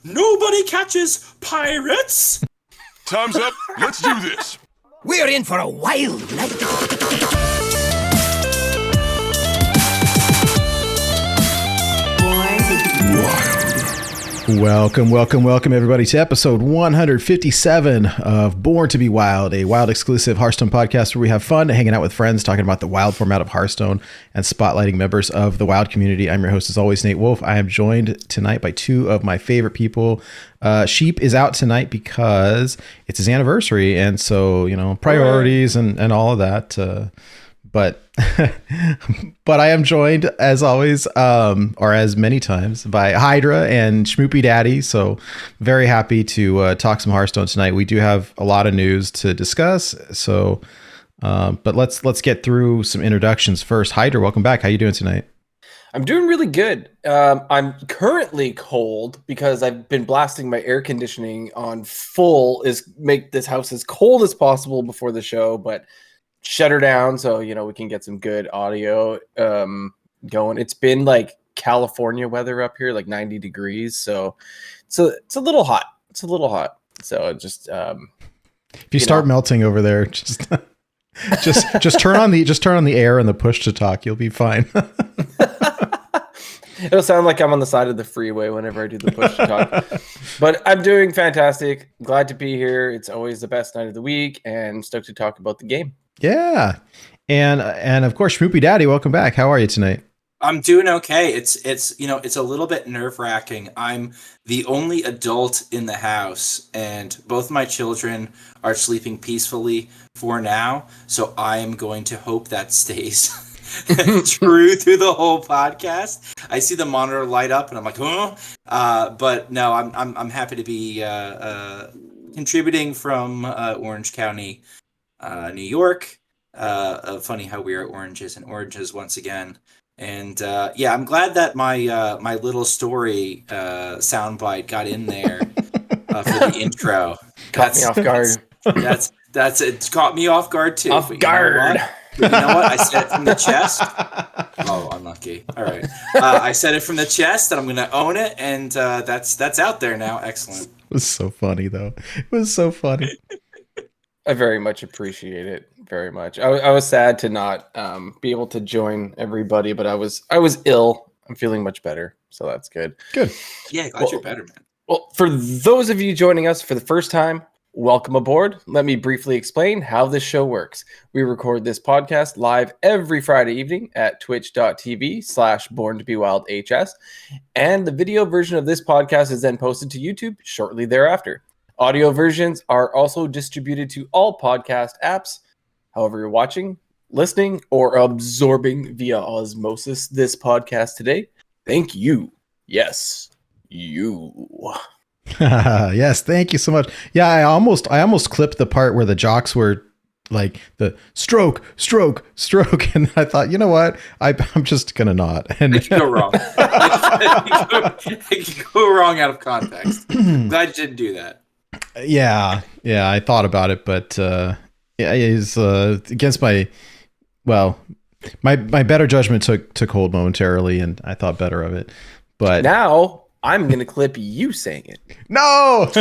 Nobody catches pirates. Time's up. Let's do this. We're in for a wild night. Welcome everybody to episode 157 of Born to be Wild, a Wild exclusive Hearthstone podcast where we have fun hanging out with friends, talking about the Wild format of Hearthstone and spotlighting members of the Wild community. I'm your host as always, Nate Wolf. I am joined tonight by two of my favorite people. Sheep is out tonight because it's his anniversary, and so, you know, priorities and all of that. But I am joined as always, or as many times, by Hydra and Schmoopy Daddy. So very happy to talk some Hearthstone tonight. We do have a lot of news to discuss. So, but let's get through some introductions first. Hydra, welcome back. How you doing tonight? I'm doing really good. I'm currently cold because I've been blasting my air conditioning on full, make this house as cold as possible before the show, but shut her down so, you know, we can get some good audio going. It's been like California weather up here, like 90 degrees. So it's a little hot. So just if you start melting over there, just turn on the air and the push to talk. You'll be fine. It'll sound like I'm on the side of the freeway whenever I do the push to talk. But I'm doing fantastic. Glad to be here. It's always the best night of the week, and stoked to talk about the game. Yeah. And of course, Schmoopy Daddy, welcome back. How are you tonight? I'm doing okay. It's you know, it's a little bit nerve-wracking. I'm the only adult in the house, and both my children are sleeping peacefully for now. So I am going to hope that stays true through the whole podcast. I see the monitor light up, and I'm like, oh. But no, I'm happy to be contributing from Orange County, New York. Funny how we are oranges and oranges once again. And yeah, I'm glad that my little story soundbite got in there for the intro. Caught me off guard. That's it's caught me off guard too. Off guard. You know what? I said it from the chest. Oh, unlucky. All right. I said it from the chest, and I'm going to own it, and that's out there now. Excellent. It was so funny, though. It was so funny. I very much appreciate it. Very much. I was sad to not be able to join everybody, but I was ill. I'm feeling much better, so that's good. Good. Yeah, glad you're better, man. Well, for those of you joining us for the first time, welcome aboard. Let me briefly explain how this show works. We record this podcast live every Friday evening at twitch.tv/borntobewildhs, and the video version of this podcast is then posted to YouTube shortly thereafter. Audio versions are also distributed to all podcast apps. However you're watching, listening, or absorbing via osmosis this podcast today, thank you. Yes, you. Yes, thank you so much. Yeah, I almost clipped the part where the jocks were like the stroke, and I thought, you know what, I'm just gonna not. And it can go wrong. It can go wrong out of context. Glad you didn't do that. Yeah, I thought about it, but yeah, it is against my better judgment took hold momentarily, and I thought better of it. But now I'm gonna clip you saying it. No.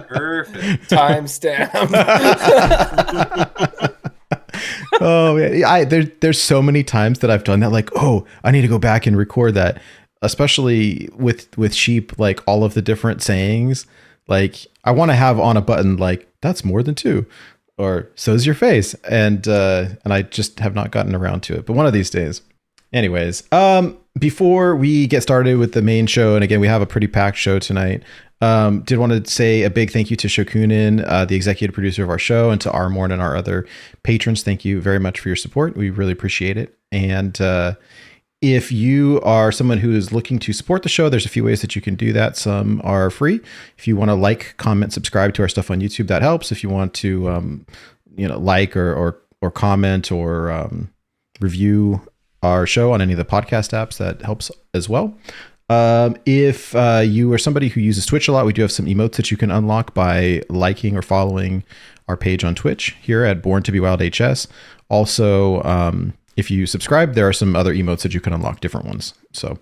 Perfect. Timestamp. Oh yeah, there's so many times that I've done that. Like, oh, I need to go back and record that. Especially with Sheep, like all of the different sayings. Like, I want to have on a button like, that's more than two, or so's your face, and I just have not gotten around to it. But one of these days. Anyways, before we get started with the main show, and again, we have a pretty packed show tonight. Did want to say a big thank you to Shokunin, the executive producer of our show, and to Armorn and our other patrons. Thank you very much for your support. We really appreciate it. And if you are someone who is looking to support the show, there's a few ways that you can do that. Some are free. If you want to like, comment, subscribe to our stuff on YouTube, that helps. If you want to, like or comment or review our show on any of the podcast apps, that helps as well. If you are somebody who uses Twitch a lot, we do have some emotes that you can unlock by liking or following our page on Twitch here at Born to be Wild HS. Also, if you subscribe, there are some other emotes that you can unlock, different ones. So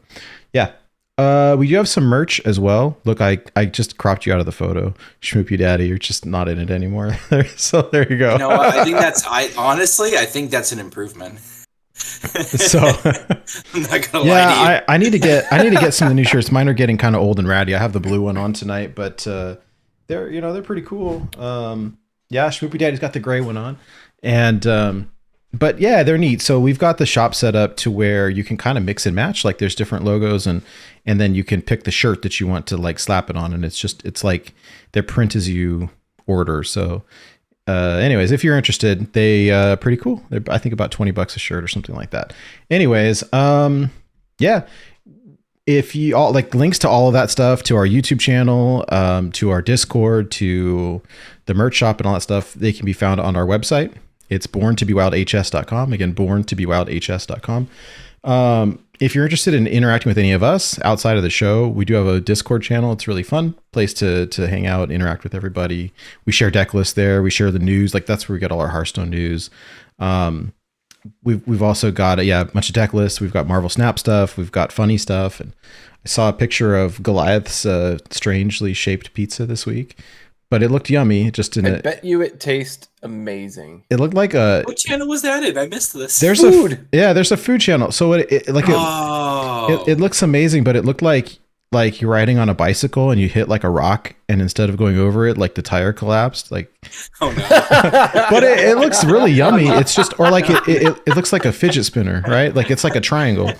yeah, We do have some merch as well. Look, I just cropped you out of the photo. Schmoopy Daddy, you're just not in it anymore. So there you go. You know what? I think that's an improvement. So I'm not gonna lie to you. I need to get some of the new shirts. Mine are getting kind of old and ratty. I have the blue one on tonight, but they're pretty cool. Yeah, Schmoopy Daddy's got the gray one on, and but yeah, they're neat. So we've got the shop set up to where you can kind of mix and match. Like there's different logos, and then you can pick the shirt that you want to like slap it on, and it's like their print as you order. So anyways, if you're interested, they pretty cool. They're, I think, about $20 a shirt or something like that. Anyways, yeah. If you all like links to all of that stuff, to our YouTube channel, to our Discord, to the merch shop and all that stuff, they can be found on our website. It's borntobewildhs.com. Again, borntobewildhs.com. If you're interested in interacting with any of us outside of the show, we do have a Discord channel. It's a really fun place to hang out, interact with everybody. We share deck lists there. We share the news. Like that's where we get all our Hearthstone news. We've also got a bunch of deck lists. We've got Marvel Snap stuff. We've got funny stuff. And I saw a picture of Goliath's strangely shaped pizza this week, but it looked yummy. I bet you it tastes amazing. It looked like a. What channel was that in? I missed this. There's food. There's a food channel. So it looks amazing, but it looked like you're riding on a bicycle and you hit like a rock, and instead of going over it, like the tire collapsed. Like, oh no! But it looks really yummy. It's just, or like it looks like a fidget spinner, right? Like it's like a triangle.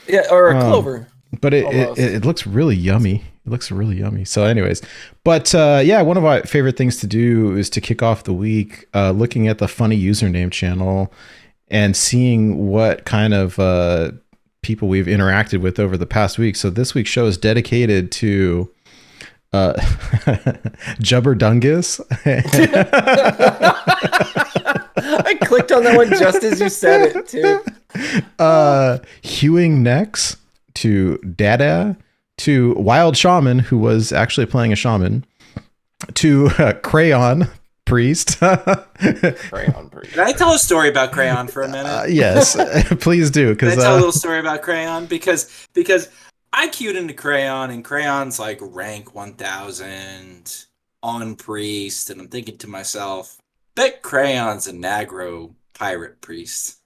Yeah, or a clover. But it looks really yummy. It looks really yummy. So anyways, but one of my favorite things to do is to kick off the week looking at the funny username channel and seeing what kind of people we've interacted with over the past week. So this week's show is dedicated to Jubberdungus. I clicked on that one just as you said it too. Hewing Necks, to Dada, to Wild Shaman, who was actually playing a shaman, to Crayon Priest. Crayon Priest. Can I tell a story about Crayon for a minute? Yes, please do. Can I tell a little story about Crayon? Because I queued into Crayon, and Crayon's like rank 1000 on Priest, and I'm thinking to myself, bet Crayon's a Nagro pirate priest.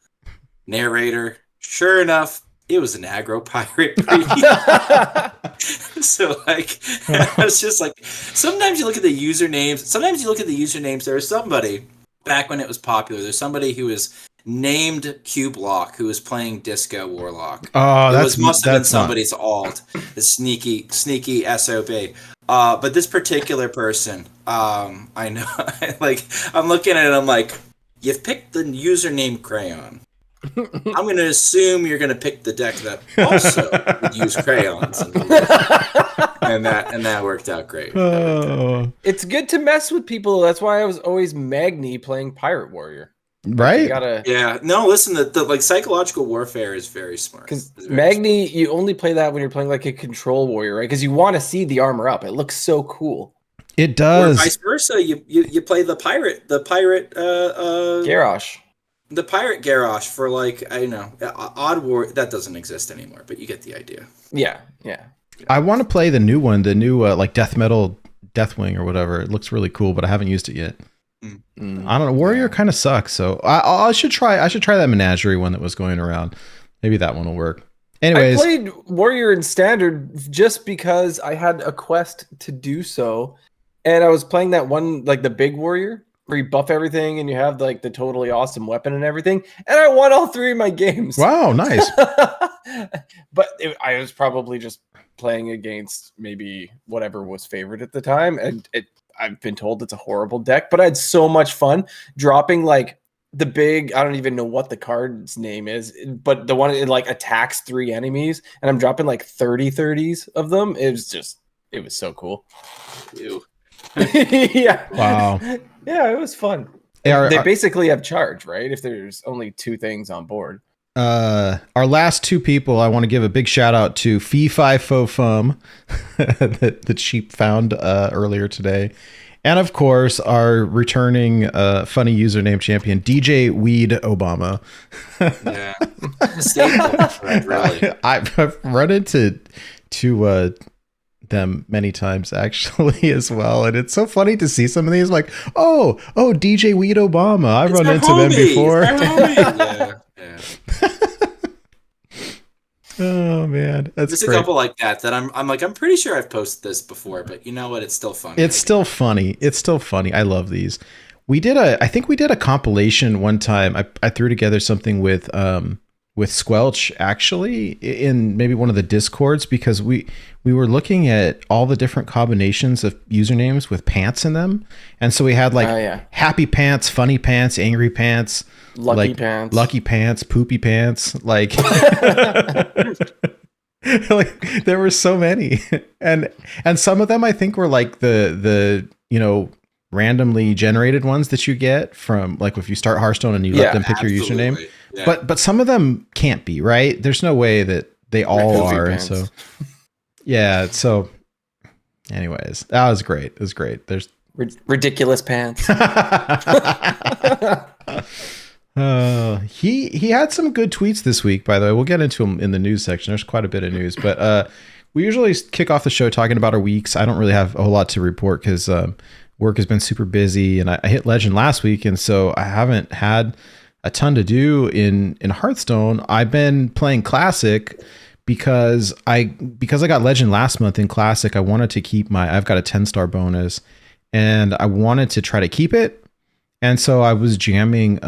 Narrator, sure enough, it was an aggro pirate priest. So like, I was just like, sometimes you look at the usernames. There was somebody back when it was popular. There's somebody who was named Q Block who was playing Disco Warlock. Oh, must have been somebody's alt. The sneaky SOB. But this particular person, I know, like, I'm looking at it, I'm like, you've picked the username Crayon. I'm going to assume you're going to pick the deck that also would use crayons, and that worked out great. It's good to mess with people. That's why I was always Magni playing Pirate Warrior. Right? Listen, the like psychological warfare is very smart. Because Magni, you only play that when you're playing like a control warrior, right? Because you want to see the armor up. It looks so cool. It does. Or vice versa, you play the pirate Garrosh. The pirate Garrosh for like, I don't know, Odd War, that doesn't exist anymore, but you get the idea. Yeah. I want to play the new one, like death metal Deathwing or whatever. It looks really cool, but I haven't used it yet. I don't know. Warrior kind of sucks, so I should try that Menagerie one that was going around. Maybe that one will work. Anyways, I played Warrior in Standard just because I had a quest to do so, and I was playing that one, like the big Warrior, where you buff everything and you have like the totally awesome weapon and everything, and I won all 3 of my games. Wow, nice. But I was probably just playing against maybe whatever was favorite at the time, and I've been told it's a horrible deck, but I had so much fun dropping like the big, I don't even know what the card's name is, but the one it like attacks 3 enemies, and I'm dropping like 30s of them. It was so cool. Ew. Yeah. Wow. Yeah, it was fun. They basically have charge, right? If there's only 2 things on board. Our last 2 people, I want to give a big shout out to Fee Fi Fo Fum that Sheep found earlier today. And of course, our returning funny username champion, DJ Weed Obama. Yeah. Staple, really. I've run into to them many times actually as well, and it's so funny to see some of these like oh DJ Weed Obama. I run into them before. Yeah. Oh man, that's There's great. a couple like that I'm pretty sure I've posted this before, but you know what? It's still funny. It's still funny. It's still funny. I love these. I think we did a compilation one time. I threw together something with Squelch actually in maybe one of the Discords, because we were looking at all the different combinations of usernames with pants in them. And so we had like happy pants, funny pants, angry pants, lucky pants, poopy pants, like like there were so many. And some of them I think were like the randomly generated ones that you get from like if you start Hearthstone and you let them pick your username. Yeah. But some of them can't be, right? There's no way that they all are. And so yeah, so anyways, that was great. It was great. There's ridiculous pants. He had some good tweets this week, by the way. We'll get into them in the news section. There's quite a bit of news, but we usually kick off the show talking about our weeks. I don't really have a whole lot to report because work has been super busy, and I hit Legend last week, and so I haven't had a ton to do in Hearthstone. I've been playing Classic because I got Legend last month in Classic. I wanted to keep I've got a 10-star bonus, and I wanted to try to keep it, and so I was jamming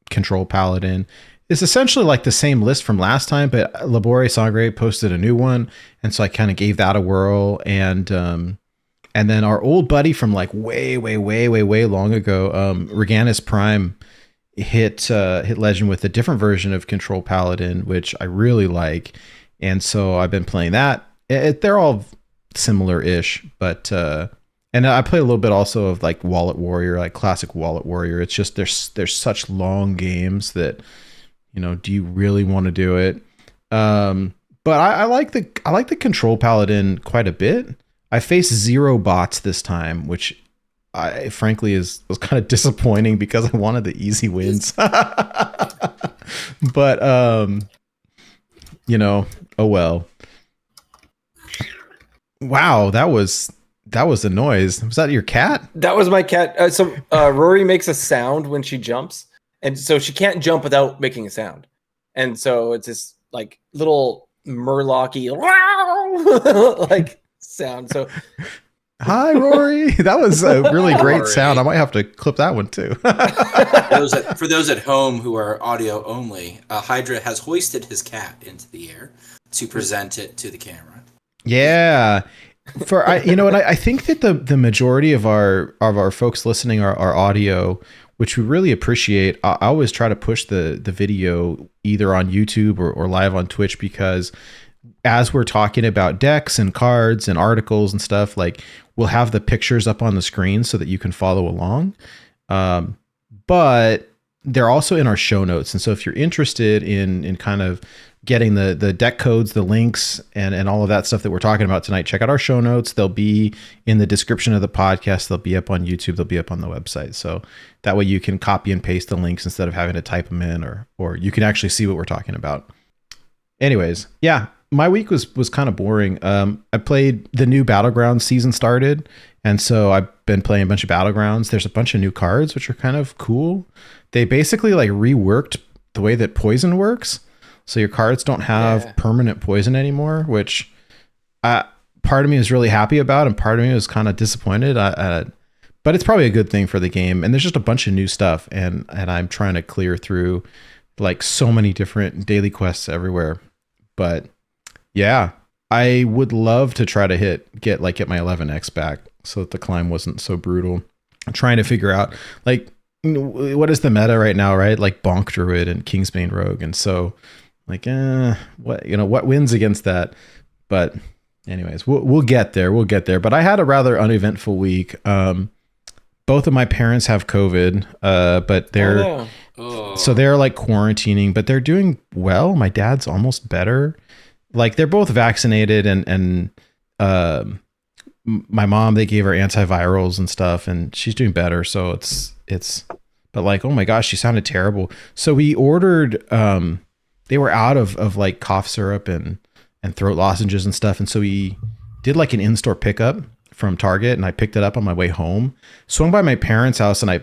Control Paladin. It's essentially like the same list from last time, but Labore Sangre posted a new one, and so I kind of gave that a whirl, and then our old buddy from like way long ago, Reganis Prime, hit Legend with a different version of Control Paladin, which I really like, and so I've been playing that. They're all similar-ish, but and I play a little bit also of like Wallet Warrior, like classic Wallet Warrior. It's just there's such long games that, do you really want to do it? But I like the Control Paladin quite a bit. I faced 0 bots this time, which I frankly was kind of disappointing because I wanted the easy wins. But oh well. Wow, that was a noise. Was that your cat? That was my cat. So Rory makes a sound when she jumps, and so she can't jump without making a sound, and so it's this like little Murlocky like sound. So hi Rory. That was a really great sound. I might have to clip that one too. For those at home who are audio only, Hydra has hoisted his cat into the air to present it to the camera. Yeah. I think that the majority of our folks listening are audio, which we really appreciate. I always try to push the video either on YouTube or live on Twitch, because as we're talking about decks and cards and articles and stuff, like we'll have the pictures up on the screen so that you can follow along. But they're also in our show notes. And so if you're interested in kind of getting the deck codes, the links, and all of that stuff that we're talking about tonight, check out our show notes. They'll be in the description of the podcast. They'll be up on YouTube. They'll be up on the website. So that way you can copy and paste the links instead of having to type them in, or you can actually see what we're talking about. Anyways, yeah, my week was kind of boring. I played the new Battlegrounds season started, and so I've been playing a bunch of Battlegrounds. There's a bunch of new cards, which are kind of cool. They basically like reworked the way that poison works. So your cards don't have permanent poison anymore, which part of me was really happy about, and part of me was kind of disappointed. But it's probably a good thing for the game. And there's just a bunch of new stuff, and I'm trying to clear through like so many different daily quests everywhere. But yeah, I would love to try to get my 11x back so that the climb wasn't so brutal. I'm trying to figure out like what is the meta right now, right? Like Bonk Druid and Kingsbane Rogue, and so like what wins against that? But anyways, we'll get there. But I had a rather uneventful week. Both of my parents have COVID, but they're so they're like quarantining, but they're doing well. My dad's almost better. Like they're both vaccinated, and my mom, they gave her antivirals and stuff, and she's doing better. So it's but like, oh my gosh, she sounded terrible. So we ordered they were out of like cough syrup and and throat lozenges and stuff. And so he did like an in-store pickup from Target, and I picked it up on my way home. Swung by my parents' house, and I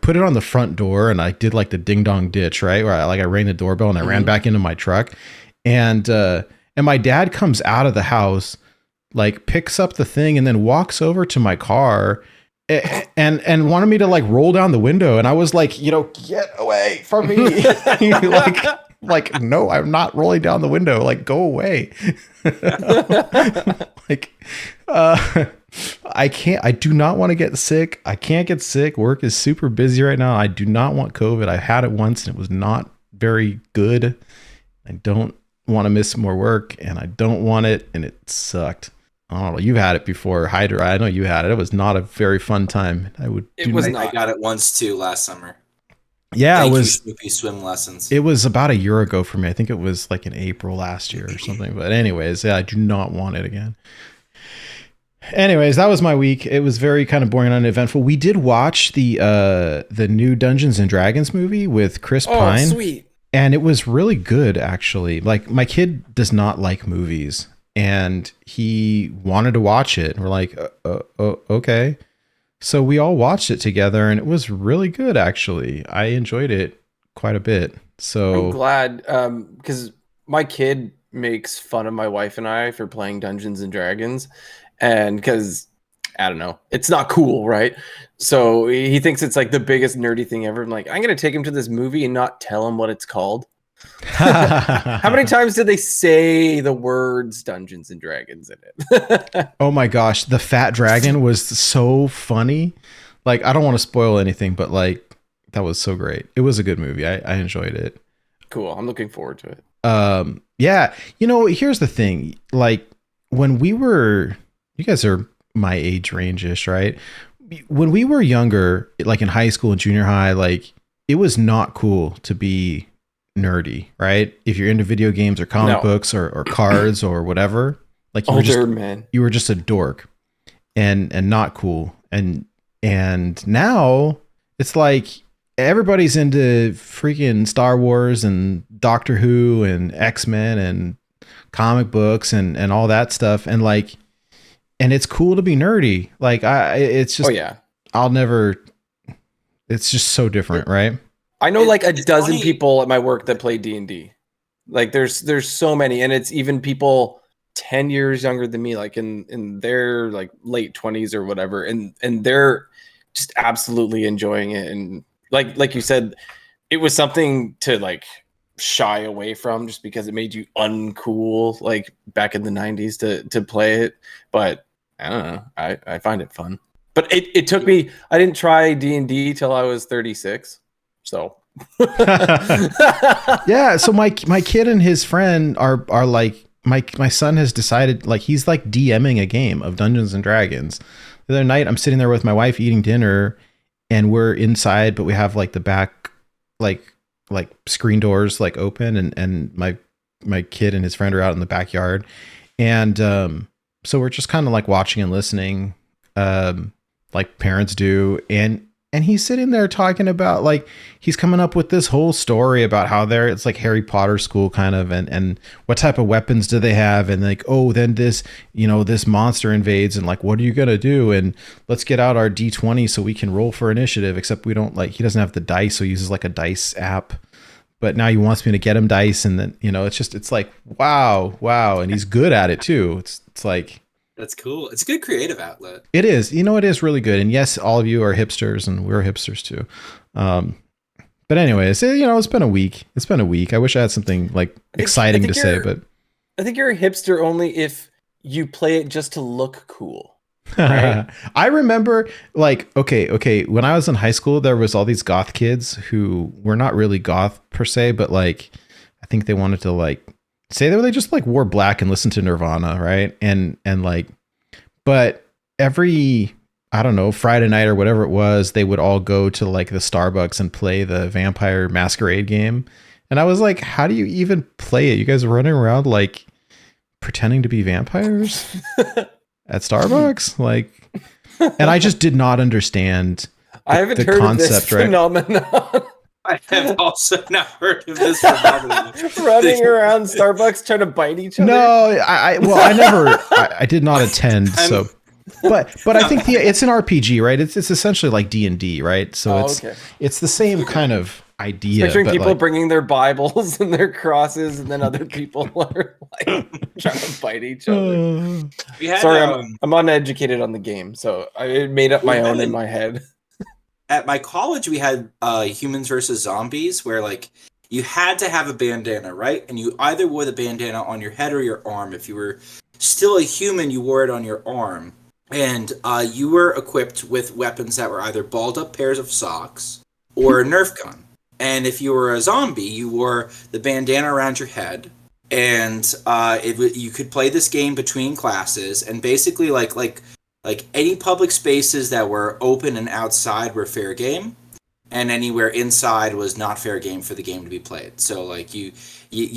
put it on the front door, and I did like the ding dong ditch, right? Where I rang the doorbell and I ran back into my truck, and my dad comes out of the house, like picks up the thing, and then walks over to my car and wanted me to like roll down the window. And I was like, get away from me. like, no, I'm not rolling down the window. Like, go away. I do not want to get sick. I can't get sick. Work is super busy right now. I do not want COVID. I had it once and it was not very good. I don't want to miss more work, and I don't want it, and it sucked. I don't know. You've had it before, Hydra. I know you had it. It was not a very fun time. I got it once too last summer. Yeah, Thank it you, was Snoopy swim lessons. It was about a year ago for me. I think it was like in April last year or something. But anyways, yeah, I do not want it again. Anyways, that was my week. It was very kind of boring and uneventful. We did watch the new Dungeons and Dragons movie with Chris Pine. Oh, sweet. And it was really good, actually. Like, my kid does not like movies, and he wanted to watch it. We're like, okay. So we all watched it together, and it was really good, actually. I enjoyed it quite a bit. So I'm glad, because my kid makes fun of my wife and I for playing Dungeons and Dragons, and because I don't know, it's not cool, right? So he thinks it's like the biggest nerdy thing ever. I'm like, I'm gonna take him to this movie and not tell him what it's called. How many times did they say the words Dungeons and Dragons in it? Oh my gosh, the fat dragon was so funny. Like, I don't want to spoil anything, but like, that was so great. It was a good movie. I enjoyed it. Cool. I'm looking forward to it. Yeah. Here's the thing. Like, when you guys are my age range-ish, right? When we were younger, like in high school and junior high, like, it was not cool to be nerdy, right? If you're into video games or comic books or cards or whatever, like, you were just a dork and not cool. And now it's like everybody's into freaking Star Wars and Doctor Who and X-Men and comic books and all that stuff. And like, and it's cool to be nerdy. Like, it's just, it's just so different, right? I know like a dozen funny. people at my work that play D&D. Like there's so many, and it's even people 10 years younger than me, like in their like late 20s or whatever, and they're just absolutely enjoying it. And like you said, it was something to like shy away from just because it made you uncool, like back in the 90s to play it. But I don't know, I find it fun. But it took me, I didn't try D&D till I was 36. So yeah, so my kid and his friend are like, my son has decided, like, he's like DMing a game of Dungeons and Dragons. The other night I'm sitting there with my wife eating dinner, and we're inside, but we have like the back like screen doors like open, and my kid and his friend are out in the backyard, and so we're just kind of like watching and listening, like parents do, and he's sitting there talking about, like, he's coming up with this whole story about how it's like Harry Potter school kind of, and what type of weapons do they have, and like, oh, then this monster invades, and like, what are you gonna do, and let's get out our D20 so we can roll for initiative, except we don't, like, he doesn't have the dice, so he uses like a dice app, but now he wants me to get him dice, and then it's like wow, and he's good at it too. It's like, that's cool. It's a good creative outlet. it is. It is really good. And yes, all of you are hipsters, and we're hipsters too. But anyways, it's been a week. I wish I had something like exciting to say, but I think you're a hipster only if you play it just to look cool. Right? I remember, like, okay. When I was in high school, there was all these goth kids who were not really goth per se, but like, I think they wanted to like say they just like wore black and listened to Nirvana, right? And like, but every, I don't know, Friday night or whatever it was, they would all go to like the Starbucks and play the Vampire Masquerade game. And I was like, how do you even play it? You guys are running around like pretending to be vampires at Starbucks? Like, and I just did not understand I haven't the heard concept, of this right? phenomenon. I have also not heard of this phenomenon. Running around Starbucks trying to bite each other. No, I did not attend. So, but I think it's an RPG, right? It's essentially like D&D, right? So it's the same kind of idea. Picturing but people like, bringing their Bibles and their crosses, and then other people are like trying to bite each other. We had, Sorry, I'm uneducated on the game, so I made up my own in my head. At my college, we had Humans versus Zombies, where like you had to have a bandana, right? And you either wore the bandana on your head or your arm. If you were still a human, you wore it on your arm. And you were equipped with weapons that were either balled up pairs of socks or a Nerf gun. And if you were a zombie, you wore the bandana around your head. And you could play this game between classes. And basically, like any public spaces that were open and outside were fair game. And anywhere inside was not fair game for the game to be played. So like you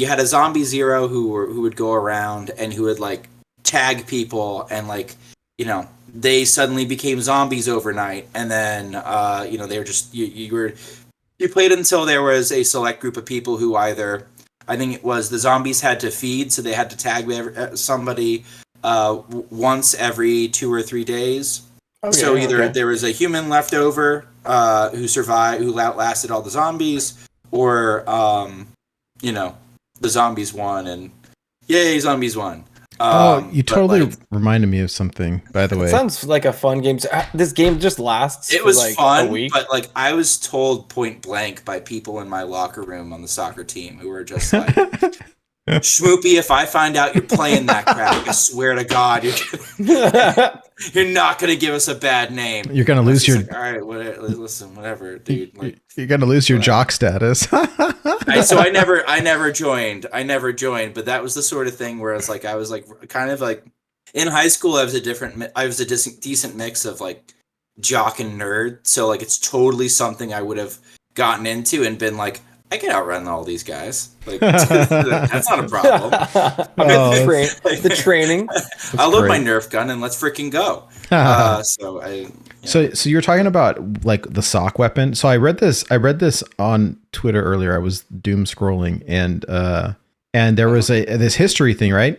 had a zombie zero who would go around and who would like tag people and like, you know, they suddenly became zombies overnight, and then you know, they were just you played until there was a select group of people who either, I think it was the zombies had to feed, so they had to tag somebody once every 2 or 3 days. So either there was a human left over who survived, who outlasted all the zombies, or you know, the zombies won, and yay, zombies won. You totally reminded me of something, by the way. It sounds like a fun game. So, this game just lasts. It was like fun, a week. but like I was told point blank by people in my locker room on the soccer team who were just like, "Schmoopy, if I find out you're playing that crap, I swear to God, you're not gonna give us a bad name. You're gonna lose your. Like, all right, listen, whatever, dude. Like, you're gonna lose your jock status. So I never joined, but that was the sort of thing where I was like kind of like in high school. I was a decent mix of like jock and nerd. So like it's totally something I would have gotten into and been like, I can outrun all these guys. Like that's not a problem. The training. I'll load my Nerf gun and let's freaking go. So you're talking about like the sock weapon. So I read this on Twitter earlier. I was doom scrolling and there was this history thing, right?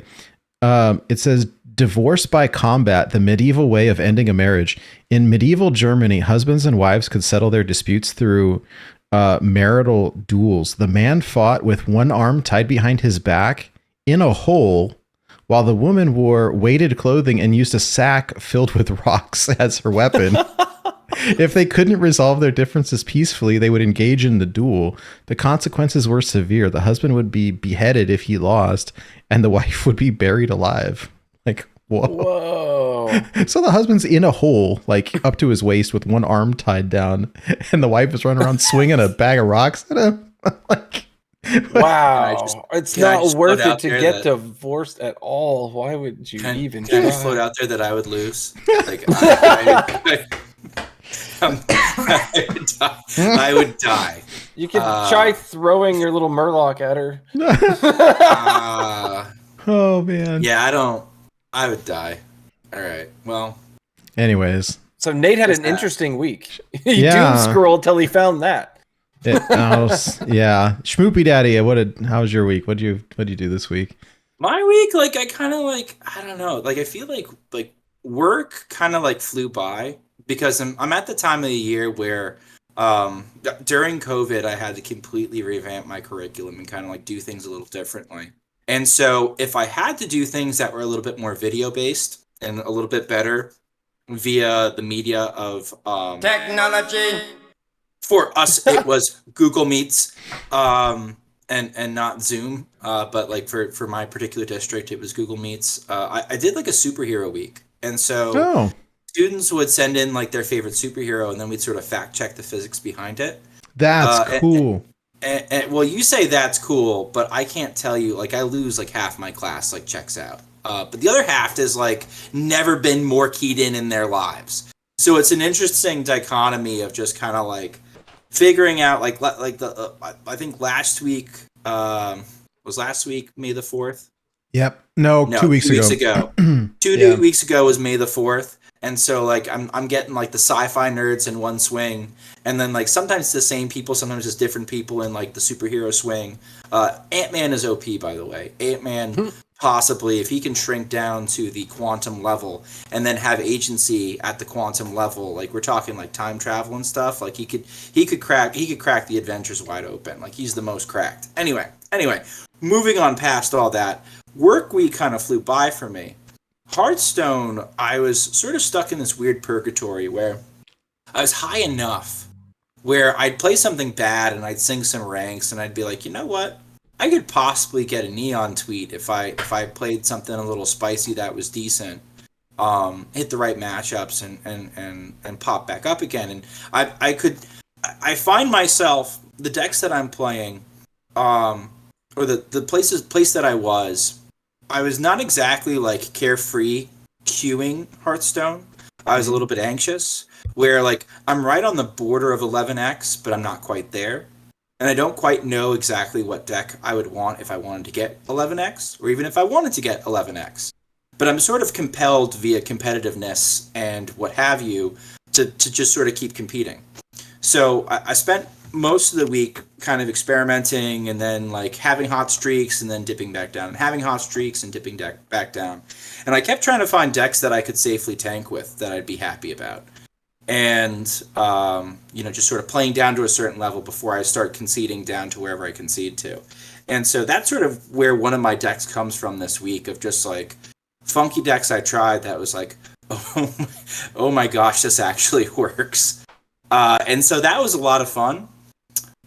It says divorce by combat, the medieval way of ending a marriage. In medieval Germany, husbands and wives could settle their disputes through marital duels. The man fought with one arm tied behind his back in a hole, while the woman wore weighted clothing and used a sack filled with rocks as her weapon. If they couldn't resolve their differences peacefully, they would engage in the duel. The consequences were severe. The husband would be beheaded if he lost, and the wife would be buried alive. Like, whoa. So the husband's in a hole, like up to his waist with one arm tied down, and the wife is running around swinging a bag of rocks at him. Like, wow. It's not worth it to get divorced at all. Why would you even try? Can I float out there that I would lose? Like, I would die. You could try throwing your little Murloc at her. Oh, man. Yeah, I would die. All right. Well. Anyways. So Nate had an interesting week. He Yeah. doom scrolled till he found that. Yeah. Schmoopy Daddy, how was your week? What'd you do this week? My week, like, I kind of like, I don't know. Like, I feel like work kind of like flew by because I'm at the time of the year where during COVID, I had to completely revamp my curriculum and kind of like do things a little differently. And so if I had to do things that were a little bit more video based and a little bit better via the media of Technology. For us, it was Google Meets and not Zoom. But like for my particular district, it was Google Meets. I did like a superhero week. And so students would send in like their favorite superhero and then we'd sort of fact check the physics behind it. That's cool. And well, you say that's cool, but I can't tell you, like I lose like half my class like checks out. But the other half is like never been more keyed in their lives. So it's an interesting dichotomy of just kind of like figuring out like the I think last week was May the 4th. Yep. No, 2 weeks ago. 2 weeks ago was May the 4th. And so like I'm getting like the sci-fi nerds in one swing, and then like sometimes it's the same people, sometimes it's different people in like the superhero swing. Ant-Man is OP, by the way. Ant-Man possibly, if he can shrink down to the quantum level and then have agency at the quantum level, like we're talking like time travel and stuff, like he could crack the Avengers wide open. Like he's the most cracked. Anyway, moving on past all that, work week kind of flew by for me. Hearthstone, I was sort of stuck in this weird purgatory where I was high enough where I'd play something bad and I'd sing some ranks and I'd be like, you know what? I could possibly get a neon tweet if I played something a little spicy that was decent, hit the right matchups and pop back up again. And I find myself, the decks that I'm playing, or the place that I was not exactly like carefree queuing Hearthstone. I was a little bit anxious, where like I'm right on the border of 11x, but I'm not quite there. And I don't quite know exactly what deck I would want if I wanted to get 11x, or even if I wanted to get 11x. But I'm sort of compelled via competitiveness and what have you to just sort of keep competing. So I spent most of the week kind of experimenting and then like having hot streaks and then dipping back down and having hot streaks and dipping back down. And I kept trying to find decks that I could safely tank with that I'd be happy about. And, just sort of playing down to a certain level before I start conceding down to wherever I concede to. And so that's sort of where one of my decks comes from this week, of just like funky decks I tried that was like, oh my gosh, this actually works. And so that was a lot of fun.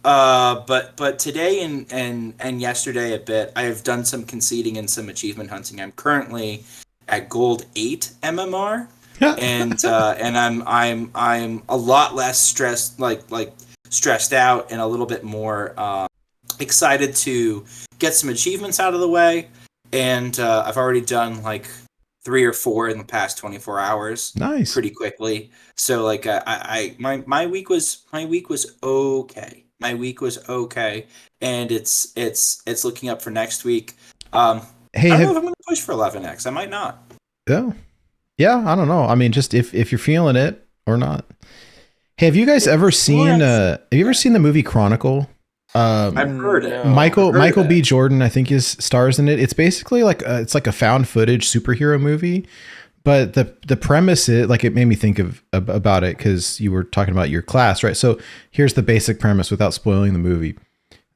But today and yesterday a bit, I have done some conceding and some achievement hunting. I'm currently at gold 8 MMR. and I'm a lot less stressed, like stressed out, and a little bit more excited to get some achievements out of the way. And I've already done like 3 or 4 in the past 24 hours. Nice. Pretty quickly. So like my week was okay. My week was okay, and it's looking up for next week. Hey, I don't know if I'm going to push for 11x. I might not. Oh. Yeah, I don't know. I mean, just if you're feeling it or not. Hey, have you guys ever seen the movie Chronicle? I've heard it. Michael B. Jordan, I think, stars in it. It's basically like it's like a found footage superhero movie, but the premise is like, it made me think about it because you were talking about your class, right? So here's the basic premise without spoiling the movie.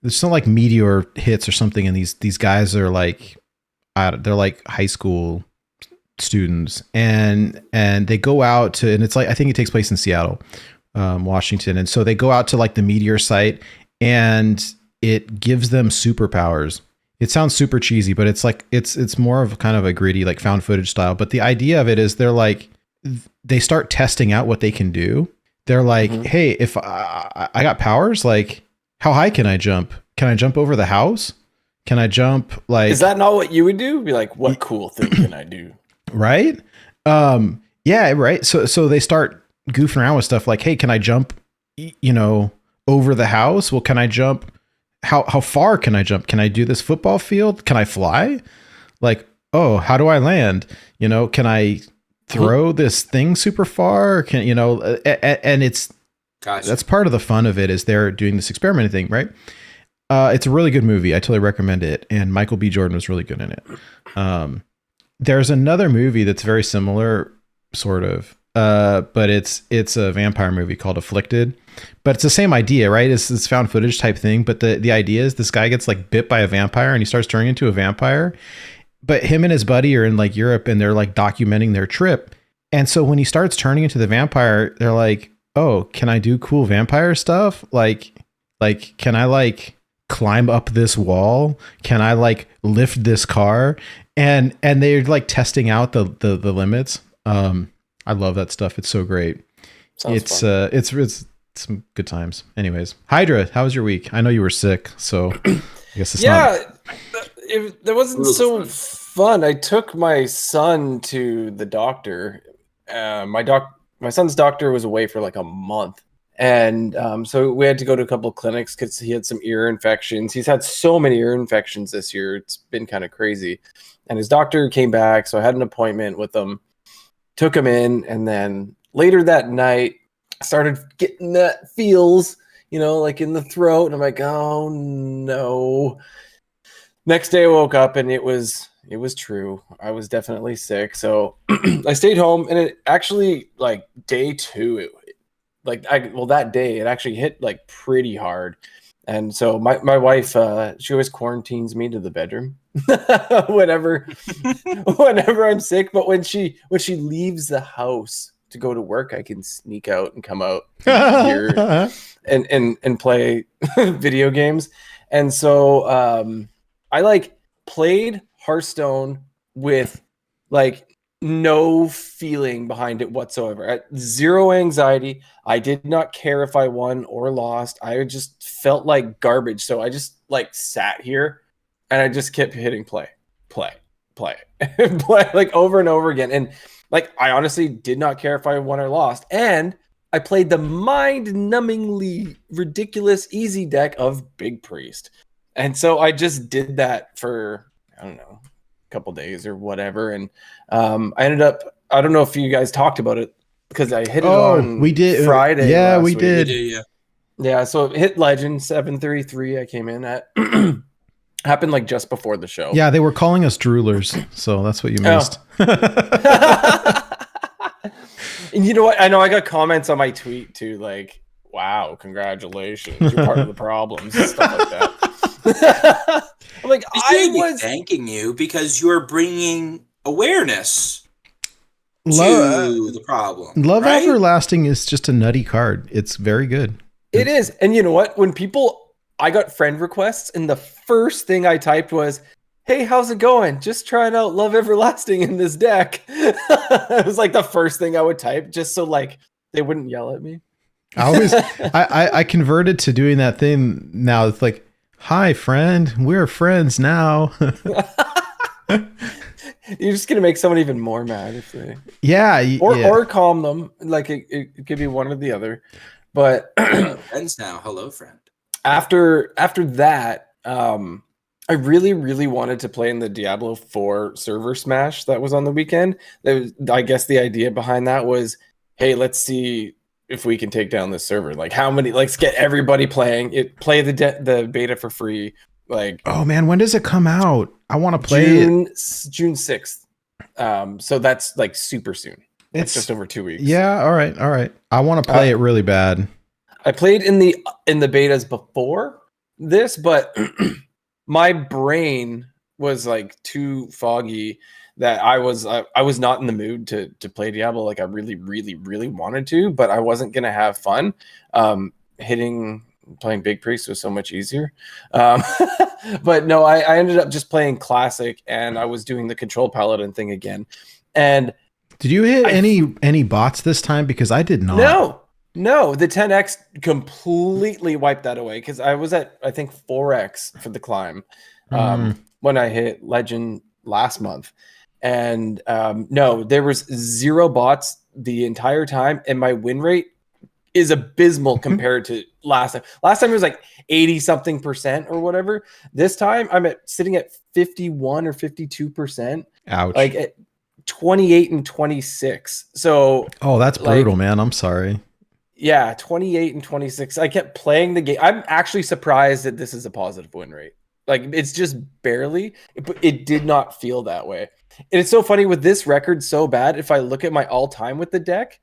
There's some like meteor hits or something, and these guys are like, they're like high school students, and they go out to, and it's like, I think it takes place in Seattle, Washington, and so they go out to like the meteor site, and it gives them superpowers. It sounds super cheesy, but it's like it's more of kind of a gritty like found footage style. But the idea of it is they start testing out what they can do. They're like, hey, if I got powers, like how high can I jump? Can I jump over the house? Can I jump like? Is that not what you would do? Be like, what cool thing can I do? Right? Yeah, right. So they start goofing around with stuff like, hey, can I jump, over the house? Well, can I jump? How far can I jump? Can I do this football field? Can I fly? Like, oh, how do I land? Can I throw this thing super far? And it's, gotcha. That's part of the fun of it, is they're doing this experimenting thing, right? It's a really good movie. I totally recommend it. And Michael B. Jordan was really good in it. There's another movie that's very similar, sort of, but it's a vampire movie called Afflicted. But it's the same idea, right? It's this found footage type thing. But the idea is this guy gets like bit by a vampire and he starts turning into a vampire. But him and his buddy are in like Europe, and they're like documenting their trip. And so when he starts turning into the vampire, they're like, oh, can I do cool vampire stuff? Like, can I like climb up this wall? Can I like lift this car? And they're like testing out the limits. I love that stuff. It's so great. Sounds fun. It's some good times. Anyways, Hydra, how was your week? I know you were sick, so I guess it's not. That wasn't so fun. I took my son to the doctor. My son's doctor was away for like a month. And so we had to go to a couple of clinics because he had some ear infections. He's had so many ear infections this year. It's been kind of crazy. And his doctor came back, so I had an appointment with him. took them in, and then later that night, I started getting that feels, like in the throat, and I'm like, oh no. Next day I woke up and it was true. I was definitely sick. So I stayed home, and it actually, like, day 2, that day it actually hit like pretty hard. And so my wife, she always quarantines me to the bedroom whenever I'm sick. But when she leaves the house to go to work, I can sneak out and come out here and play video games. And so I played Hearthstone with no feeling behind it whatsoever. At zero anxiety. I did not care if I won or lost. I just felt like garbage. So I just sat here and I just kept hitting play, and play over and over again. And I honestly did not care if I won or lost. And I played the mind-numbingly ridiculous easy deck of Big Priest. And so I just did that for, I don't know, a couple days or whatever. And I ended up, I don't know if you guys talked about it, because I hit it on we did Friday. Yeah, we week. did. Yeah, so it hit Legend 733. I came in at happened just before the show. Yeah, they were calling us droolers, so that's what you missed. And you know what? I know I got comments on my tweet too, wow, congratulations, you're part of the problems and stuff like that. I'm like, I was thanking you because you're bringing awareness to the problem. Love right? Everlasting is just a nutty card. It's very good. It is. And you know what? When I got friend requests, and the first thing I typed was, hey, how's it going? Just trying out Love Everlasting in this deck. It was the first thing I would type, just so they wouldn't yell at me. I converted to doing that thing now. It's like, hi friend, we're friends now. You're just gonna make someone even more mad if they or calm them. It could be one or the other. But friends now. Hello, friend. After that, I really, really wanted to play in the Diablo 4 server smash that was on the weekend. I guess the idea behind that was, hey, let's see if we can take down this server. How many? Let's get everybody playing it. Play the beta for free. Oh man, when does it come out? I want to play June 6th. So that's super soon. It's just over 2 weeks. Yeah. All right. I want to play it really bad. I played in the betas before this, but my brain was too foggy that I was not in the mood to play Diablo I really, really, really wanted to, but I wasn't gonna have fun. Playing Big Priest was so much easier. But no, I ended up just playing Classic, and I was doing the Control Paladin thing again. And did you hit any bots this time? Because I did not. No, the 10x completely wiped that away, because I was at, I think, 4x for the climb when I hit Legend last month. And no, there was 0 bots the entire time, and my win rate is abysmal compared to last time. Last time it was 80-something% or whatever. This time I'm sitting at 51 or 52%. Ouch. At 28 and 26. So that's brutal, man. I'm sorry. Yeah, 28 and 26. I kept playing the game. I'm actually surprised that this is a positive win rate. It's just barely. It did not feel that way. And it's so funny with this record so bad. If I look at my all-time with the deck,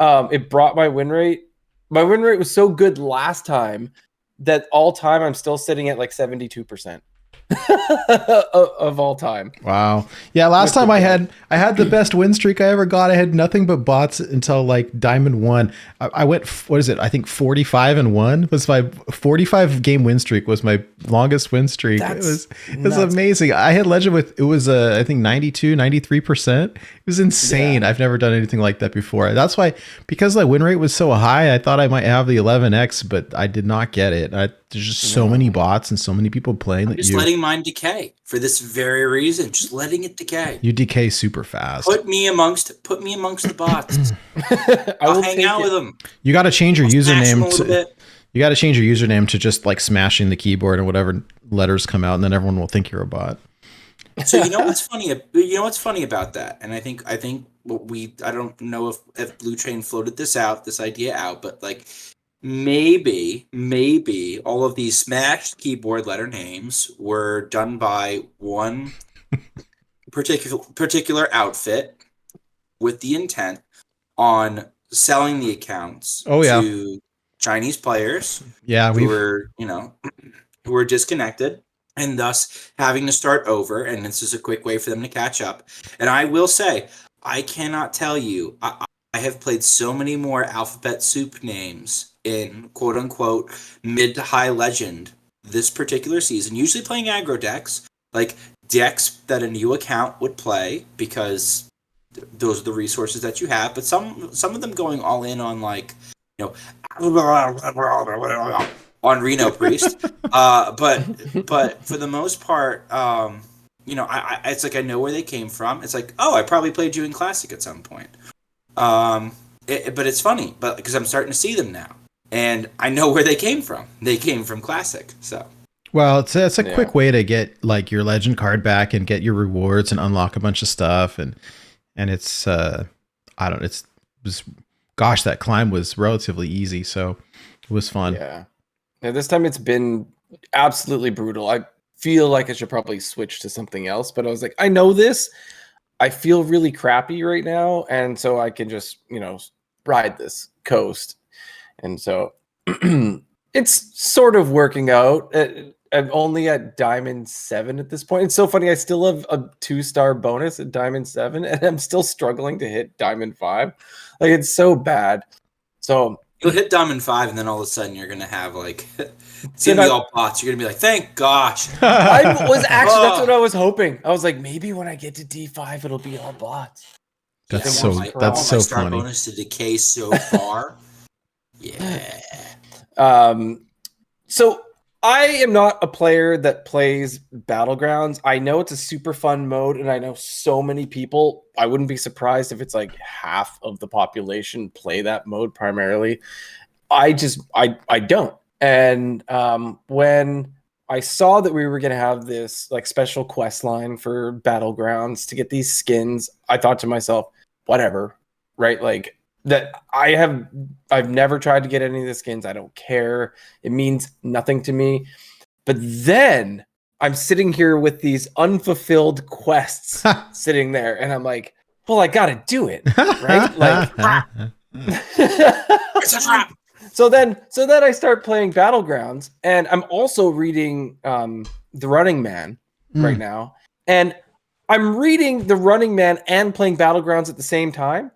it brought my win rate. My win rate was so good last time that all-time I'm still sitting at 72%. of all time. Wow. Yeah, last time I had the best win streak I ever got. I had nothing but bots until Diamond 1. I went, what is it? I think 45-1 was my 45 game win streak was my longest win streak. It was amazing. I had Legend with, it was I think 92-93%. It was insane. Yeah. I've never done anything like that before. That's why, because the win rate was so high, I thought I might have the 11x, but I did not get it. There's just so many bots and so many people playing that just letting mine decay for this very reason. Just letting it decay. You decay super fast. Put me amongst the bots. I'll hang out with them. You got to change your username you got to change your username to just smashing the keyboard and whatever letters come out, and then everyone will think you're a bot. So you know what's funny? You know what's funny about that? And I think I don't know if Blue Train floated this idea out, but like maybe all of these smashed keyboard letter names were done by one particular outfit with the intent on selling the accounts to Chinese players who were disconnected and thus having to start over, and this is a quick way for them to catch up. And I will say, I cannot tell you, I have played so many more Alphabet Soup names in quote-unquote mid to high legend this particular season, usually playing aggro decks, like decks that a new account would play because those are the resources that you have, but some of them going all in on like, you know, on Reno Priest. But for the most part, you know, it's like I know where they came from. It's like, oh, I probably played you in Classic at some point. But it's funny, but because I'm starting to see them now, and I know where they came from. They came from Classic, so. Well, it's a quick way to get like your legend card back and get your rewards and unlock a bunch of stuff, and it's gosh, that climb was relatively easy, so it was fun. Yeah, this time it's been absolutely brutal. I feel like I should probably switch to something else, but I was like, I know this. I feel really crappy right now, and so I can just, you know, ride this coast. And so it's sort of working out. I'm only at Diamond 7 at this point. It's so funny. I still have a 2-star bonus at Diamond 7, and I'm still struggling to hit Diamond 5. Like, it's so bad. So you'll hit Diamond 5, and then all of a sudden you're gonna have like it's gonna be all bots. You're gonna be like, thank gosh. I was actually that's what I was hoping. I was like, maybe when I get to D5, it'll be all bots. That's my so star funny. Bonus to decay so far. Yeah. So I am not a player that plays Battlegrounds. I know it's a super fun mode, and I know so many people. I wouldn't be surprised if it's like half of the population play that mode primarily. I don't. And when I saw that we were going to have this like special quest line for Battlegrounds to get these skins, I thought to myself, whatever, right? Like that I've never tried to get any of the skins. I don't care. It means nothing to me. But then I'm sitting here with these unfulfilled quests sitting there, and I'm like, well, I got to do it, right? Like It's a trap. So then I start playing Battlegrounds, and I'm also reading The Running Man right now. And I'm reading The Running Man and playing Battlegrounds at the same time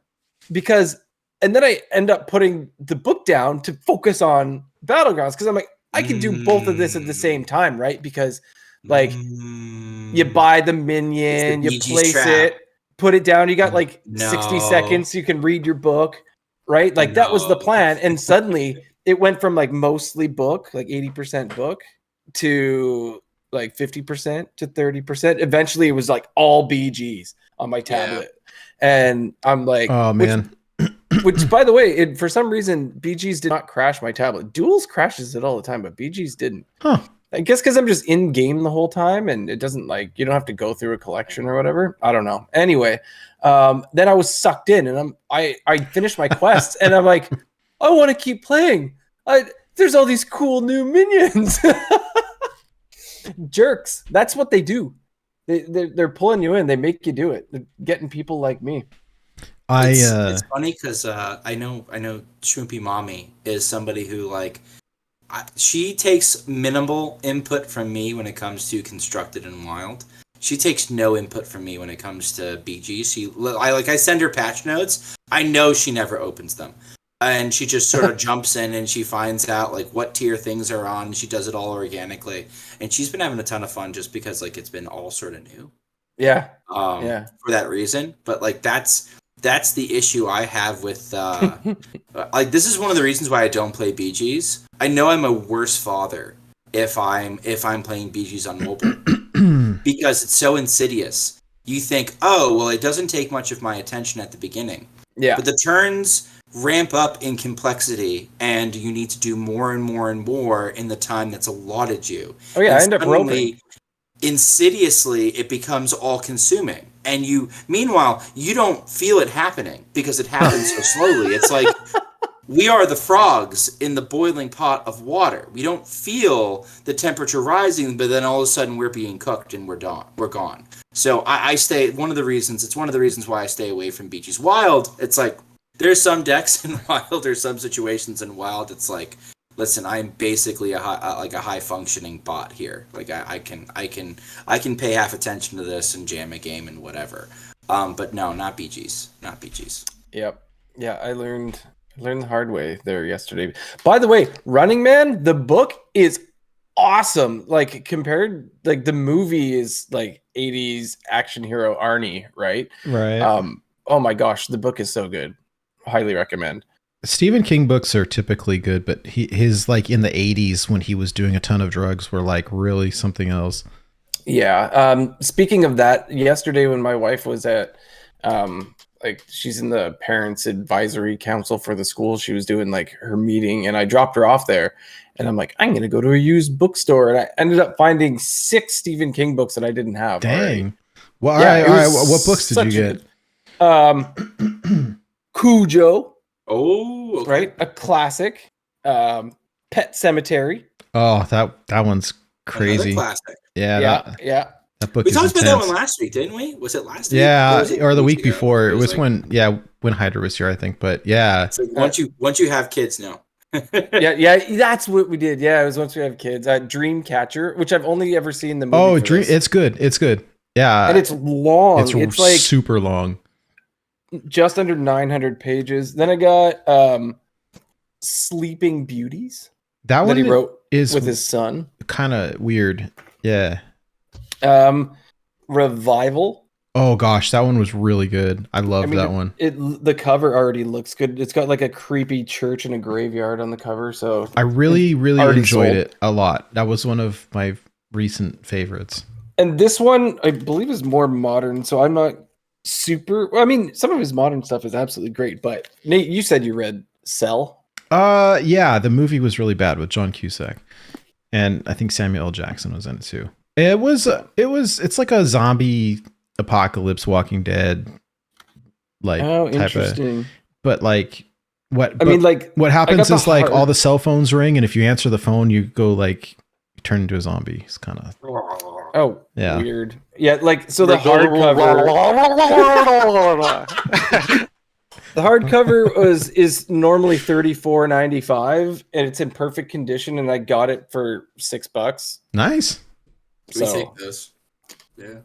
and then I end up putting the book down to focus on Battlegrounds because I'm like, I can do both of this at the same time, right? Because like you buy the minion, you place it, put it down, you got like 60 seconds, you can read your book. Right? Like that was the plan. And suddenly it went from like mostly book, like 80% book to like 50% to 30%. Eventually it was like all BGs on my tablet. And I'm like, oh man. Which by the way, for some reason, BGs did not crash my tablet. Duels crashes it all the time, but BGs didn't. Huh. I guess because I'm just in game the whole time and it doesn't like, you don't have to go through a collection or whatever. I don't know. Anyway, then I was sucked in and I finished my quests and I'm like, I want to keep playing. There's all these cool new minions. Jerks. That's what they do. They're pulling you in. They make you do it. They're getting people like me. It's funny because I know Shrimpy Mommy is somebody who like she takes minimal input from me when it comes to Constructed and Wild. She takes no input from me when it comes to BG. I send her patch notes. I know she never opens them, and she just sort of jumps in and she finds out like what tier things are on. She does it all organically, and she's been having a ton of fun just because like it's been all sort of new. Yeah. For that reason, but like that's the issue I have with like this is one of the reasons why I don't play BGs. I know I'm a worse father if I'm playing BGs on mobile because it's so insidious. You think, oh well, it doesn't take much of my attention at the beginning. Yeah. But the turns ramp up in complexity, and you need to do more and more and more in the time that's allotted you. Oh yeah, and I end up roping. Insidiously, it becomes all-consuming. and meanwhile you don't feel it happening because it happens so slowly. It's like we are the frogs in the boiling pot of water. We don't feel the temperature rising, but then all of a sudden we're being cooked and we're gone. So I stay. It's one of the reasons why I stay away from beaches. Wild, it's like there's some decks in Wild, there's some situations in Wild. It's like, listen, I'm basically a high functioning bot here. Like I can pay half attention to this and jam a game and whatever. But no, not BGs. Yep. Yeah, I learned the hard way there yesterday. By the way, Running Man, the book is awesome. Like compared, like the movie is like 80s action hero Arnie, right? Right. Oh my gosh, the book is so good. Highly recommend. Stephen King books are typically good, but his like in the 80s when he was doing a ton of drugs were like really something else. Yeah. Speaking of that, yesterday when my wife was at like she's in the parents advisory council for the school, she was doing like her meeting and I dropped her off there and I'm like, I'm going to go to a used bookstore. And I ended up finding 6 Stephen King books that I didn't have. Dang. Already. Well, Yeah, all right. it was What books did you get? Cujo, Oh, okay. right? A classic. Pet Cemetery. Oh, that one's crazy. Another classic. Yeah. Yeah. That book We is talked about intense. that one last week, didn't we? Was it last week? Yeah, was it or the week ago? before. It was like- when Hydra was here, I think. But yeah. It's like once you have kids, no. Yeah, that's what we did. Yeah, it was once we have kids. Dreamcatcher, which I've only ever seen the movie. Oh, for Dream! this. It's good. It's good. Yeah, And it's long. it's It's like super long. just under 900 pages. Then I got Sleeping Beauties That that one he wrote is with his son. kind of weird. Yeah. Revival. Oh gosh, that one was really good. I loved that one. The cover already looks good. It's got like a creepy church and a graveyard on the cover. So I really already enjoyed sold. it a lot. That was one of my recent favorites. and this one I believe is more modern. So I'm not super. Well, I mean, some of his modern stuff is absolutely great. But Nate, you said you read Cell. Yeah, the movie was really bad with John Cusack, and I think Samuel L. Jackson was in it too. It's like a zombie apocalypse, Walking Dead, like Oh, type of. interesting. But like, what? I mean, like what happens the is like hard- all the cell phones ring, and if you answer the phone, you go like you turn into a zombie. It's kind of oh, Yeah. weird. Yeah, like so the hardcover. The hardcover is normally $34.95 and it's in perfect condition and I got it for $6. nice. We So take those. Yeah.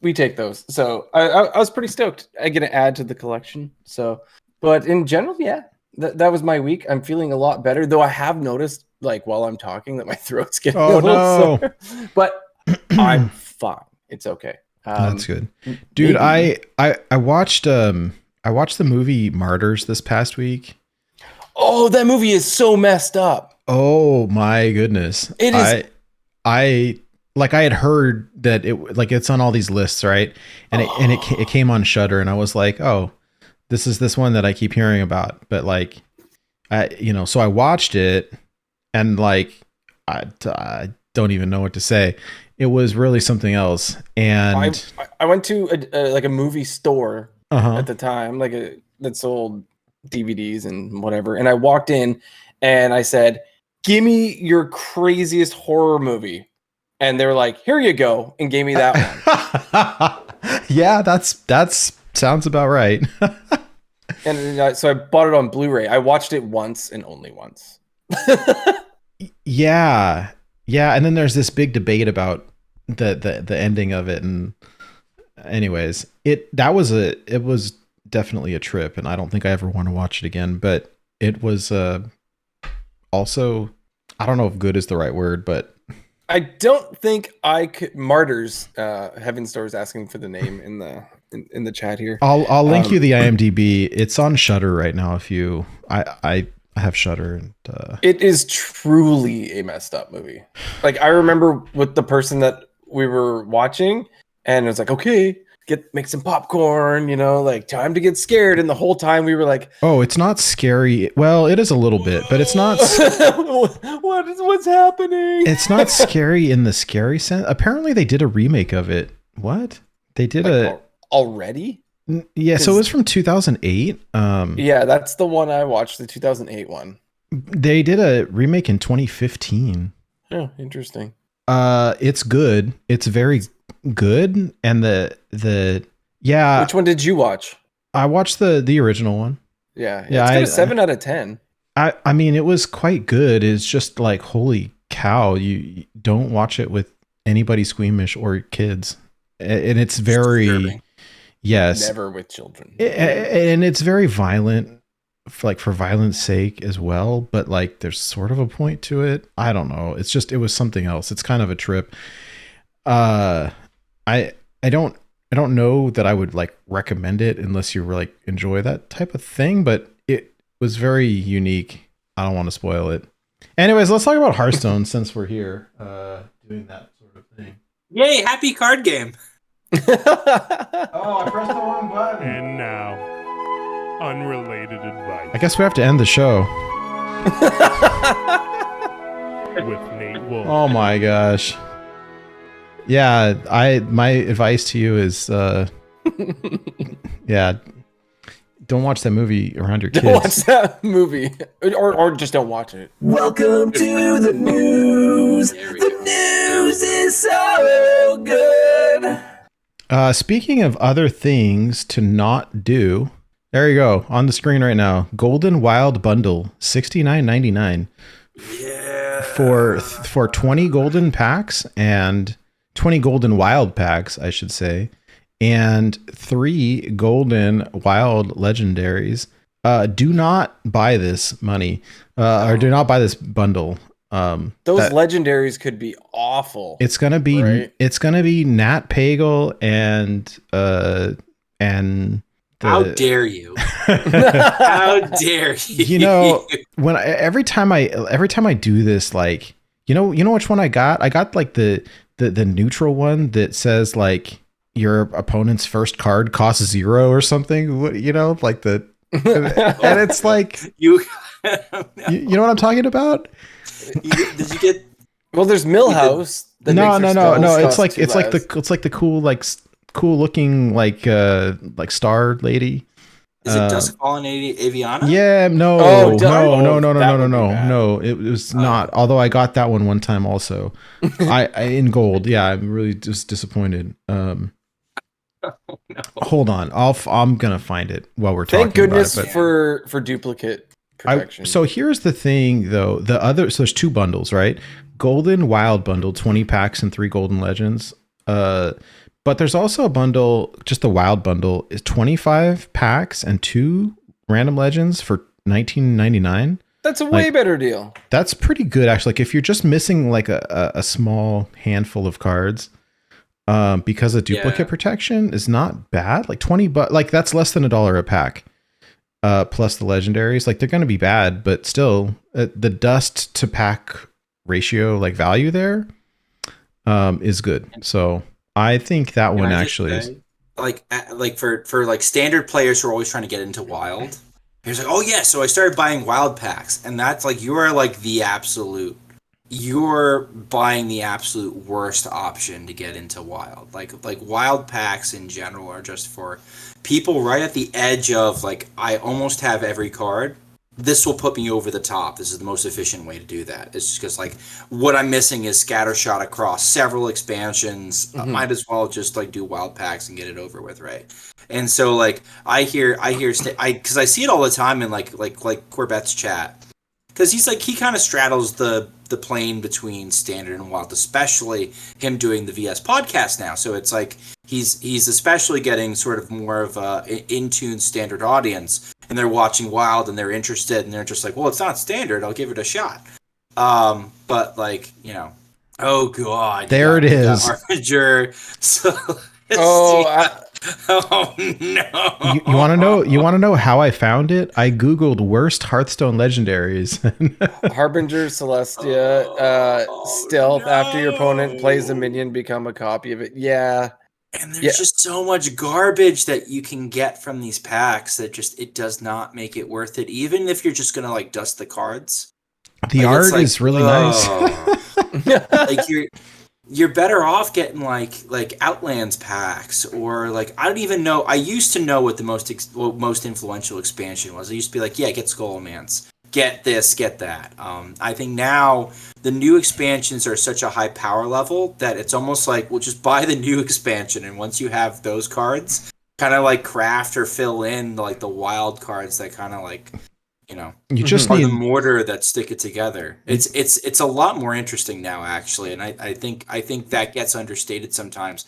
we take those. So I was pretty stoked. I'm gonna add to the collection. So, but in general, yeah, that was my week. I'm feeling a lot better, though. I have noticed, like while I'm talking, that my throat's getting Oh, a little no. sore. But I'm fine. It's okay. That's good, dude. maybe- I watched I watched the movie Martyrs this past week. Oh, that movie is so messed up. Oh my goodness! It is- I like I had heard that it like it's on all these lists, right? And it came on Shudder, and I was like, oh, this is this one that I keep hearing about. But like, so I watched it, and like I don't even know what to say. It was really something else, and I went to like a movie store uh-huh. at the time, like that sold DVDs and whatever. And I walked in and I said, "Give me your craziest horror movie." And they were like, "Here you go," and gave me that one. Yeah, that's sounds about right. And so I bought it on Blu-ray. I watched it once and only once. Yeah, and then there's this big debate about the ending of it, and anyways, it was definitely a trip, and I don't think I ever want to watch it again. But it was also, I don't know if good is the right word, but I don't think I could. Martyrs. Heaven Store is asking for the name in the chat here. I'll link you the IMDb. It's on Shudder right now. If you, I have Shudder, and It is truly a messed up movie. Like I remember with the person that we were watching, and it was like, okay, make some popcorn, like time to get scared. And the whole time we were like, oh, it's not scary. Well, it is a little bit, but it's not. what's happening? It's not scary in the scary sense. Apparently, they did a remake of it. What? They did Like, already? Yeah, so it was from 2008. Yeah, that's the one I watched, the 2008 one. They did a remake in 2015. Oh, interesting. It's good. It's very good, and the Which one did you watch? I watched the original one. Yeah, Yeah, it's got a 7 out of 10. I mean, it was quite good. It's just like, holy cow, you don't watch it with anybody squeamish or kids, and it's very Disturbing. yes, Never with children. and it's very violent, for violence sake as well. But like, there's sort of a point to it. I don't know. It's just, it was something else. It's kind of a trip. I don't know that I would like recommend it unless you like enjoy that type of thing, but it was very unique. I don't want to spoil it. Anyways, let's talk about Hearthstone since we're here doing that sort of thing. Yay! Happy card game. Oh, I pressed the wrong button. And now, unrelated advice I guess we have to end the show. with Nate Wolf. Oh my gosh. Yeah, my advice to you is yeah, don't watch that movie around your kids. Don't watch that movie. Or just don't watch it. Welcome to the news. The news is so good. Speaking of other things to not do, there you go on the screen right now. Golden Wild Bundle, $69.99 Yeah. for 20 golden packs and 20 golden wild packs, I should say, and 3 golden wild legendaries. Do not buy this money, or do not buy this bundle. Those that- legendaries could be awful. It's gonna be Right. Nat Pagle and How dare you? How dare you? you know, when every time I do this, like, you know which one I got? I got like the neutral one that says like your opponent's first card costs 0 or something. Like the and it's like you. you know what I'm talking about? Did you get? Well, there's Millhouse. that No. makes their spells It's cost like the cool looking like star lady. Is it Dusk Fallen Aviana? Yeah, no, Oh, no. that would be bad. No, it was not. Although I got that one time also. I in gold. Yeah, I'm really just disappointed. Hold on, I'm gonna find it while we're talking. Thank goodness about it, for duplicate protection. so here's the thing, though. So there's 2 bundles, right? Golden Wild Bundle, 20 packs and 3 golden legends. But there's also a bundle, just the Wild Bundle, is 25 packs and 2 random legends for $19.99. That's a way better deal. That's pretty good, actually. Like, if you're just missing like a small handful of cards, because of duplicate protection is not bad. Like 20, but like that's less than $1 a pack. Plus the legendaries, like they're going to be bad, but still, the dust to pack ratio, like value there, is good. So I think that one actually is. Like for like standard players who are always trying to get into wild. He's like, oh yeah, so I started buying wild packs, and that's like you're buying the absolute worst option to get into wild. Like wild packs in general are just for people right at the edge of like, I almost have every card. This will put me over the top. This is the most efficient way to do that. It's just because like what I'm missing is scattershot across several expansions. I might as well just like do wild packs and get it over with, right? And so like I hear because I see it all the time in like Corbet's chat, because he kind of straddles the plane between standard and wild, especially him doing the VS podcast now. So it's like he's especially getting sort of more of a in tune standard audience, and they're watching wild and they're interested and they're just like, well, it's not standard, I'll give it a shot. But like, oh god, there it is. Harbinger. So oh no! You want to know? You want to know how I found it? I googled worst Hearthstone legendaries. Harbinger, Celestia, stealth. No. After your opponent plays a minion, become a copy of it. Yeah. And there's just so much garbage that you can get from these packs that just it does not make it worth it. Even if you're just gonna like dust the cards. The art is really nice. Like you're better off getting like Outlands packs, or like I don't even know. I used to know what the most influential expansion was. I used to be like, yeah, get Skullomance, get this, get that. I think now the new expansions are such a high power level that it's almost like, well, just buy the new expansion, and once you have those cards, kind of like craft or fill in like the wild cards that kind of like, you know, You just are need the mortar that stick it together. It's a lot more interesting now, actually, and I think that gets understated sometimes.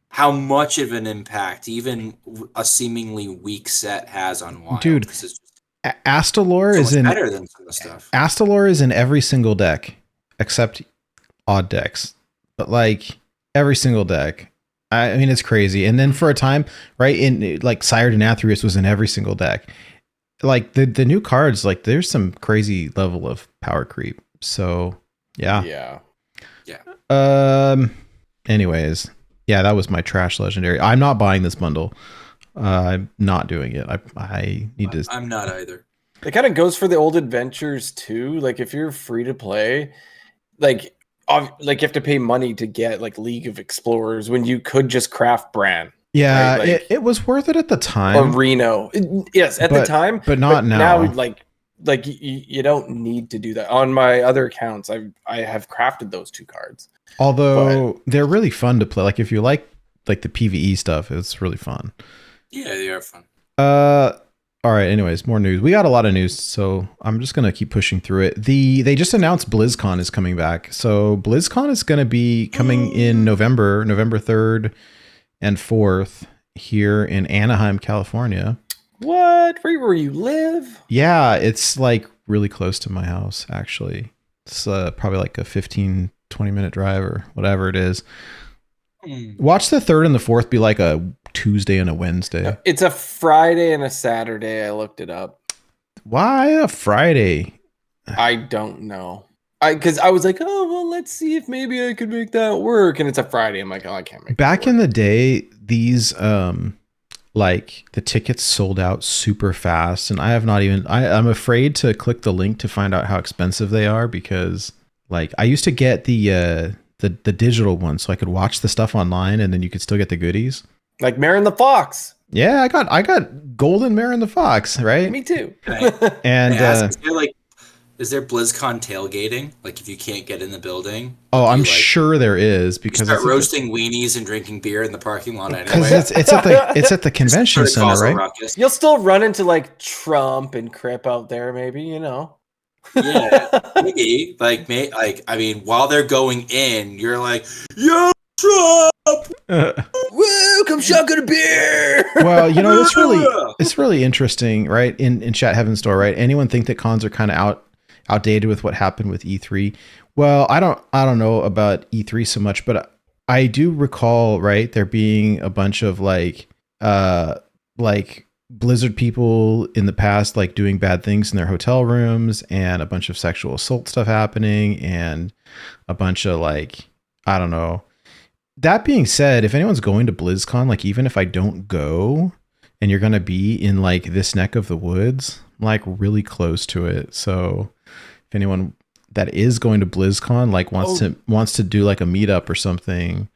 How much of an impact even a seemingly weak set has on Wild. Dude, 'Cause it's Astalor so is much in better than some of the stuff. Astalor is in every single deck except odd decks, but like every single deck. I mean, it's crazy. And then for a time, right, in like Sire Denathrius was in every single deck. Like the new cards, like there's some crazy level of power creep. So yeah. Anyways, yeah, that was my trash legendary. I'm not buying this bundle. I'm not doing it. I need to. I'm not either. It kind of goes for the old adventures too. Like if you're free to play, like you have to pay money to get like League of Explorers when you could just craft Bran. Yeah, right? Like, it was worth it at the time. or Reno. Yes, at the time, but not now. Like you don't need to do that. On my other accounts, I have crafted those 2 cards. Although they're really fun to play. Like if you like the PvE stuff, it's really fun. Yeah, they are fun. All right, anyways, more news. We got a lot of news, so I'm just going to keep pushing through it. They just announced BlizzCon is coming back. So BlizzCon is going to be coming in November 3rd and 4th here in Anaheim, California. What? Right where you live? Yeah, it's like really close to my house, actually. It's probably like a 15-20 minute drive or whatever it is. Watch the 3rd and the 4th be like a Tuesday and a Wednesday. It's a Friday and a Saturday. I looked it up. Why a Friday? I don't know. Because I was like, oh, well, let's see if maybe I could make that work. And it's a Friday. I'm like, oh, I can't make Back in the day, these like the tickets sold out super fast, and I have not even I'm afraid to click the link to find out how expensive they are, because like I used to get the digital one so I could watch the stuff online and then you could still get the goodies. Like Mare and the Fox. Yeah, I got golden Mare and the Fox, right? Me too. And is there BlizzCon tailgating? Like if you can't get in the building? I'm sure there is, because start roasting weenies and drinking beer in the parking lot anyway. Because it's at the convention center, right? Ruckus. You'll still run into like Trump and Crip out there, maybe, you know. Yeah, maybe. I mean, while they're going in, you're like, yo, Trump! Woo, come shotgun a beer! Well, you know, it's really interesting, right? In Chat Heaven Store, right? Anyone think that cons are kind of outdated with what happened with E3? Well, I don't know about E3 so much, but I do recall, right, there being a bunch of like Blizzard people in the past, like doing bad things in their hotel rooms, and a bunch of sexual assault stuff happening, and a bunch of like, I don't know. That being said, if anyone's going to BlizzCon, like even if I don't go and you're going to be in like this neck of the woods, I'm like really close to it. So if anyone that is going to BlizzCon like wants to do like a meetup or something.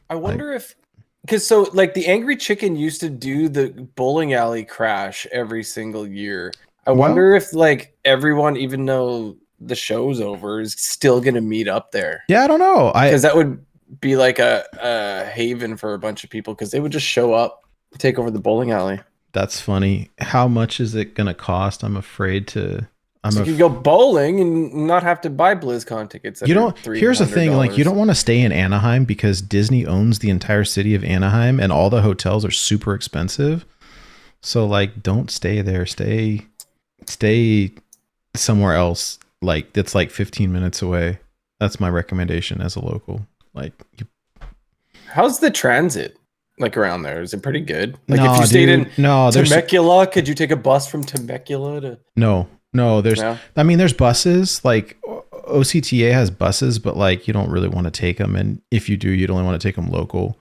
I wonder if, because so like the Angry Chicken used to do the bowling alley crash every single year. I wonder if like everyone, even though the show's over, is still going to meet up there. Yeah, I don't know. Because that would be like a haven for a bunch of people, because they would just show up, take over the bowling alley. That's funny. How much is it going to cost? I'm afraid to. So you could go bowling and not have to buy BlizzCon tickets. You don't. Here's the thing: like, you don't want to stay in Anaheim because Disney owns the entire city of Anaheim, and all the hotels are super expensive. So, like, don't stay there. Stay somewhere else. Like, that's like 15 minutes away. That's my recommendation as a local. Like, how's the transit like around there? Is it pretty good? Like, no, if you stayed in Temecula, could you take a bus from Temecula to? No, there's. No? I mean, there's buses. Like OCTA has buses, but like you don't really want to take them, and if you do, you'd only want to take them local.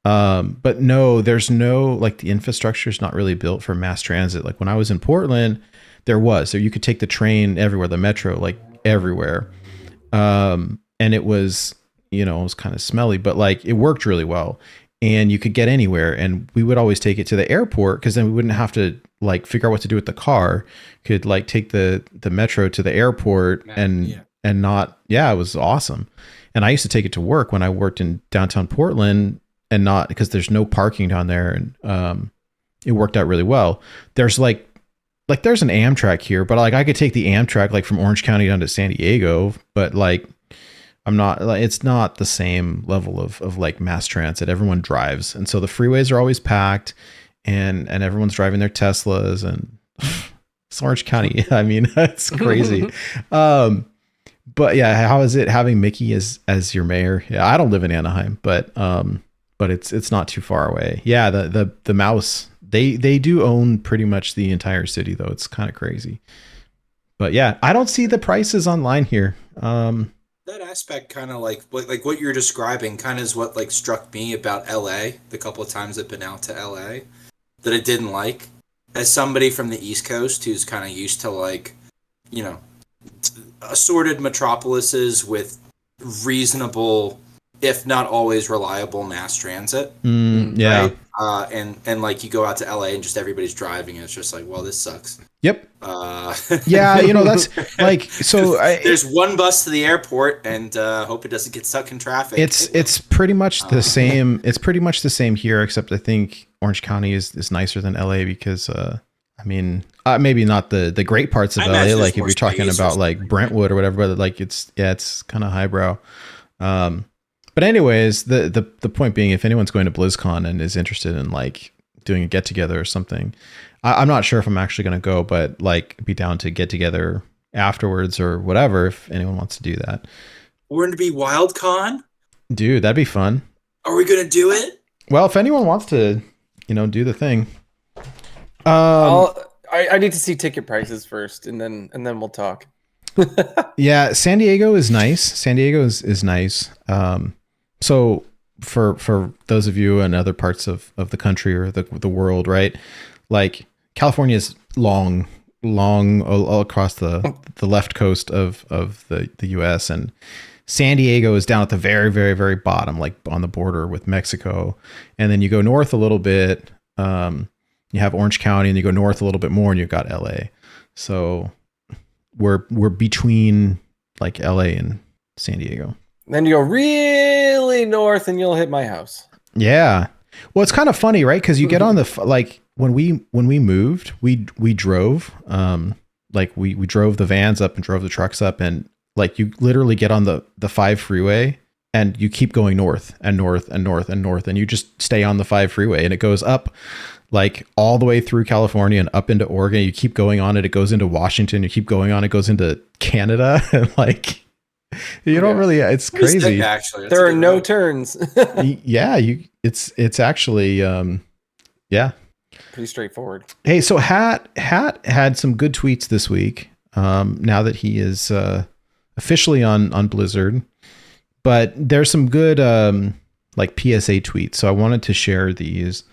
But no, there's no, like, the infrastructure is not really built for mass transit. Like when I was in Portland, so you could take the train everywhere, the metro, like everywhere. And it was, you know, it was kind of smelly, but like it worked really well. And you could get anywhere, and we would always take it to the airport because then we wouldn't have to like figure out what to do with the car. Could like take the metro to the airport and not, yeah, it was awesome. And I used to take it to work when I worked in downtown Portland, and not because there's no parking down there, and it worked out really well. There's like there's an Amtrak here, but like I could take the Amtrak like from Orange County down to San Diego, but like I'm not like, it's not the same level of like mass transit. Everyone drives, and so the freeways are always packed, and everyone's driving their Teslas, and it's Orange County. I mean, it's crazy. But yeah, how is it having Mickey as your mayor? Yeah, I don't live in Anaheim, but it's not too far away. Yeah, the mouse, they do own pretty much the entire city though. It's kind of crazy. But yeah, I don't see the prices online here. That aspect kind of like what you're describing kind of is what like struck me about LA the couple of times I've been out to LA that I didn't like. As somebody from the East Coast who's kind of used to like, you know, assorted metropolises with reasonable, if not always reliable, mass transit. Yeah. Right? And like you go out to LA and just everybody's driving and it's just like, well, this sucks. Yep. Yeah, you know, that's like, so there's one bus to the airport and hope it doesn't get stuck in traffic. It's pretty much the same. It's pretty much the same here, except I think Orange County is nicer than LA because I mean, maybe not the great parts of LA, like if you're talking about like Brentwood or whatever, but like it's kind of highbrow. But anyways, the point being, if anyone's going to BlizzCon and is interested in like doing a get together or something, I'm not sure if I'm actually going to go, but like be down to get together afterwards or whatever if anyone wants to do that. We're going to be WildCon? Dude, that'd be fun. Are we going to do it? Well, if anyone wants to, you know, do the thing. I need to see ticket prices first, and then we'll talk. Yeah, San Diego is nice. San Diego is nice. So for those of you in other parts of the country or the world, right? Like California is long all across the left coast of the US, and San Diego is down at the very, very, very bottom, like on the border with Mexico. And then you go north a little bit, you have Orange County, and you go north a little bit more and you've got LA. So we're between like LA and San Diego. Then you go really north and you'll hit my house. Yeah. Well, it's kind of funny, right? Because you get on the, like when we moved, we drove, like we drove the vans up and drove the trucks up, and like you literally get on the 5 freeway and you keep going north and north and north and north, and you just stay on the 5 freeway, and it goes up like all the way through California and up into Oregon. You keep going on it. It goes into Washington. You keep going on. It goes into Canada. And like, you don't really, it's crazy. Actually, there are no turns. Yeah. It's actually, yeah. Pretty straightforward. Hey, so Hat had some good tweets this week. Now that he is, officially on Blizzard, but there's some good, like PSA tweets. So I wanted to share these.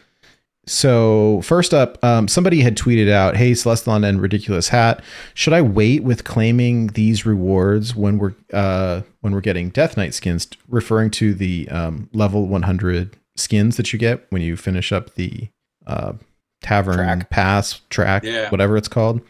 So first up, somebody had tweeted out, "Hey, Celestalon and Ridiculous Hat, should I wait with claiming these rewards when we're getting Death Knight skins?" Referring to the level 100 skins that you get when you finish up the Tavern Pass track, whatever it's called.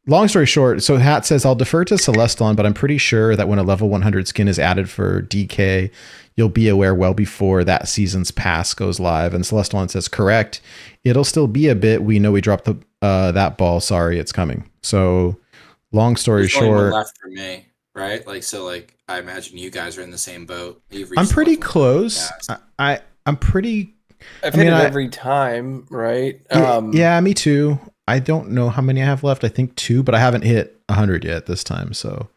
Long story short, so Hat says, "I'll defer to Celestalon, but I'm pretty sure that when a level 100 skin is added for DK, you'll be aware well before that season's pass goes live." And Celestalon says, "Correct. It'll still be a bit. We know we dropped that ball. Sorry, it's coming." So long story There's only short, one left for me, right? Like, so like, I imagine you guys are in the same boat. I'm pretty close. I'm pretty. I've hit it every time, right? Yeah, me too. I don't know how many I have left. I think 2, but I haven't hit 100 yet this time. So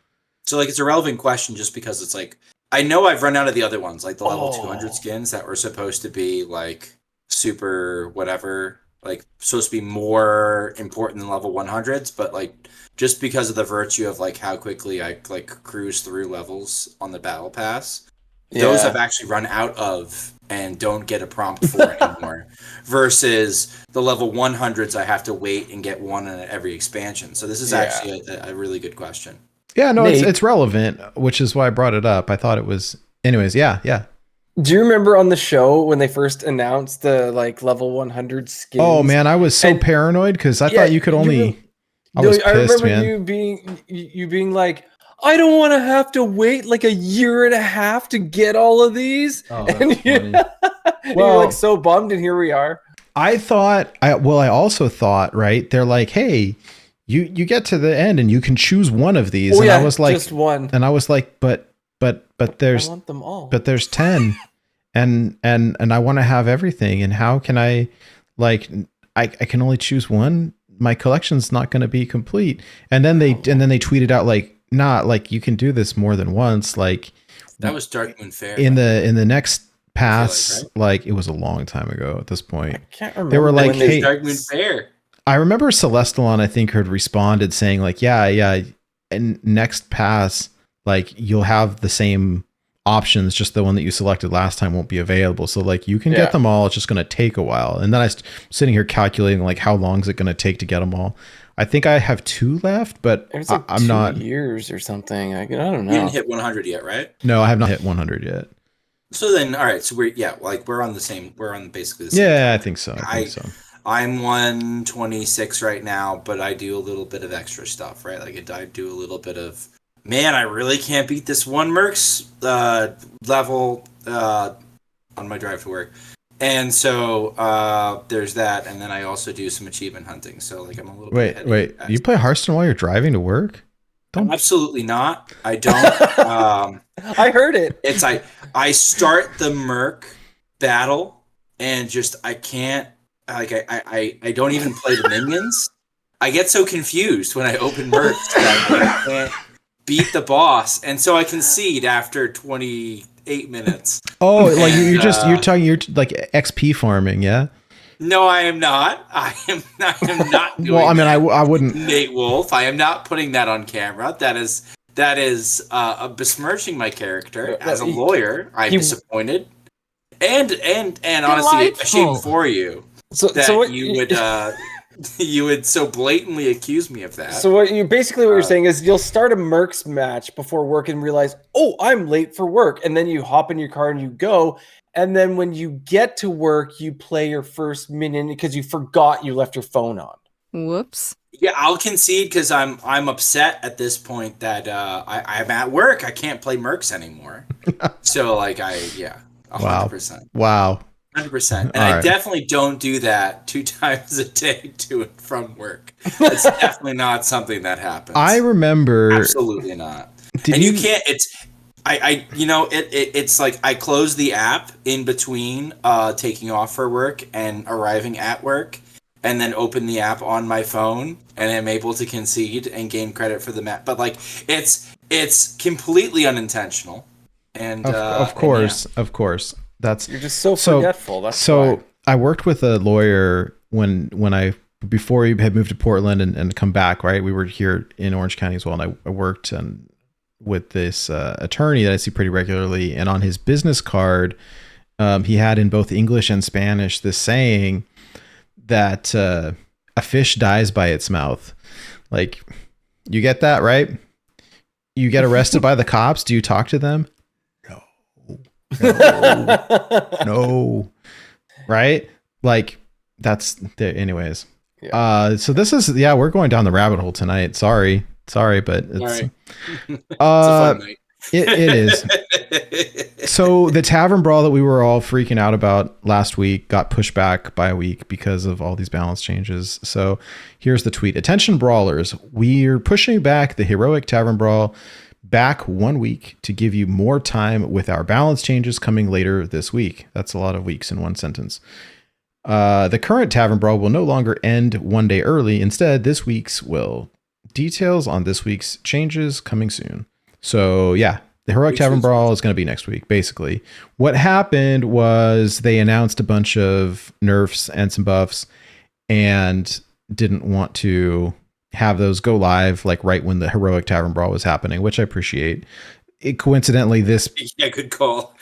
like, it's a relevant question just because it's like, I know I've run out of the other ones, like the level 200 skins that were supposed to be like super whatever, like supposed to be more important than level 100s, but like just because of the virtue of like how quickly I like cruise through levels on the battle pass, those I've actually run out of and don't get a prompt for anymore, versus the level 100s I have to wait and get one in every expansion. So this is actually a really good question. Yeah, no, it's relevant, which is why I brought it up. I thought it was anyways, yeah. Do you remember on the show when they first announced the like level 100 skins? Oh man, I was so And- paranoid because I Yeah, thought you could only. I No, was I pissed, remember man. you being like, I don't want to have to wait like a year and a half to get all of these. Oh, and that's you, funny. you're Well- like so bummed, and here we are. I also thought, right? They're like, hey, you get to the end and you can choose one of these, and I was like, just one. and I was like, but I there's want them all. but there's 10, and I want to have everything, and how can I, like, I can only choose one. My collection's not going to be complete. And then they tweeted out like, nah, like you can do this more than once. Like That was Dark Moon Fair. in the next pass, right? like it was a long time ago at this point. I can't remember. They were like, when they- hey, Dark Moon Fair. I remember Celestalon, I think, had responded saying like, yeah, and next pass, like you'll have the same options, just the one that you selected last time won't be available. So like you can Yeah. get them all. It's just going to take a while. And then sitting here calculating like how long is it going to take to get them all. I think I have 2 left, but It was like I'm not. 2 years or something. I don't You know. didn't hit 100 yet, right? No, I have not hit 100 yet. So then, all right. So we're on basically the same. Yeah, I think so. I'm 126 right now, but I do a little bit of extra stuff, right? Like I do a little bit of, man, I really can't beat this one Mercs level on my drive to work. And so there's that, and then I also do some achievement hunting. So like I'm a little bit Wait. You play Hearthstone while you're driving to work? Absolutely not. I don't. I heard it. It's I start the Merc battle and just I can't, like I don't even play the minions. I get so confused when I open Mercs that I can't beat the boss, and so I concede after 28 minutes. Oh, like you're And, like XP farming, yeah? No, I am not. I am not doing Well, I mean, that. I wouldn't. Nate Wolf. I am not putting that on camera. That is besmirching my character as a lawyer. I'm disappointed, and honestly, a shame for you that you would so blatantly accuse me of that. So what you're saying is you'll start a Mercs match before work and realize, oh, I'm late for work, and then you hop in your car and you go. And then when you get to work, you play your first minion because you forgot you left your phone on. Whoops. Yeah, I'll concede because I'm upset at this point that I'm at work. I can't play Mercs anymore. So like 100%. Wow. 100%. And All I right. definitely don't do that 2 times a day to and from work. That's definitely not something that happens. I remember. Absolutely not. You can't. It's like I close the app in between taking off for work and arriving at work, and then open the app on my phone, and I'm able to concede and gain credit for the map. But like it's completely unintentional. And Of course. That's You're just so forgetful. That's why. I worked with a lawyer before he had moved to Portland and come back, right? We were here in Orange County as well, and I worked with this attorney that I see pretty regularly, and on his business card, he had in both English and Spanish this saying that a fish dies by its mouth. Like, you get that, right? You get arrested by the cops. Do you talk to them? No. Right? Like, that's the, anyways. Yeah. So this is, we're going down the rabbit hole tonight. Sorry, but it's, Sorry. It's a fun night. it is. So the Tavern Brawl that we were all freaking out about last week got pushed back by a week because of all these balance changes. So here's the tweet. Attention brawlers, we're pushing back the Heroic Tavern Brawl back 1 week to give you more time with our balance changes coming later this week. That's a lot of weeks in one sentence. The current Tavern Brawl will no longer end 1 day early. Instead, this week's will. Details on this week's changes coming soon. So yeah, the Heroic Tavern Brawl is going to be next week, basically. What happened was they announced a bunch of nerfs and some buffs and didn't want to have those go live like right when the Heroic Tavern Brawl was happening, which I appreciate. Coincidentally, this... Yeah, good call.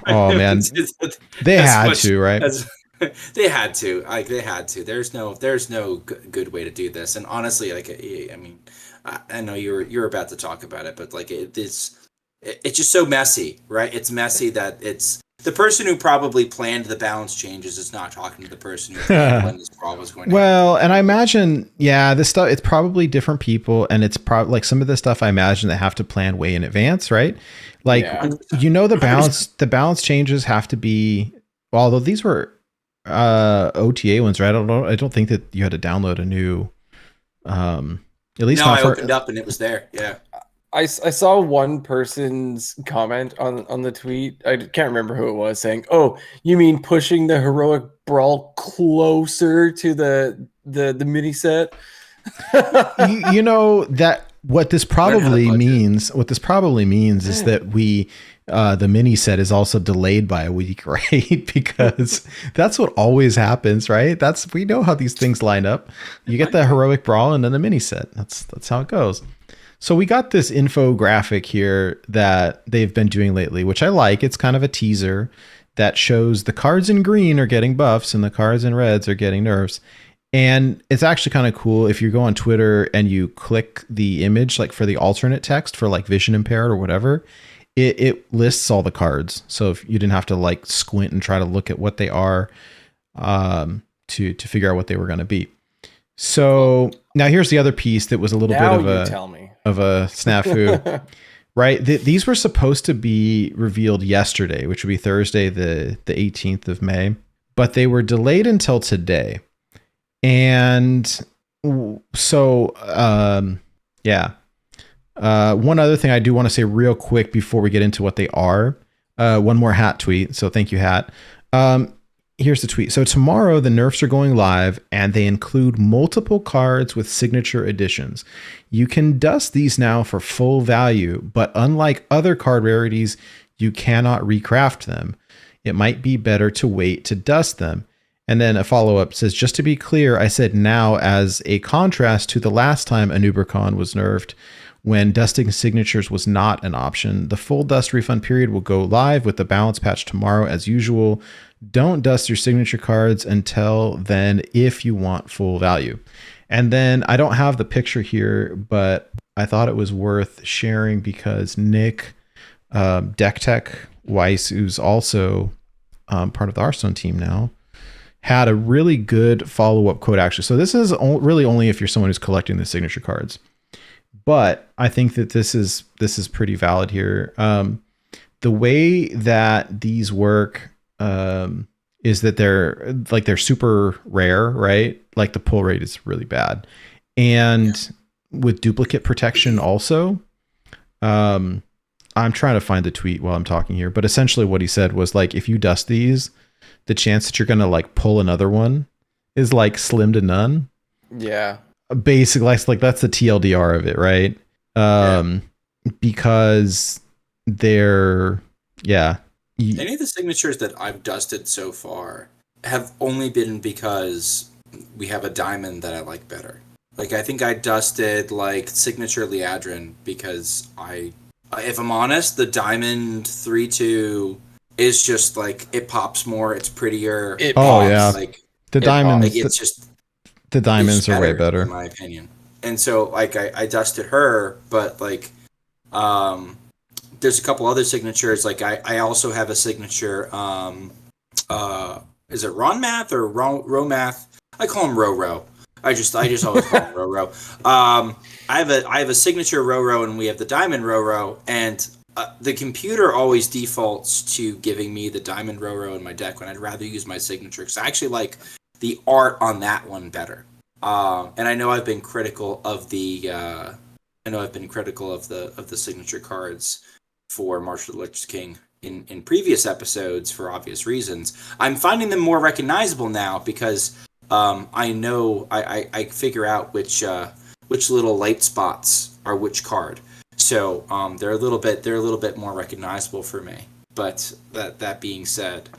Oh, man. They had to, right? They had to. Like, they had to. There's no good way to do this. And honestly, like, I mean, I know you're about to talk about it, but like, it's it's just so messy, right? It's messy that it's the person who probably planned the balance changes is not talking to the person who planned when this brawl was going to happen. Well, and I imagine, yeah, this stuff, it's probably different people, and it's probably like some of this stuff I imagine they have to plan way in advance, right? Like, Yeah. the balance changes have to be, although these were OTA ones, right? I don't think that you had to download a new, at least No, not I for, opened up and it was there. Yeah. I saw one person's comment on the tweet. I can't remember who it was saying, "Oh, you mean pushing the heroic brawl closer to the mini set?" you know that what this probably budget. means is that we the mini set is also delayed by a week, right? Because that's what always happens, right? We know how these things line up. You get the heroic brawl and then the mini set. That's how it goes. So we got this infographic here that they've been doing lately, which I like. It's kind of a teaser that shows the cards in green are getting buffs and the cards in reds are getting nerfs. And it's actually kind of cool if you go on Twitter and you click the image, like for the alternate text for like vision impaired or whatever, it lists all the cards. So if you didn't have to like squint and try to look at what they are to figure out what they were going to be. So now here's the other piece that was a little Now bit you of tell me. a snafu. Right. These were supposed to be revealed yesterday, which would be Thursday, the 18th of May, but they were delayed until today. And so, yeah. One other thing I do want to say real quick before we get into what they are, one more Hat tweet. So thank you, Hat. Here's the tweet. So tomorrow the nerfs are going live and they include multiple cards with signature editions. You can dust these now for full value, but unlike other card rarities, you cannot recraft them. It might be better to wait to dust them. And then a follow-up says, just to be clear, I said now as a contrast to the last time Anubercon was nerfed, when dusting signatures was not an option. The full dust refund period will go live with the balance patch tomorrow as usual. Don't dust your signature cards until then if you want full value. And then I don't have the picture here, but I thought it was worth sharing because Nick Deck Tech Weiss, who's also part of the Hearthstone team now, had a really good follow-up quote actually. So this is really only if you're someone who's collecting the signature cards. But I think that this is pretty valid here. The way that these work is that they're super rare, right? Like the pull rate is really bad. And with duplicate protection also, I'm trying to find the tweet while I'm talking here, but essentially what he said was like, if you dust these, the chance that you're going to like pull another one is like slim to none. Yeah. Basically, like that's the TLDR of it, right? Because they're, Any of the signatures that I've dusted so far have only been because we have a diamond that I like better. Like, I think I dusted, like, Signature Liadrin because if I'm honest, the diamond 3/2 is just, like, it pops more, it's prettier. It pops, yeah. Like, the diamonds, like, it's just... The diamonds are way better, in my opinion. And so, like, I dusted her, but, like, there's a couple other signatures. Like, I also have a signature, is it Ronmath or Romath? I call him Roro. I just always call him Roro. I have a signature Roro, and we have the diamond Roro, and the computer always defaults to giving me the diamond Roro in my deck when I'd rather use my signature, because I actually like the art on that one better. And I know I've been critical of the signature cards for March of the Lich King in previous episodes for obvious reasons. I'm finding them more recognizable now because I know I figure out which little light spots are which card. So they're a little bit more recognizable for me. But that being said,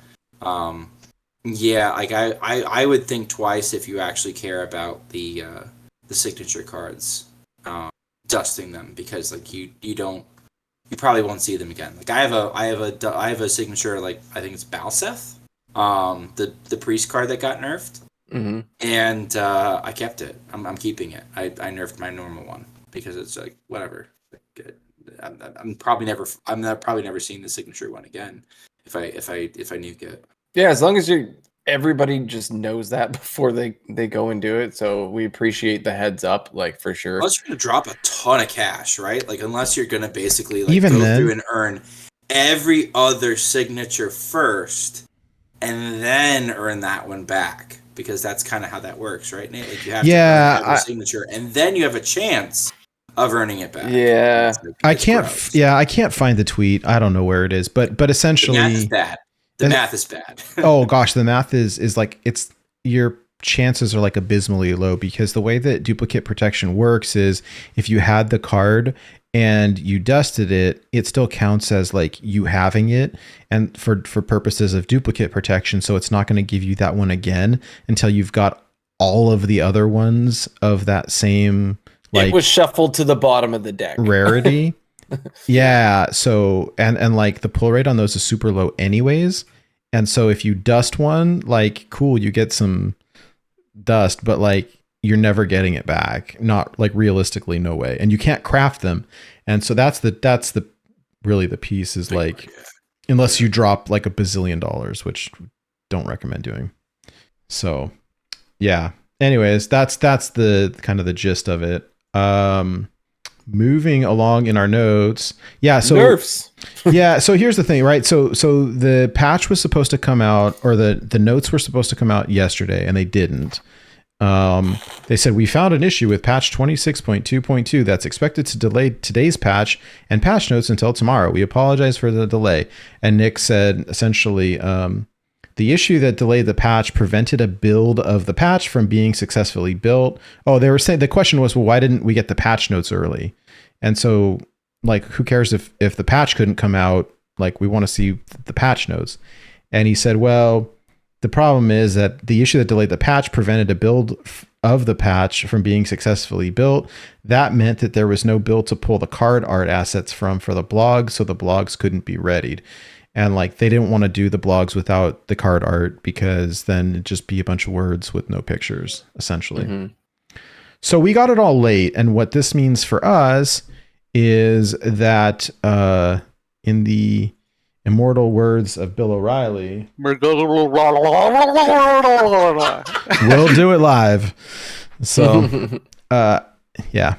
yeah, like I would think twice if you actually care about the signature cards, dusting them, because like you probably won't see them again. Like I have a signature, like I think it's Balseth, the priest card that got nerfed, and I kept it. I'm keeping it. I nerfed my normal one because it's like whatever. I'm probably never seeing the signature one again if I nuke it. Yeah, as long as everybody just knows that before they go and do it. So we appreciate the heads up, like for sure. Unless you're gonna drop a ton of cash, right? Like unless you're gonna basically like Even go then- through and earn every other signature first, and then earn that one back. Because that's kind of how that works, right, Nate? Like you have to earn every signature, and then you have a chance of earning it back. Yeah. I can't find the tweet. I don't know where it is, but essentially, the math is bad. The math is bad. Oh gosh, the math is like it's your chances are like abysmally low because the way that duplicate protection works is if you had the card and you dusted it, it still counts as like you having it and for purposes of duplicate protection. So it's not going to give you that one again until you've got all of the other ones of that same like it was shuffled to the bottom of the deck. Rarity. Yeah. So and like the pull rate on those is super low anyways. And so if you dust one, like cool, you get some dust, but like you're never getting it back. Not like realistically, no way. And you can't craft them. And so that's the really the piece is like unless you drop like $1 bazillion, which don't recommend doing. So yeah. Anyways, that's the kind of the gist of it. Moving along in our notes. Yeah, so nerfs. Yeah, so here's the thing, right? So the patch was supposed to come out, or the notes were supposed to come out yesterday, and they didn't. They said we found an issue with patch 26.2.2 that's expected to delay today's patch and patch notes until tomorrow. We apologize for the delay. And Nick said essentially, the issue that delayed the patch prevented a build of the patch from being successfully built. Oh, they were saying the question was, well, why didn't we get the patch notes early? And so, like, who cares if the patch couldn't come out? Like, we want to see the patch notes. And he said, well, the problem is that the issue that delayed the patch prevented a build of the patch from being successfully built. That meant that there was no build to pull the card art assets from for the blog, so the blogs couldn't be readied. And like they didn't want to do the blogs without the card art because then it'd just be a bunch of words with no pictures, essentially. Mm-hmm. So we got it all late. And what this means for us is that in the immortal words of Bill O'Reilly, we'll do it live. So yeah.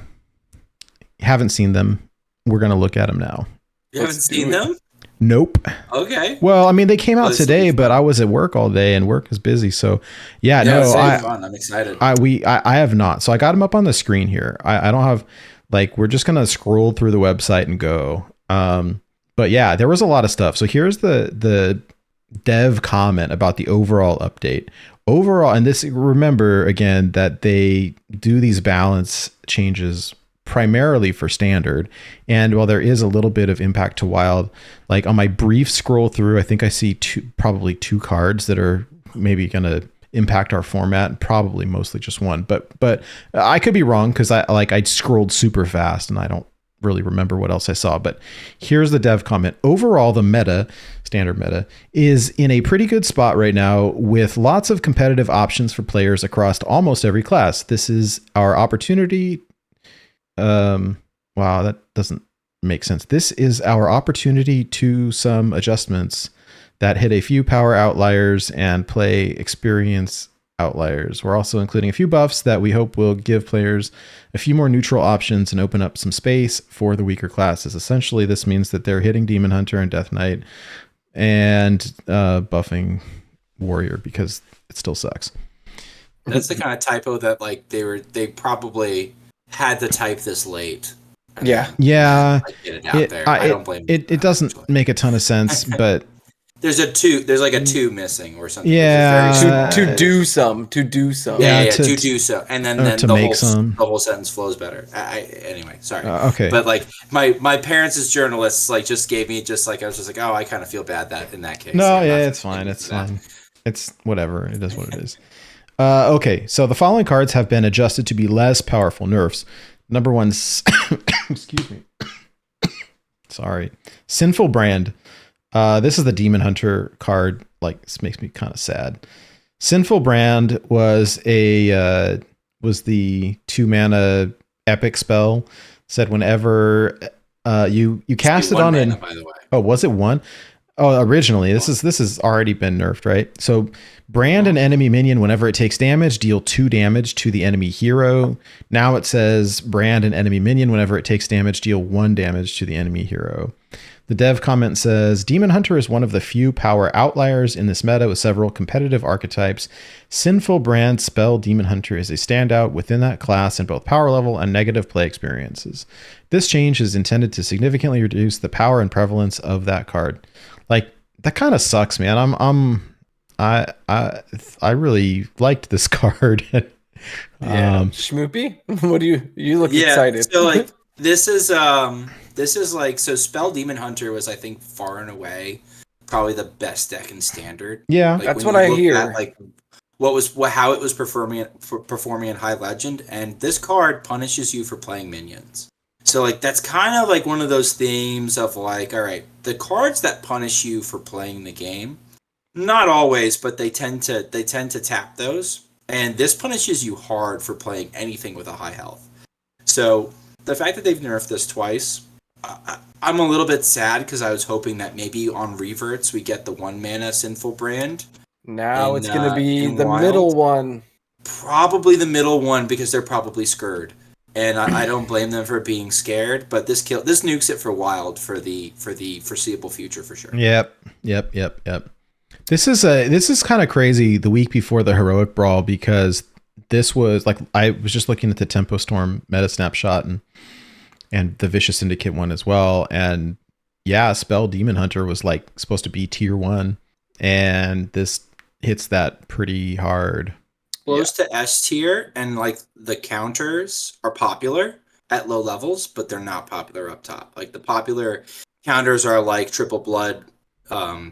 Haven't seen them. We're going to look at them now. You haven't seen them? Nope. Okay. Well, I mean, they came out today, but I was at work all day and work is busy. So yeah, no, fun. I'm excited. I have not. So I got them up on the screen here. I don't have like, we're just going to scroll through the website and go. But yeah, there was a lot of stuff. So here's the dev comment about the overall update. Overall, and this, remember again, that they do these balance changes primarily for standard. And while there is a little bit of impact to wild, like on my brief scroll through, I think I see probably two cards that are maybe going to impact our format, probably mostly just one, but I could be wrong because I scrolled super fast and I don't really remember what else I saw. But here's the dev comment. Overall, the standard meta is in a pretty good spot right now with lots of competitive options for players across almost every class. This is our opportunity. Wow, that doesn't make sense. This is our opportunity to some adjustments that hit a few power outliers and play experience outliers. We're also including a few buffs that we hope will give players a few more neutral options and open up some space for the weaker classes. Essentially, this means that they're hitting Demon Hunter and Death Knight and buffing Warrior because it still sucks. That's the kind of typo that like they probably had to type this late. Yeah. Like, get it out there. I don't blame it. It doesn't make a ton of sense, but there's like a 2 missing or something. Yeah. To do some. Yeah, to do so. And then to the make whole sentence flows better. Anyway, sorry. Okay. But like my parents as journalists like just gave me just like I was just like, oh, I kind of feel bad that in that case. No, yeah, it's fine. It's fine. It's whatever. It is what it is. Okay, so the following cards have been adjusted to be less powerful nerfs. Number one, excuse me. Sorry. Sinful Brand. This is the Demon Hunter card. Like, this makes me kind of sad. Sinful Brand was the 2-mana epic spell. Said whenever You cast it One on mana, an by the way. oh, was it one? Oh, originally this is already been nerfed, right? So brand an enemy minion whenever it takes damage, deal 2 damage to the enemy hero. Now it says brand an enemy minion whenever it takes damage, deal 1 damage to the enemy hero. The dev comment says, Demon Hunter is one of the few power outliers in this meta with several competitive archetypes. Sinful brand spell Demon Hunter is a standout within that class in both power level and negative play experiences. This change is intended to significantly reduce the power and prevalence of that card. Like, that kind of sucks, man. I really liked this card. Schmoopy, what do you look excited? So like this is like, so Spell Demon Hunter was, I think, far and away probably the best deck in Standard. Yeah, Like, that's when what you I look hear. at, like how it was performing in High Legend, and this card punishes you for playing minions. So like that's kind of like one of those themes of like, all right, the cards that punish you for playing the game, not always, but they tend to tap those, and this punishes you hard for playing anything with a high health. So the fact that they've nerfed this twice, I'm a little bit sad because I was hoping that maybe on reverts we get the 1 mana Sinful Brand. Now in, it's going to be in the Wild. middle one. Probably the middle one because they're probably scared, and I don't blame them for being scared. But this nukes it for Wild for the foreseeable future for sure. Yep. This is kind of crazy the week before the Heroic Brawl, because this was like, I was just looking at the Tempo Storm meta snapshot and the Vicious Syndicate one as well. And yeah, Spell Demon Hunter was like supposed to be tier 1, and this hits that pretty hard. Close to S tier, and like the counters are popular at low levels, but they're not popular up top. Like the popular counters are like Triple Blood,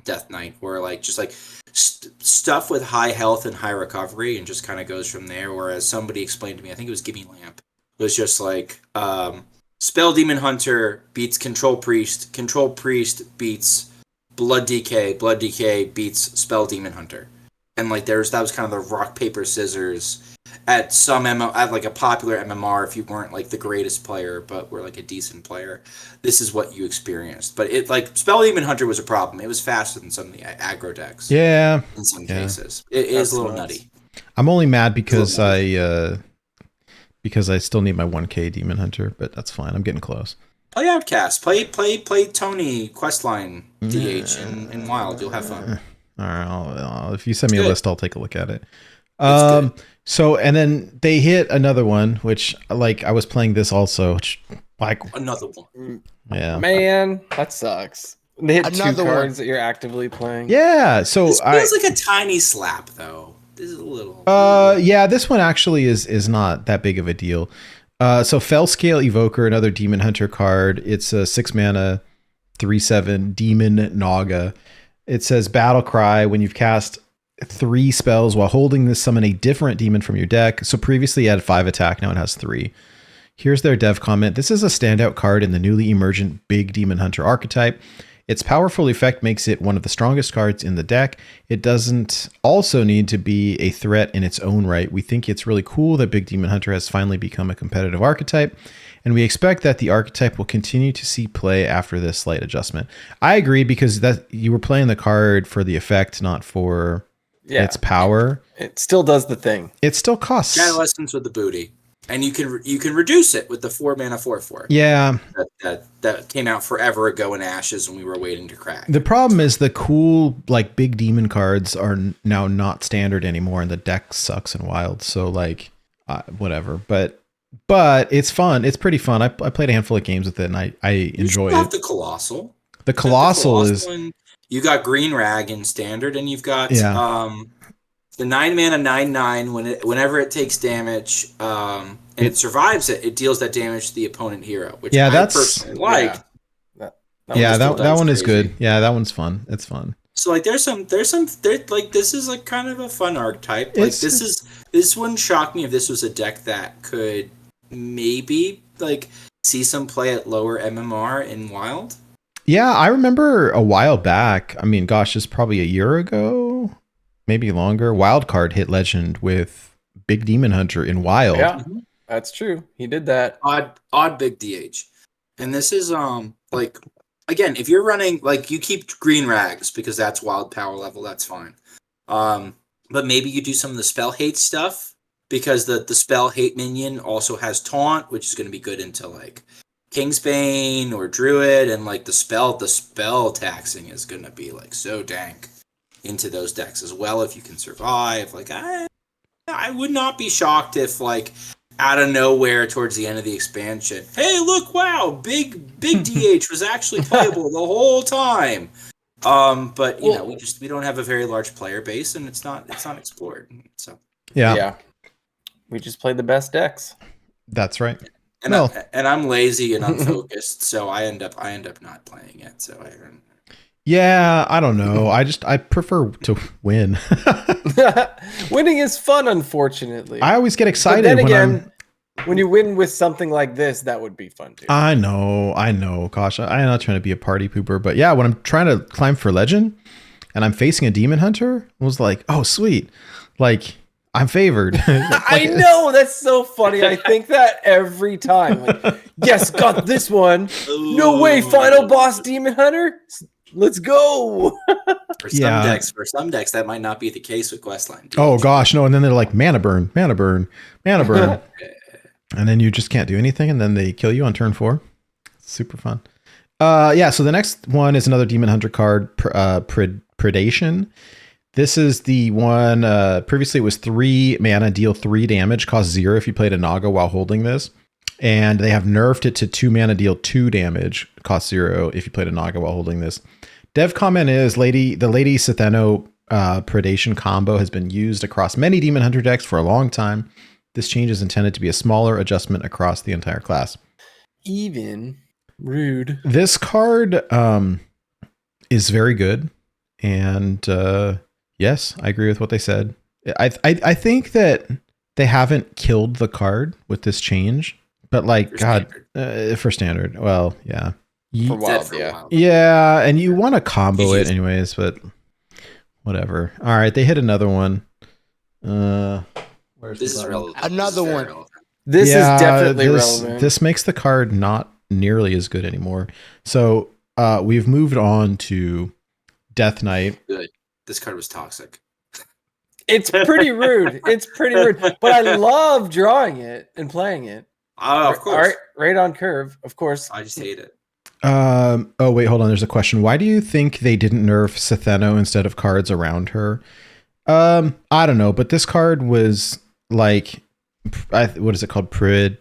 Death Knight, or like just like stuff with high health and high recovery, and just kind of goes from there. Whereas somebody explained to me, I think it was Gimme Lamp, it was just like Spell Demon Hunter beats Control Priest beats Blood DK beats Spell Demon Hunter. And like that was kind of the rock paper scissors at at like a popular MMR. If you weren't like the greatest player but were like a decent player, this is what you experienced. But it, like, Spell Demon Hunter was a problem. It was faster than some of the aggro decks. Yeah, in some cases it is a little nutty. I'm only mad because I still need my 1K Demon Hunter, but that's fine. I'm getting close. Play Outcast. Play Tony Questline DH in Wild. You'll have fun. All right, if you send me a list, I'll take a look at it. Good. So, and then they hit another one, which, like, I was playing this also, which, like, Another one. yeah, Man, that sucks. They hit Another 2 one. cards that you're actively playing. yeah. So This feels like a tiny slap, though. This is a little. yeah, this one actually is not that big of a deal. So Fellscale Evoker, another Demon Hunter card. It's a 6 mana, 3/7 Demon Naga. It says Battle Cry. When you've cast 3 spells while holding this, summon a different demon from your deck. So previously it had 5 attack, now it has 3. Here's their dev comment. This is a standout card in the newly emergent Big Demon Hunter archetype. Its powerful effect makes it one of the strongest cards in the deck. It doesn't also need to be a threat in its own right. We think it's really cool that Big Demon Hunter has finally become a competitive archetype, and we expect that the archetype will continue to see play after this slight adjustment. I agree, because that you were playing the card for the effect, not for its power. It still does the thing. It still costs. Adolescence with the booty, and you can reduce it with the 4 mana 4/4. Yeah. That came out forever ago in Ashes, and we were waiting to crack. The problem is the cool, like, big demon cards are now not standard anymore, and the deck sucks in Wild. So, like, whatever. But it's fun. It's pretty fun. I played a handful of games with it, and I enjoy you it. have the Colossal. The Colossal is. And you got Green Rag in Standard, and you've got the 9 mana 9/9. Whenever it takes damage, and it survives it deals that damage to the opponent hero. Which I personally like. That one is good. Yeah, that one's fun. It's fun. So like there's like this is like kind of a fun archetype. Like this wouldn't shock me if this was a deck that could maybe like see some play at lower MMR in Wild. Yeah, I remember a while back. I mean, gosh, it's probably a year ago, maybe longer. Wildcard hit Legend with Big Demon Hunter in Wild. Yeah, that's true. He did that. Odd big DH. And this is like again, if you're running like you keep green rags because that's wild power level, that's fine. But maybe you do some of the spell hate stuff because the spell hate minion also has taunt, which is going to be good into like Kingsbane or Druid, and like the spell taxing is going to be like so dank into those decks as well if you can survive. Like I would not be shocked if like out of nowhere towards the end of the expansion, hey look, wow, big DH was actually playable the whole time. But you know, we don't have a very large player base and it's not explored. So Yeah, we just play the best decks. that's right. and I'm lazy and unfocused, so I end up not playing it. So Yeah, I don't know. I prefer to win. Winning is fun, unfortunately. I always get But excited then when again, when you win with something like this, that would be fun too. I know. Gosh, I'm not trying to be a party pooper, but yeah, when I'm trying to climb for legend and I'm facing a demon hunter, I was like, oh sweet, like I'm favored. I know, that's so funny. I think that every time. Like, yes, got this one. No way, final boss demon hunter. Let's go. for some decks that might not be the case with Questline. Oh gosh, no, and then they're like mana burn. And then you just can't do anything, and then they kill you on turn 4. Super fun. Yeah, so the next one is another Demon Hunter card, Predation. This is the one, previously it was 3 mana, deal 3 damage, cost 0 if you played a Naga while holding this. And they have nerfed it to 2 mana, deal 2 damage, cost 0 if you played a Naga while holding this. Dev comment is, the Lady Sitheno Predation combo has been used across many Demon Hunter decks for a long time. This change is intended to be a smaller adjustment across the entire class. Even rude. This card is very good, and yes, I agree with what they said. I think that they haven't killed the card with this change, but like for standard, well, yeah, For wild, yeah. yeah, and you want to combo it anyways, but whatever. All right, they hit another one. Where's This is the relevant. Another one. Relevant. This is definitely relevant. This makes the card not nearly as good anymore. So we've moved on to Death Knight. Good. This card was toxic. It's pretty rude. But I love drawing it and playing it. Of course. Right on curve, of course. I just hate it. Oh wait, hold on. There's a question. Why do you think they didn't nerf Sitheno instead of cards around her? I don't know, but this card was like, what is it called? Predation.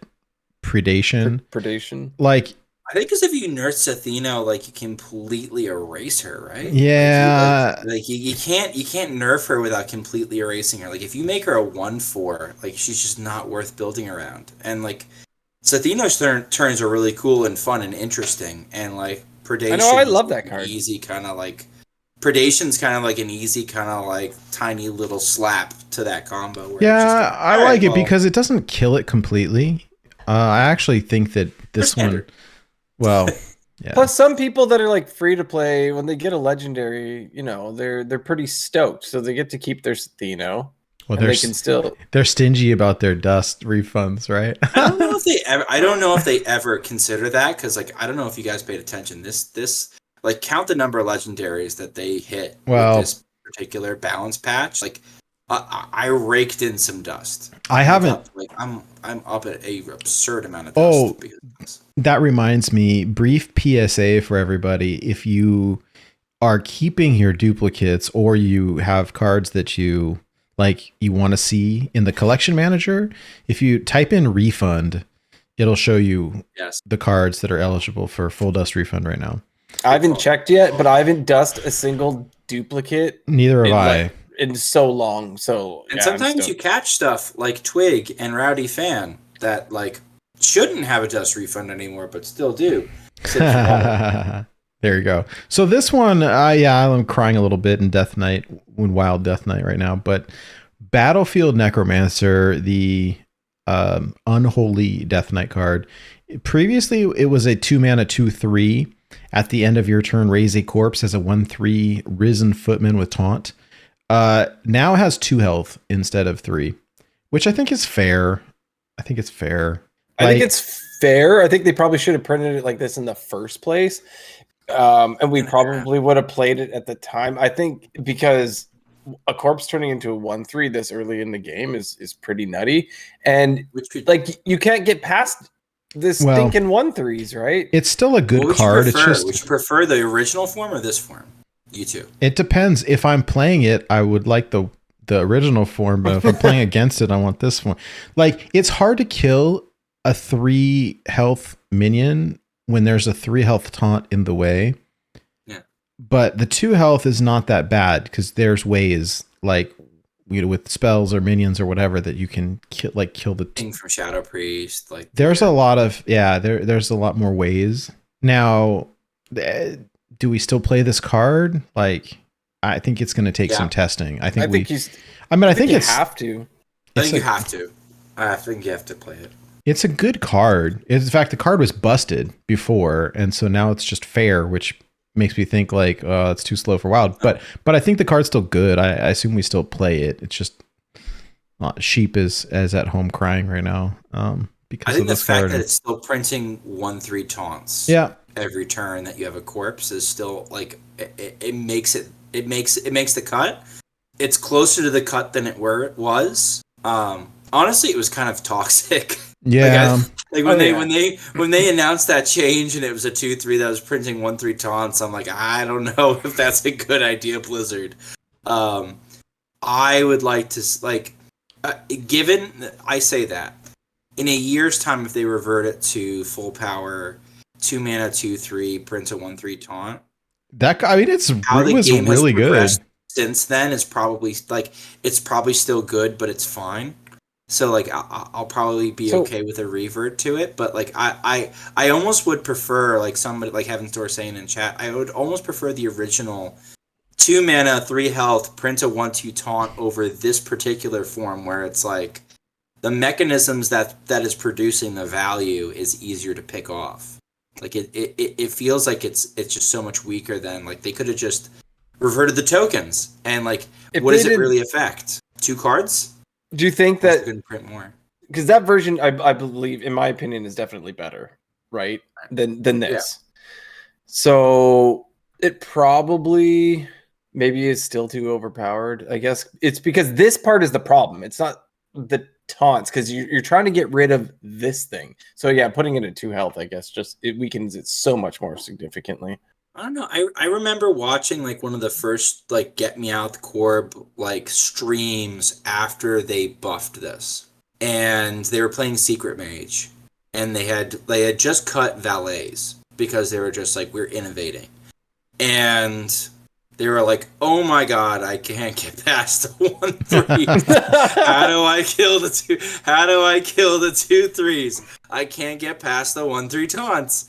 Predation. Like, I think because if you nerf Sitheno, like you completely erase her, right? Yeah. Like you can't nerf her without completely erasing her. Like if you make her a 1/4, like she's just not worth building around. And like Sitheno's turns are really cool and fun and interesting. And like Predation, I know, I love that card. Easy kind of like Predation's kind of like an easy kind of like tiny little slap to that combo. Where yeah, just I like it because it doesn't kill it completely. I actually think that this one, well, yeah. Plus, some people that are like free to play, when they get a legendary, you know, they're pretty stoked, so they get to keep their Sitheno. Well, they can still. They're stingy about their dust refunds, right? I don't know if they ever consider that because like I don't know if you guys paid attention. This like count the number of legendaries that they hit with this particular balance patch. Like I raked in some dust. I haven't. I'm up at a absurd amount of dust. Because of this. That reminds me. Brief PSA for everybody: if you are keeping your duplicates or you have cards that you want to see in the collection manager, if you type in refund, it'll show you the cards that are eligible for full dust refund right now. I haven't checked yet, but I haven't dusted a single duplicate. Neither have I. In so long. And sometimes you catch stuff like Twig and Rowdy Fan that like shouldn't have a dust refund anymore, but still do. There you go. So this one, I'm crying a little bit in Death Knight, in Wild Death Knight right now, but Battlefield Necromancer, the unholy Death Knight card. Previously, it was a 2 mana 2/3. At the end of your turn, raise a corpse as a 1/3 Risen Footman with taunt. Now has 2 health instead of 3, which I think is fair. I think it's fair. I think it's fair. I think they probably should have printed it like this in the first place. And we probably would have played it at the time. I think because a corpse turning into a 1/3 this early in the game is pretty nutty. And like you can't get past this stinking 1/3s, right? It's still a good card. It's just, would you prefer the original form or this form? You two. It depends. If I'm playing it, I would like the original form, but if I'm playing against it, I want this one. Like, it's hard to kill a 3 health minion when there's a 3 health taunt in the way. Yeah. But the 2 health is not that bad because there's ways, like, you know, with spells or minions or whatever, that you can kill the Thing from Shadow Priest, like there's a lot of there's a lot more ways. Now, do we still play this card? Like, I think it's going to take some testing. I think you have to. I think you have to. I think you have to play it. It's a good card. In fact, the card was busted before, and so now it's just fair, which makes me think like, it's too slow for Wild. But I think the card's still good. I assume we still play it. It's just Sheep is at home crying right now because I think of the this fact card. that it's still printing 1/3 taunts. Yeah. Every turn that you have a corpse is still like it makes the cut. It's closer to the cut than it was. Honestly, it was kind of toxic. Yeah. when they announced that change and it was a 2/3 that was printing 1/3 taunts, I'm like, I don't know if that's a good idea, Blizzard. I would like to given I say that in a year's time, if they revert it to full power, 2 mana, 2/3, print a 1/3 taunt. It was really good. Since then is probably it's probably still good, but it's fine. So like I'll probably be okay with a revert to it, but like I almost would prefer, like somebody like Heaven's Door saying in chat, I would almost prefer the original 2 mana, 3 health, print a 1/2 taunt over this particular form where it's like the mechanisms that is producing the value is easier to pick off. Like it feels like it's just so much weaker than, like, they could have just reverted the tokens and like what does it really affect? 2 cards? Do you think that couldn't print more? Because that version, I believe, in my opinion, is definitely better, right? Than this. Yeah. So it probably maybe is still too overpowered. I guess it's because this part is the problem. It's not the taunts, because you're trying to get rid of this thing. So yeah, putting it at 2 health, I guess, just it weakens it so much more significantly. I don't know. I remember watching like one of the first like Get Me Out Corp like streams after they buffed this, and they were playing Secret Mage, and they had just cut valets because they were just like, we're innovating, and they were like, oh my god, I can't get past the 1/3. How do I kill the 2 3s? I can't get past the 1/3 taunts.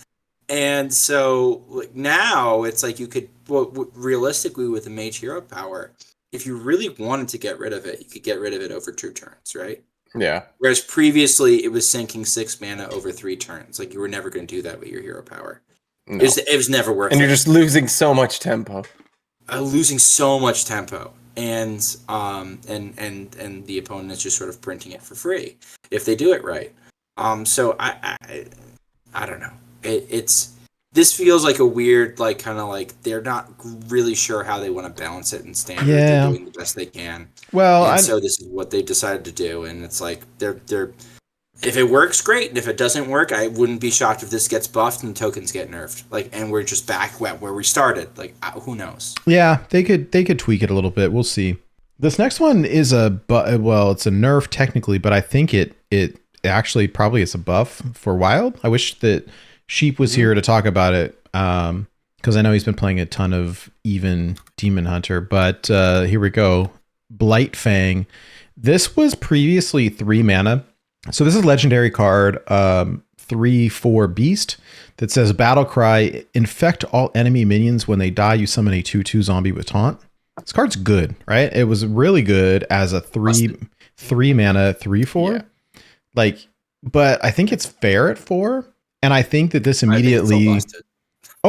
And so like, now it's like you could, realistically with the Mage Hero power, if you really wanted to get rid of it, you could get rid of it over 2 turns, right? Yeah. Whereas previously it was sinking 6 mana over 3 turns. Like, you were never going to do that with your hero power. No. It was never worth it. And you're just losing so much tempo. Losing so much tempo. And the opponent is just sort of printing it for free if they do it right. So I don't know. This feels like a weird, like, kind of like they're not really sure how they want to balance it in standard. Yeah. They're doing the best they can. Well, so this is what they decided to do, and it's like they're if it works, great, and if it doesn't work, I wouldn't be shocked if this gets buffed and tokens get nerfed. Like, and we're just back where we started. Like, who knows? Yeah, they could tweak it a little bit. We'll see. This next one is it's a nerf technically, but I think it actually probably is a buff for Wild. I wish that Sheep was here to talk about it, because I know he's been playing a ton of even Demon Hunter, but here we go. Blight Fang. This was previously 3 mana. So this is a legendary card, 3/4 beast that says Battle Cry, infect all enemy minions. When they die, you summon a 2/2 zombie with taunt. This card's good, right? It was really good as a 3 mana 3/4. Yeah. Like, but I think it's fair at 4. And I think that this immediately...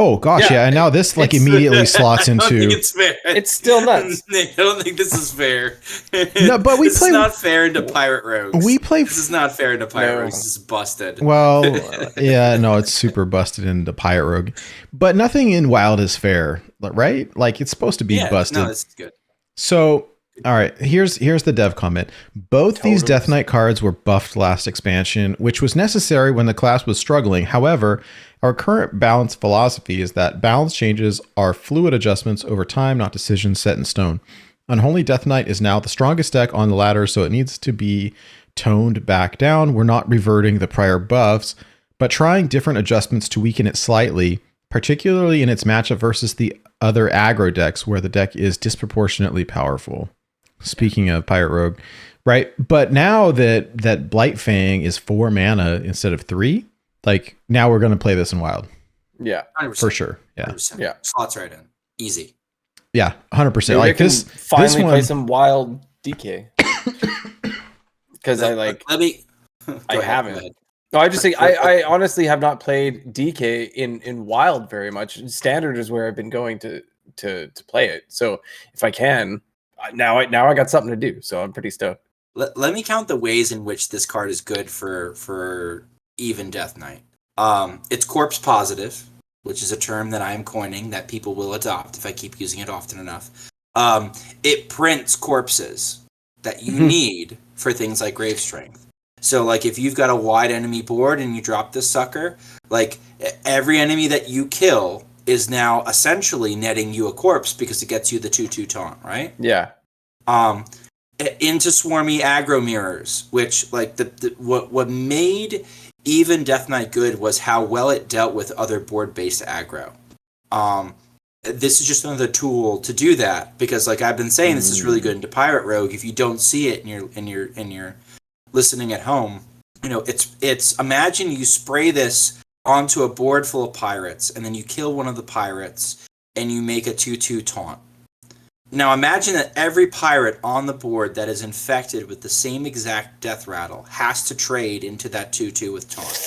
Oh gosh, yeah. And now this like It's- immediately slots I don't think into. it's fair. It's still nuts. I don't think this is fair. No, but we this play- is not fair into Pirate Rogues. We play. This is not fair into Pirate No. Rogues. This is busted. Well, yeah, no, it's super busted into Pirate Rogue, but nothing in Wild is fair, right? Like it's supposed to be yeah, busted. no, this is good. So, all right, here's the dev comment. Both these Totems. Death Knight cards were buffed last expansion, which was necessary when the class was struggling. However, our current balance philosophy is that balance changes are fluid adjustments over time, not decisions set in stone. Unholy Death Knight is now the strongest deck on the ladder, so it needs to be toned back down. We're not reverting the prior buffs, but trying different adjustments to weaken it slightly, particularly in its matchup versus the other aggro decks where the deck is disproportionately powerful. Speaking of Pirate Rogue, right? But now that Blightfang is 4 mana instead of 3, like now we're going to play this in Wild 100%. for sure. Yeah, 100%. Yeah. Slots right in. Easy. yeah, 100%. Maybe I Like can this finally one. play some Wild DK. Because I like. Let me. I Go ahead, go haven't. ahead. No, I just think I honestly have not played DK in Wild very much. Standard is where I've been going to play it. So if I can, now I got something to do. So I'm pretty stoked. Let me count the ways in which this card is good for even Death Knight. It's corpse positive, which is a term that I am coining that people will adopt if I keep using it often enough. It prints corpses that you need for things like Grave Strength. So, like, if you've got a wide enemy board and you drop this sucker, like, every enemy that you kill is now essentially netting you a corpse because it gets you the 2/2 taunt, right? Yeah. Into swarmy aggro mirrors, which, like, what made even Death Knight good was how well it dealt with other board-based aggro. This is just another tool to do that because, like I've been saying, this is really good into Pirate Rogue. If you don't see it and you're listening at home, you know, it's imagine you spray this onto a board full of pirates and then you kill one of the pirates and you make a 2/2 taunt. Now imagine that every pirate on the board that is infected with the same exact death rattle has to trade into that 2/2 with taunt.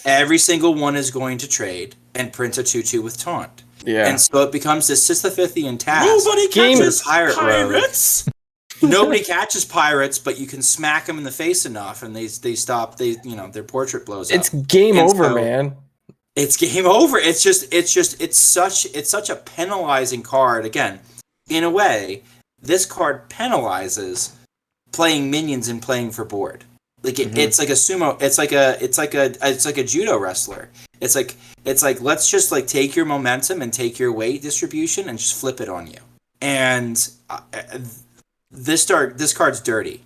Every single one is going to trade and print a 2/2 with taunt. Yeah. And so it becomes this Sisyphean task. Nobody catches Pirate Rogue. pirates. Nobody catches pirates, but you can smack them in the face enough, and they stop. Their portrait blows up. It's game And over, so- man. It's game over. It's such a penalizing card. Again, in a way, this card penalizes playing minions and playing for board. Like it's like a sumo. It's like a judo wrestler. It's like let's just like take your momentum and take your weight distribution and just flip it on you. And this card's dirty.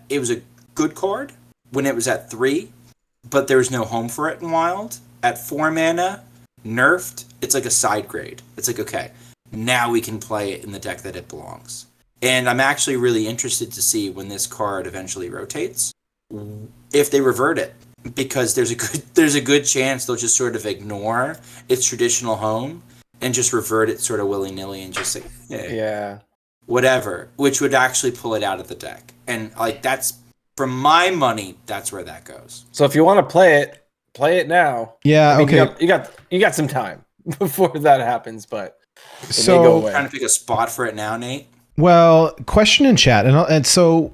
It was a good card when it was at 3, but there was no home for it in Wild. At 4 mana, nerfed, it's like a side grade. It's like, okay, now we can play it in the deck that it belongs. And I'm actually really interested to see when this card eventually rotates, if they revert it, because there's a good chance they'll just sort of ignore its traditional home and just revert it sort of willy-nilly and just say, hey, Yeah. whatever, which would actually pull it out of the deck. And like that's, for my money, that's where that goes. So if you want to play it now. Yeah, I mean, okay. you got some time before that happens, but it may go So, away. Trying to pick a spot for it now, Nate. well, question in chat, and so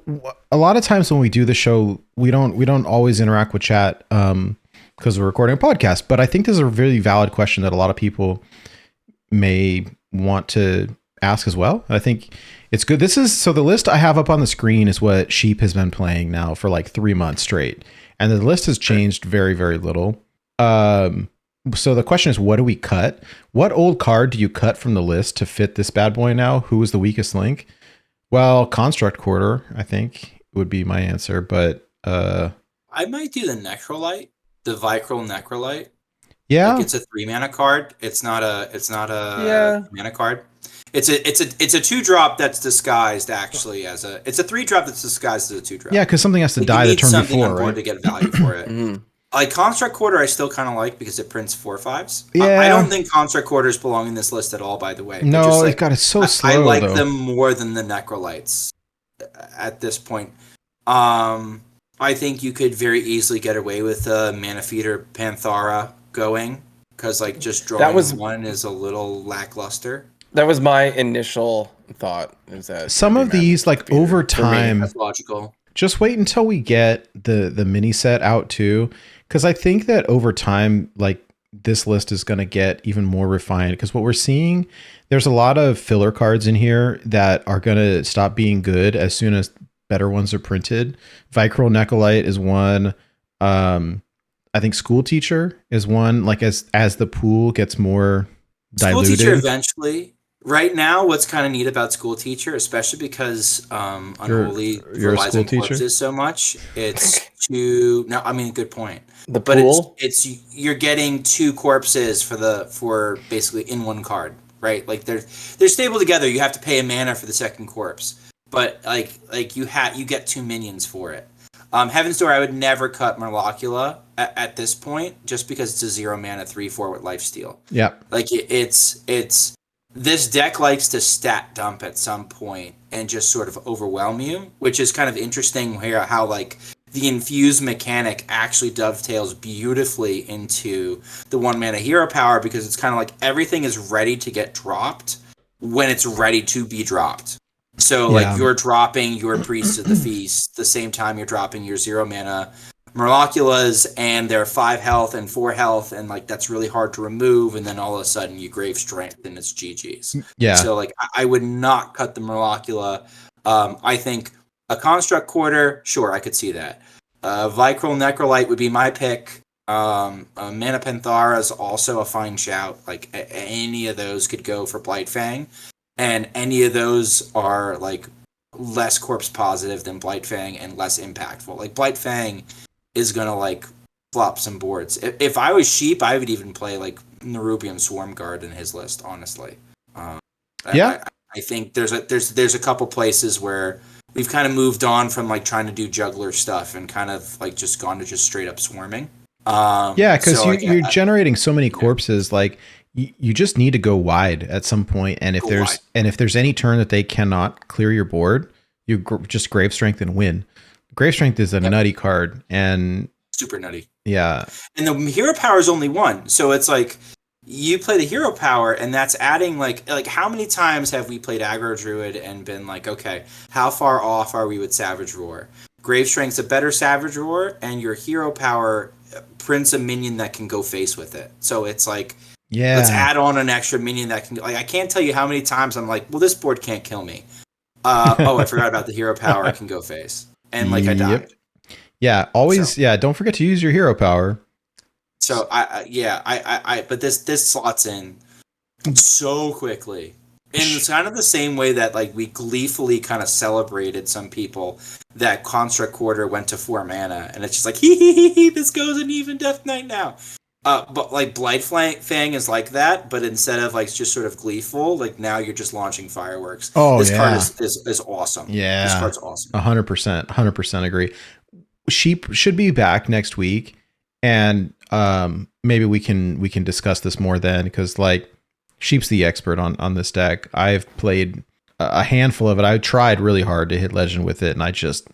a lot of times when we do the show, we don't always interact with chat because we're recording a podcast. But I think this is a really valid question that a lot of people may want to ask as well. I think it's good. So the list I have up on the screen is what Sheep has been playing now for like 3 months straight. And the list has changed very, very little. So the question is, what do we cut? What old card do you cut from the list to fit this bad boy now? Who is the weakest link? Well, Construct Quarter, I think, would be my answer. But I might do the Necrolite, the Vicryl Necrolite. yeah, Like it's a 3 mana card. It's not a Yeah. mana card. It's a 2-drop that's disguised actually as a. It's a 3-drop that's disguised as a 2-drop. yeah, because something has to Like, die you the need turn something before, on board right? to get value for it. Mhm. Like Construct Quarter, I still kind of like because it prints 4/5s. Yeah. I don't think Construct Quarters belong in this list at all. By the way, No, They're just, it got it so slow. I like though. them more than the Necrolites at this point. I think you could very easily get away with a Mana Feeder Panthara going because like just drawing was- one is a little lackluster. That was my initial thought. Is that Some of these, like over time, That's logical. just wait until we get the mini set out too, because I think that over time, like this list is going to get even more refined. Because what we're seeing, there's a lot of filler cards in here that are going to stop being good as soon as better ones are printed. Vicryl Necolite is one. I think School Teacher is one. Like as the pool gets more diluted. School Teacher eventually. Right now, what's kind of neat about School Teacher, especially because Unholy you're a relies school on teacher? corpses so much, it's two. No, I mean, good point. the But pool. it's you're getting two corpses for basically in one card, right? Like they're stable together. You have to pay a mana for the second corpse, but like you get two minions for it. Heaven's Door, I would never cut Merlocula at this point, just because it's a 0 mana 3/4 with lifesteal. Yeah. Like it's this deck likes to stat dump at some point and just sort of overwhelm you, which is kind of interesting here how like the infused mechanic actually dovetails beautifully into the 1 mana hero power, because it's kind of like everything is ready to get dropped when it's ready to be dropped. So Yeah. like you're dropping your Priest of the Feast the same time you're dropping your 0 mana Merloculas, and they're 5 health and 4 health, and like that's really hard to remove, and then all of a sudden you Grave Strength and it's GG's. Yeah. So like I would not cut the Merlocula. I think a Construct Quarter, sure, I could see that. Vicryl Necrolite would be my pick. Mana Panthara is also a fine shout. Like any of those could go for Blightfang, and any of those are like less corpse positive than Blightfang and less impactful. Like Blightfang is gonna like flop some boards. If I was Sheep, I would even play like Nerubium Swarm Guard in his list. Honestly, Yeah. I think there's a couple places where we've kind of moved on from like trying to do juggler stuff and kind of like just gone to just straight up swarming. Yeah, because so, you're generating so many corpses, like you just need to go wide at some point. And if Go there's wide. if there's any turn that they cannot clear your board, you just Grave Strength and win. Grave Strength is a nutty card, and super nutty. yeah, And the hero power is only one, so it's like you play the hero power, and that's adding like how many times have we played aggro druid and been like, okay, how far off are we with Savage Roar? Grave Strength's a better Savage Roar, and your hero power prints a minion that can go face with it. So it's like, yeah. let's add on an extra minion that can, like, I can't tell you how many times I'm like, well, this board can't kill me. Oh, I forgot about the hero power. I can go face, and like I Yep. died. Yeah, always. Yeah, don't forget to use your hero power. So but this slots in so quickly. And it's kind of the same way that like we gleefully kind of celebrated some people that Construct Quarter went to 4 mana, and it's just like hee, this goes in even Death Knight now. But like Blightfang is like that, but instead of like just sort of gleeful, like now you're just launching fireworks. Oh, this card yeah. is awesome. Yeah. This card's awesome. 100% agree. Sheep should be back next week, and maybe we can discuss this more then, because like Sheep's the expert on this deck. I've played a handful of it. I tried really hard to hit Legend with it, and I just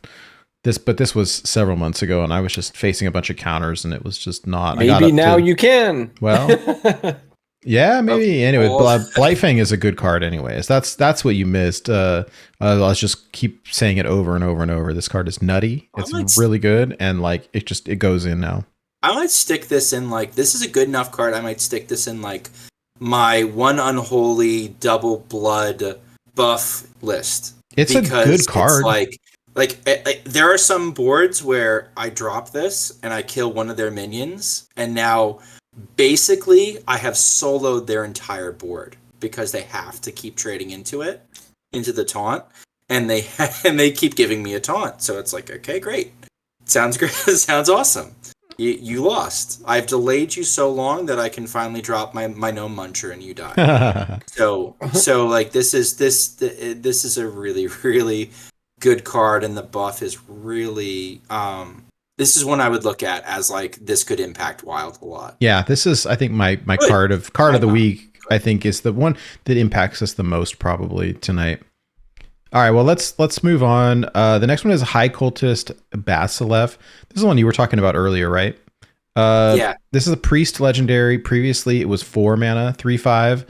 this was several months ago, and I was just facing a bunch of counters, and it was just not. I got Maybe up now to- you can. Well, yeah, maybe. Anyway, course. Blightfang is a good card anyways. That's what you missed. Let's just keep saying it over and over and over. This card is nutty. It's Alright. really good, and like it goes in now. I might stick this in like, this is a good enough card. I might stick this in like my one unholy double blood buff list. It's a good card. There are some boards where I drop this and I kill one of their minions, and now basically I have soloed their entire board because they have to keep trading into the taunt, and they keep giving me a taunt. So it's like, okay, great. Sounds great. Sounds awesome. You lost. I've delayed you so long that I can finally drop my Gnome Muncher and you die. So like this is a really, really good card, and the buff is really this is one I would look at as like this could impact Wild a lot. Yeah, this is I think my Good. card of the week. I think is the one that impacts us the most probably tonight. All right, well let's move on. The next one is High Cultist Basilev. This is the one you were talking about earlier, right? Yeah. This is a priest legendary. Previously, it was 4 mana, 3/5.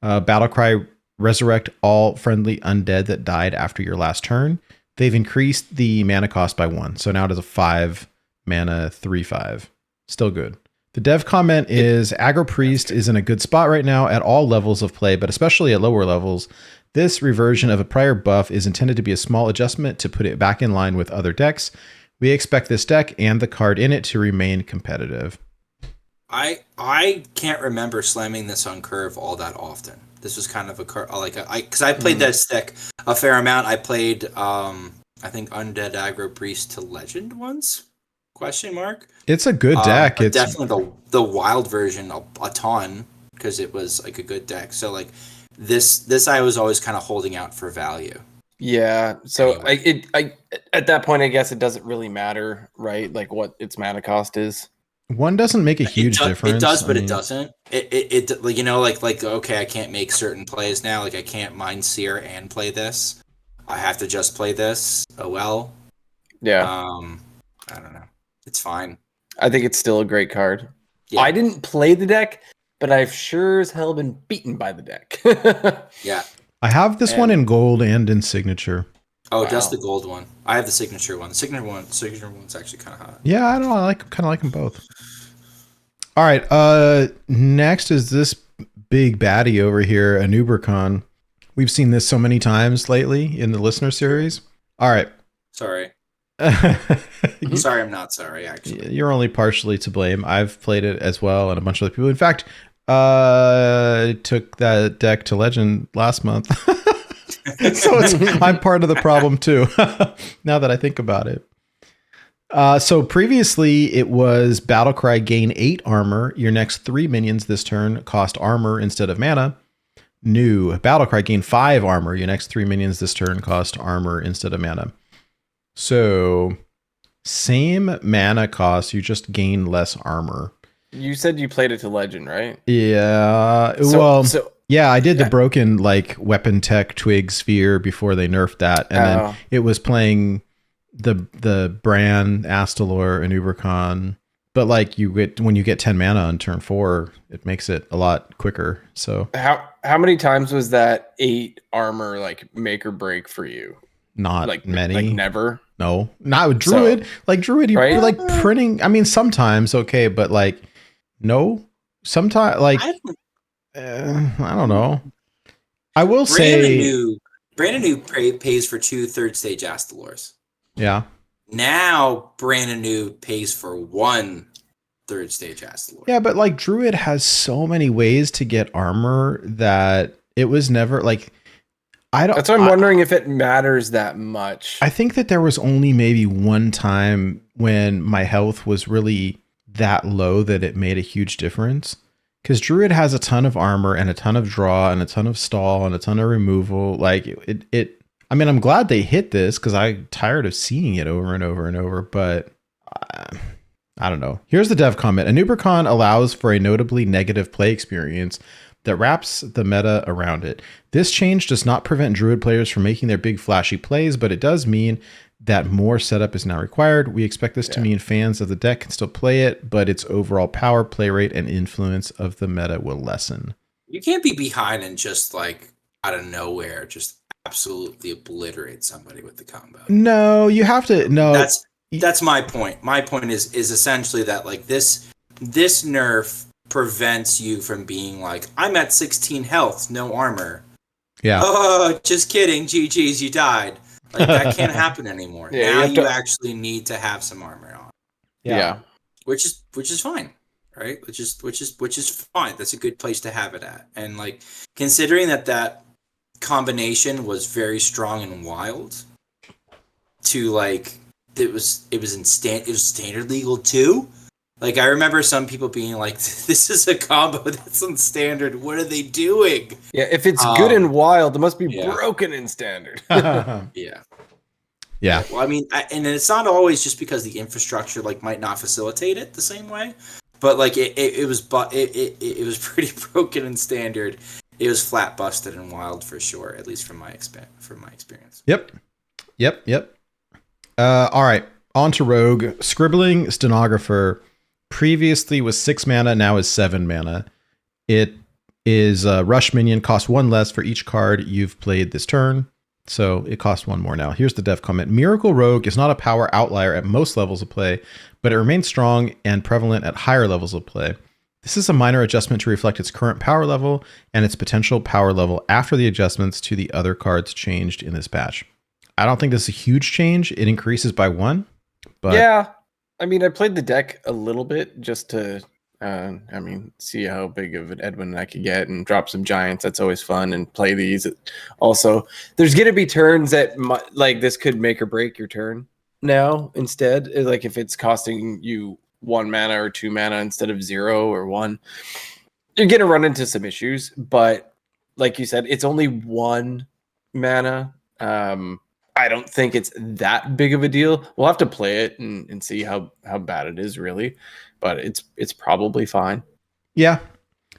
Battlecry, resurrect all friendly undead that died after your last turn. They've increased the mana cost by 1, so now it is a 5 mana, 3/5. Still good. The dev comment is Aggro Priest is in a good spot right now at all levels of play, but especially at lower levels. This reversion of a prior buff is intended to be a small adjustment to put it back in line with other decks. We expect this deck and the card in it to remain competitive. I can't remember slamming this on curve all that often. This was kind of because I played this deck a fair amount. I played I think Undead Aggro Priest to Legend once? Question mark. It's a good deck. But It's definitely the wild version a ton because it was like a good deck. So like this I was always kind of holding out for value. Yeah. So Anyway. I at that point, I guess it doesn't really matter, right? Like what its mana cost is. one doesn't make a huge difference. It does, but I mean, it doesn't. It like like okay, I can't make certain plays now. Like I can't Mind Seer and play this. I have to just play this. Oh well. Yeah. I don't know. It's fine. I think it's still a great card. Yeah. I didn't play the deck, but I've sure as hell been beaten by the deck. Yeah. I have this one in gold and in signature. Oh, just Wow. the gold one. I have the signature one. The signature one's actually kind of hot. Yeah, I don't know. I kind of like them both. All right. Next is this big baddie over here, Anubercon. We've seen this so many times lately in the listener series. All right. Sorry. You- Sorry, I'm not sorry. Actually, You're only partially to blame. I've played it as well, and a bunch of other people. In fact, took that deck to Legend last month, so I'm part of the problem too. Now that I think about it. So previously it was Battlecry gain 8 armor. Your next 3 minions this turn cost armor instead of mana. New Battlecry gain 5 armor. Your next 3 minions this turn cost armor instead of mana. So same mana cost, you just gain less armor. You said you played it to Legend, right? Yeah. So Yeah, I did the Yeah. broken like weapon tech twig sphere before they nerfed that, and then Oh. it was playing the Bran, Astalor, and Ubercon. But like when you get 10 mana on turn 4, it makes it a lot quicker. So how many times was that 8 armor like make or break for you? not Like many. Like never. No, not with Druid. Like Druid, you're Right? like printing. I mean, sometimes okay, but like no, sometimes like I I don't know. I will say, Brandon New pays for 2 third stage Astalors. yeah. Now Brandon New pays for 1 third stage Astalor. Yeah, but like Druid has so many ways to get armor that it was never like I don't That's why I'm wondering if it matters that much. I think that there was only maybe one time when my health was really that low that it made a huge difference. Because Druid has a ton of armor and a ton of draw and a ton of stall and a ton of removal. Like it I mean, I'm glad they hit this because I'm tired of seeing it over and over and over, but I don't know. Here's the dev comment. Anubercon allows for a notably negative play experience that wraps the meta around it. This change does not prevent Druid players from making their big flashy plays, but it does mean that more setup is now required. We expect this to mean fans of the deck can still play it, but its overall power, play rate, and influence of the meta will lessen. You can't be behind and just like out of nowhere just absolutely obliterate somebody with the combo. No, you have to. No, That's my point. My point is essentially that like this nerf prevents you from being like, I'm at 16 health, no armor. yeah. Oh, just kidding. GG's, you died. Like that can't happen anymore. Yeah, now you have you to- actually need to have some armor on, Yeah. which is fine, right? Which is fine. That's a good place to have it at. And like considering that combination was very strong and wild, to like it was standard legal too. Like I remember some people being like, "This is a combo that's on standard. What are they doing?" Yeah, if it's good and wild, it must be yeah. broken in standard. Yeah. Yeah. Well, I mean, and it's not always just because the infrastructure like might not facilitate it the same way, but like it was pretty broken in standard. It was flat busted and wild for sure, at least from my experience. Yep. All right. On to Rogue. Scribbling stenographer. previously was 6 mana, now is 7 mana. It is rush minion, costs 1 less for each card you've played this turn. So it costs 1 more now. Here's the dev comment. Miracle Rogue is not a power outlier at most levels of play, but it remains strong and prevalent at higher levels of play. This is a minor adjustment to reflect its current power level and its potential power level after the adjustments to the other cards changed in this patch. I don't think this is a huge change. It increases by 1. But yeah, I mean, I played the deck a little bit just to, see how big of an Edwin I could get and drop some giants. That's always fun, and play these. Also, there's going to be turns that like this could make or break your turn now instead. Like if it's costing you 1 mana or 2 mana instead of 0 or 1, you're going to run into some issues. But like you said, it's only 1 mana. I don't think it's that big of a deal. We'll have to play it and see how bad it is really, but it's probably fine. Yeah.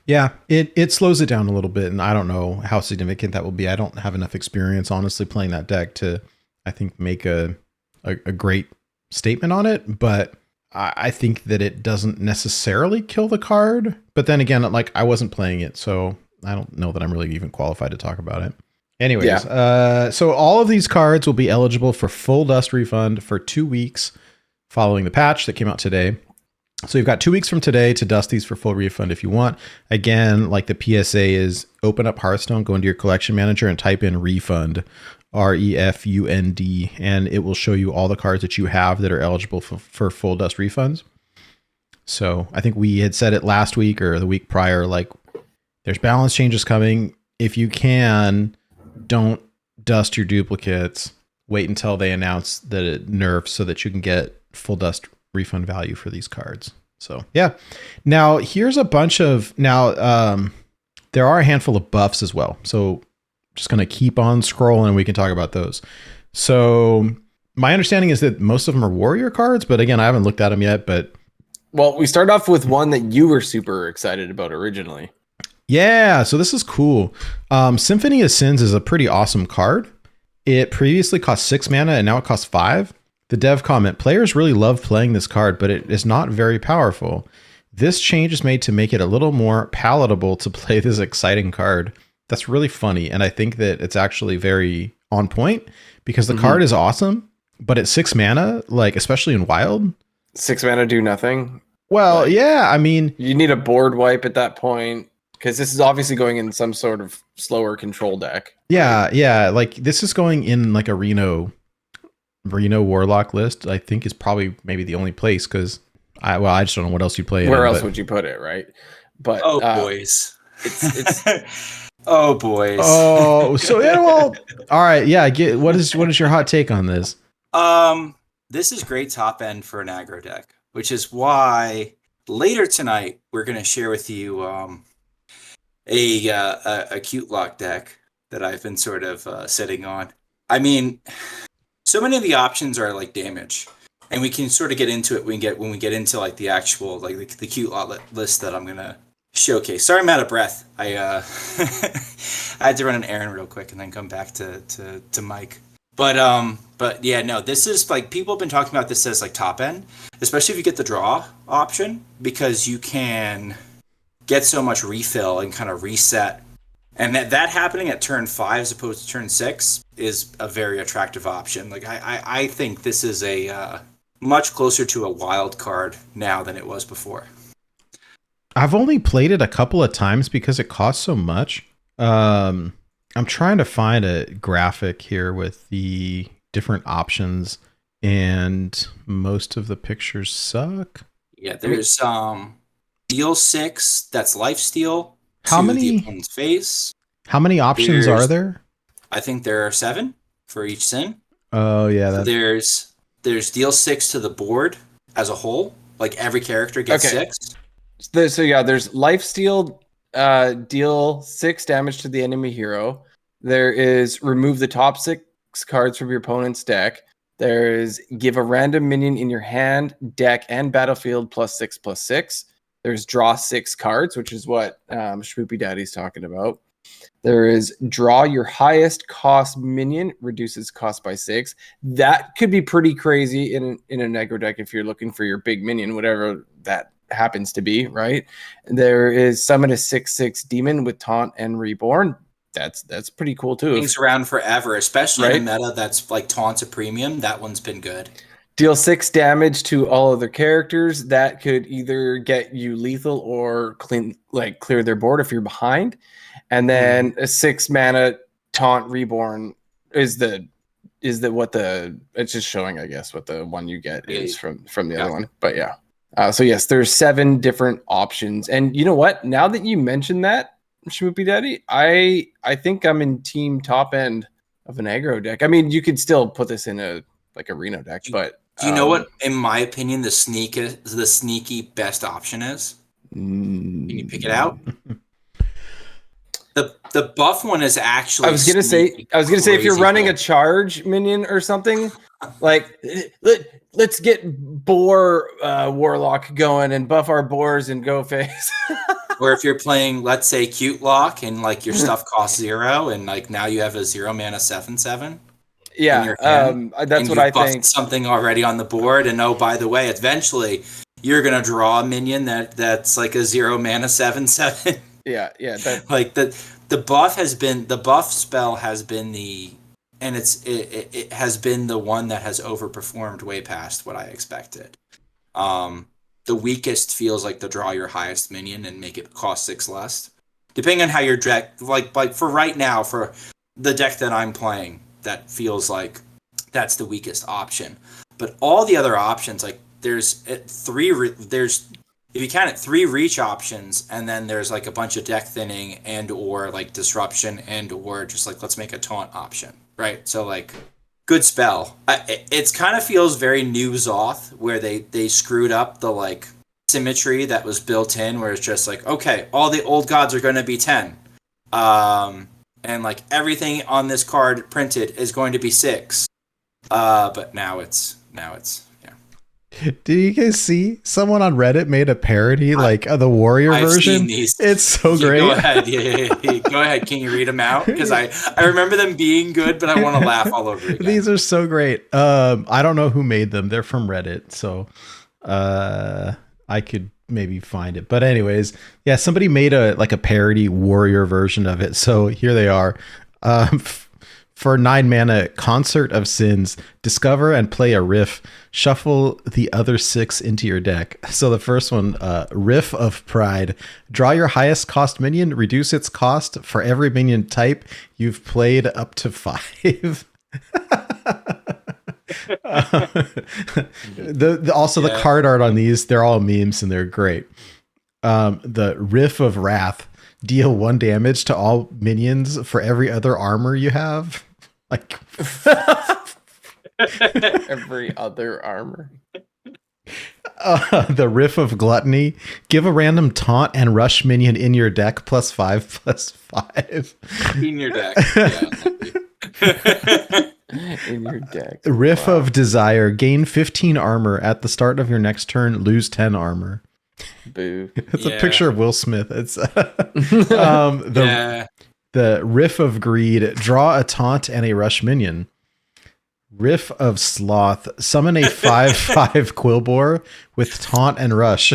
It slows it down a little bit, and I don't know how significant that will be. I don't have enough experience, honestly, playing that deck to, I think, make a great statement on it. But I think that it doesn't necessarily kill the card. But then again, like, I wasn't playing it, so I don't know that I'm really even qualified to talk about it. Anyways, so all of these cards will be eligible for full dust refund for 2 weeks following the patch that came out today. So you've got 2 weeks from today to dust these for full refund if you want. Again, like the PSA is, open up Hearthstone, go into your collection manager and type in refund, REFUND, and it will show you all the cards that you have that are eligible for full dust refunds. So I think we had said it last week or the week prior, like there's balance changes coming. If you can, don't dust your duplicates. Wait until they announce that it nerfs so that you can get full dust refund value for these cards. So yeah. Now here's a bunch of there are a handful of buffs as well. So just gonna keep on scrolling and we can talk about those. So my understanding is that most of them are warrior cards, but again, I haven't looked at them yet. But well, we start off with one that you were super excited about originally. Yeah, so this is cool. Symphony of Sins is a pretty awesome card. It previously cost 6 mana and now it costs 5. The dev comment, players really love playing this card, but it is not very powerful. This change is made to make it a little more palatable to play this exciting card. That's really funny, and I think that it's actually very on point because the card is awesome, but at 6 mana, like especially in Wild, 6 mana do nothing. Well, like, yeah, I mean, you need a board wipe at that point. Because this is obviously going in some sort of slower control deck. Yeah. Like this is going in like a Reno Warlock list. I think is probably maybe the only place because I just don't know what else you play. Where else would you put it, right? But boys, it's oh boys. Oh, so yeah. Well, all right. Yeah. What is your hot take on this? This is great top end for an aggro deck, which is why later tonight we're going to share with you a cute lock deck that I've been sort of sitting on. I mean, so many of the options are like damage, and we can sort of get into it when we get into like the actual like the cute lot list that I'm gonna showcase. Sorry, I'm out of breath. I I had to run an errand real quick and then come back to Mike. But yeah, no, this is like people have been talking about this as like top end, especially if you get the draw option, because you can get so much refill and kind of reset. And that happening at turn 5 as opposed to turn 6 is a very attractive option. Like I think this is a much closer to a wild card now than it was before. I've only played it a couple of times because it costs so much. I'm trying to find a graphic here with the different options, and most of the pictures suck. Yeah, there's Deal 6, that's lifesteal. How many? The opponent's face. How many options are there? I think there are 7 for each sin. Oh yeah. So there's deal 6 to the board as a whole. Like every character gets 6. So yeah, there's lifesteal, deal 6 damage to the enemy hero. There is remove the top 6 cards from your opponent's deck. There is give a random minion in your hand, deck, and battlefield +6/+6. There's draw 6 cards, which is what Shmoopy Daddy's talking about. There is draw your highest cost minion, reduces cost by 6. That could be pretty crazy in an aggro deck if you're looking for your big minion, whatever that happens to be, right? There is summon a 6/6 demon with taunt and reborn. That's pretty cool too. Things around forever, especially in Right? a meta that's like taunt's a premium. That one's been good. Deal 6 damage to all other characters. That could either get you lethal or clear their board if you're behind. And then a 6 mana taunt reborn is it's just showing, I guess, what the one you get is from the other one. But yeah. So yes, there's 7 different options. And you know what? Now that you mentioned that, Shmoopy Daddy, I think I'm in team top end of an aggro deck. I mean, you could still put this in a like a Reno deck, but Do you know what, in my opinion, the sneaky best option is? Can you pick it out? The buff one is actually. I was gonna say if you're running a charge minion or something, like let's get boar warlock going and buff our boars and go face. Or if you're playing, let's say, Cute Lock and like your stuff costs 0 and like now you have a 0 mana 7/7. Yeah, that's what I think. Something already on the board, and oh, by the way, eventually you're gonna draw a minion that's like a 0 mana 7/7. Yeah. Like the buff spell has been it has been the one that has overperformed way past what I expected. The weakest feels like to draw your highest minion and make it cost 6 less, depending on how your deck. Like for right now, for the deck that I'm playing, that feels like that's the weakest option. But all the other options, like there's 3 if you count it, 3 reach options, and then there's like a bunch of deck thinning and or like disruption and or just like let's make a taunt option, right? So like good spell. It's kind of feels very New Zoth, where they screwed up the like symmetry that was built in, where it's just like, okay, all the old gods are going to be 10, and like everything on this card printed is going to be 6, but now it's yeah. Did you guys see someone on Reddit made a parody of the warrior I've version? seen these. It's so great. Go ahead. Yeah. Go ahead. Can you read them out? Because I remember them being good, but I want to laugh all over again. These are so great. I don't know who made them. They're from Reddit, so I could maybe find it. But anyways, yeah, somebody made a parody warrior version of it. So here they are. For 9 mana, Concert of Sins, discover and play a riff. Shuffle the other 6 into your deck. So the first one, Riff of Pride. Draw your highest cost minion, reduce its cost for every minion type you've played up to 5. The card art on these, they're all memes and they're great. The Riff of Wrath. Deal 1 damage to all minions for every other armor you have. Like Every other armor. The Riff of Gluttony. Give a random taunt and rush minion in your deck +5/+5. In your deck. Yeah. In your deck. Riff of Desire. Gain 15 armor at the start of your next turn. Lose 10 armor. Boo. It's a picture of Will Smith. It's the Riff of Greed. Draw a taunt and a rush minion. Riff of Sloth. Summon a 5/5 Quillbore with taunt and rush.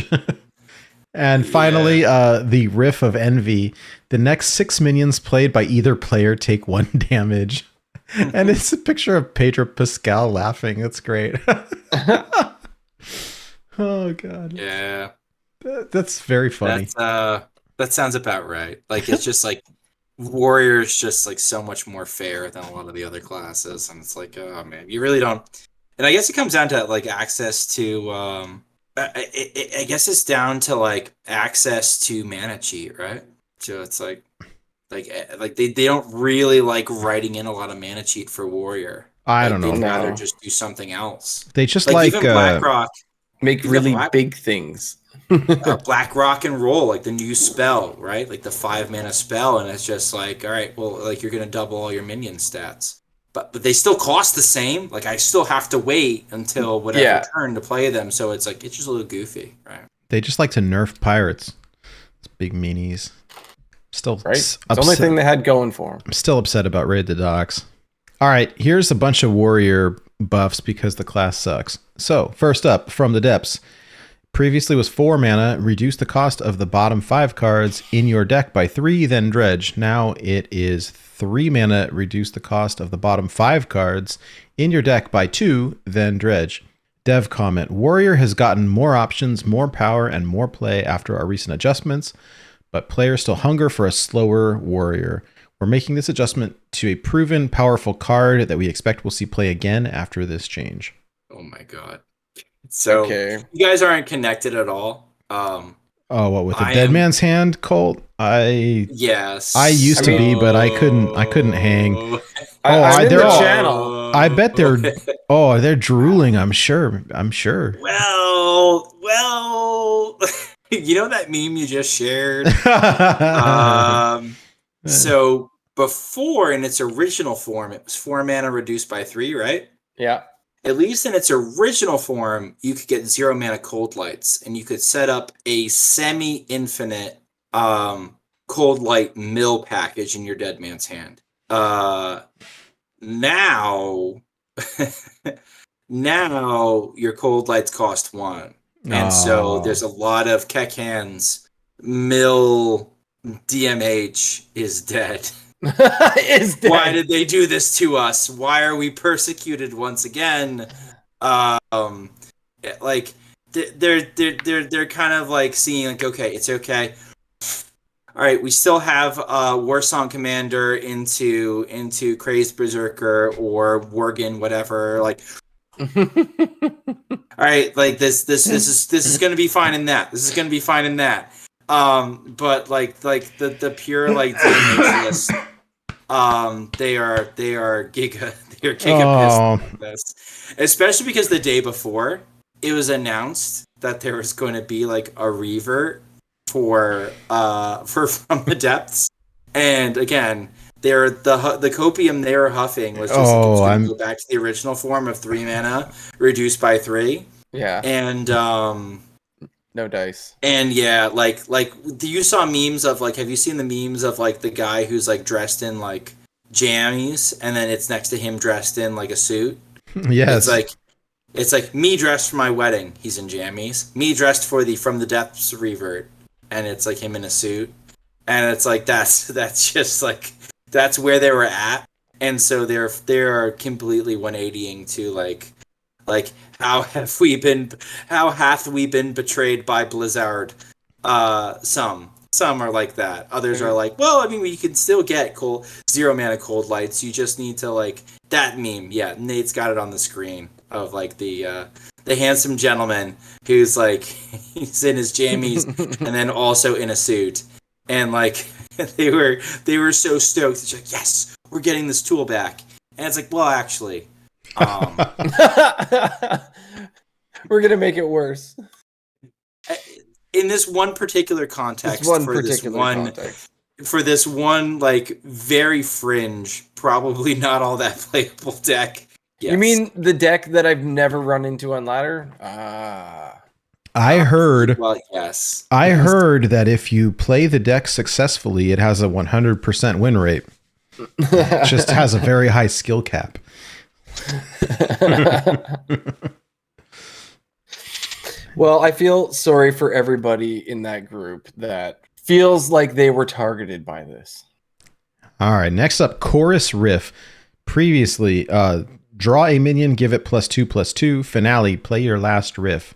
And finally, the Riff of Envy. The next 6 minions played by either player take 1 damage. And it's a picture of Pedro Pascal laughing. It's great. Oh god. Yeah. That's very funny. That sounds about right. Like it's just like Warrior's just like so much more fair than a lot of the other classes, and it's like, oh man, you really don't. And I guess it comes down to like access to. I guess it's down to like access to mana cheat, right? So it's like they don't really like writing in a lot of mana cheat for Warrior. I don't know. They'd rather just do something else. They just like even BlackRock. Make really big things. BlackRock and Roll, like the new spell, right? Like the 5 mana spell, and it's just like, all right, well, like you're gonna double all your minion stats, but they still cost the same. Like I still have to wait until whatever turn to play them, so it's like it's just a little goofy, right? They just like to nerf pirates. It's big meanies. Still, right? It's the only thing they had going for them. I'm still upset about Raid the Docks. All right, here's a bunch of Warrior buffs because the class sucks. So first up, from the depths. previously was 4 mana. Reduce the cost of the bottom 5 cards in your deck by 3, then dredge. Now it is 3 mana. Reduce the cost of the bottom 5 cards in your deck by 2, then dredge. Dev comment: Warrior has gotten more options, more power, and more play after our recent adjustments, but players still hunger for a slower Warrior. We're making this adjustment to a proven, powerful card that we expect we'll see play again after this change. Oh my god. So Okay. you guys aren't connected at all. Oh, what with the I Dead am- Man's Hand, Colt? Yes. I used to be, but I couldn't hang. Oh. I'm in they're the all- channel. I bet they're they're drooling. I'm sure. Well, you know that meme you just shared? So before, in its original form, it was 4 mana reduced by 3, right? Yeah. At least in its original form, you could get 0 mana cold lights, and you could set up a semi-infinite cold light mill package in your Dead Man's Hand. Now your cold lights cost 1. And so there's a lot of Kekhan's mill DMH is dead. Is dead. Why did they do this to us? Why are we persecuted once again? Like they're kind of like seeing like, okay, it's okay. All right, we still have Warsong Commander into Crazed Berserker or Worgen, whatever. Like, all right, like this is gonna be fine in that. This is gonna be fine in that. But like the pure like DMH list, they are giga pissed at this. Especially because the day before it was announced that there was going to be like a revert for From the Depths, and again, the copium they were huffing was just go back to the original form of 3 mana reduced by 3. Yeah. And No dice. and yeah, like you saw memes of like, have you seen the memes of like the guy who's like dressed in like jammies, and then it's next to him dressed in like a suit? Yes. It's like me dressed for my wedding, he's in jammies. Me dressed for the From the Depths revert, and it's like him in a suit. And it's like that's just like that's where they were at. And so they're completely 180ing to like how hath we been betrayed by Blizzard? Some are like that. Others are like, well, I mean, we can still get 0 mana cold lights. You just need to like that meme. Yeah, Nate's got it on the screen of like the handsome gentleman who's like he's in his jammies and then also in a suit, and like they were so stoked. It's like, yes, we're getting this tool back, and it's like, well, actually. We're gonna make it worse. In this one particular context, for this one like very fringe, probably not all that playable deck. Yes. You mean the deck that I've never run into on ladder? I heard. Well, yes. I heard that if you play the deck successfully, it has a 100% win rate. It just has a very high skill cap. Well, I feel sorry for everybody in that group that feels like they were targeted by this. All right, next up, Chorus Riff. Previously, draw a minion, give it +2/+2. Finale, play your last riff.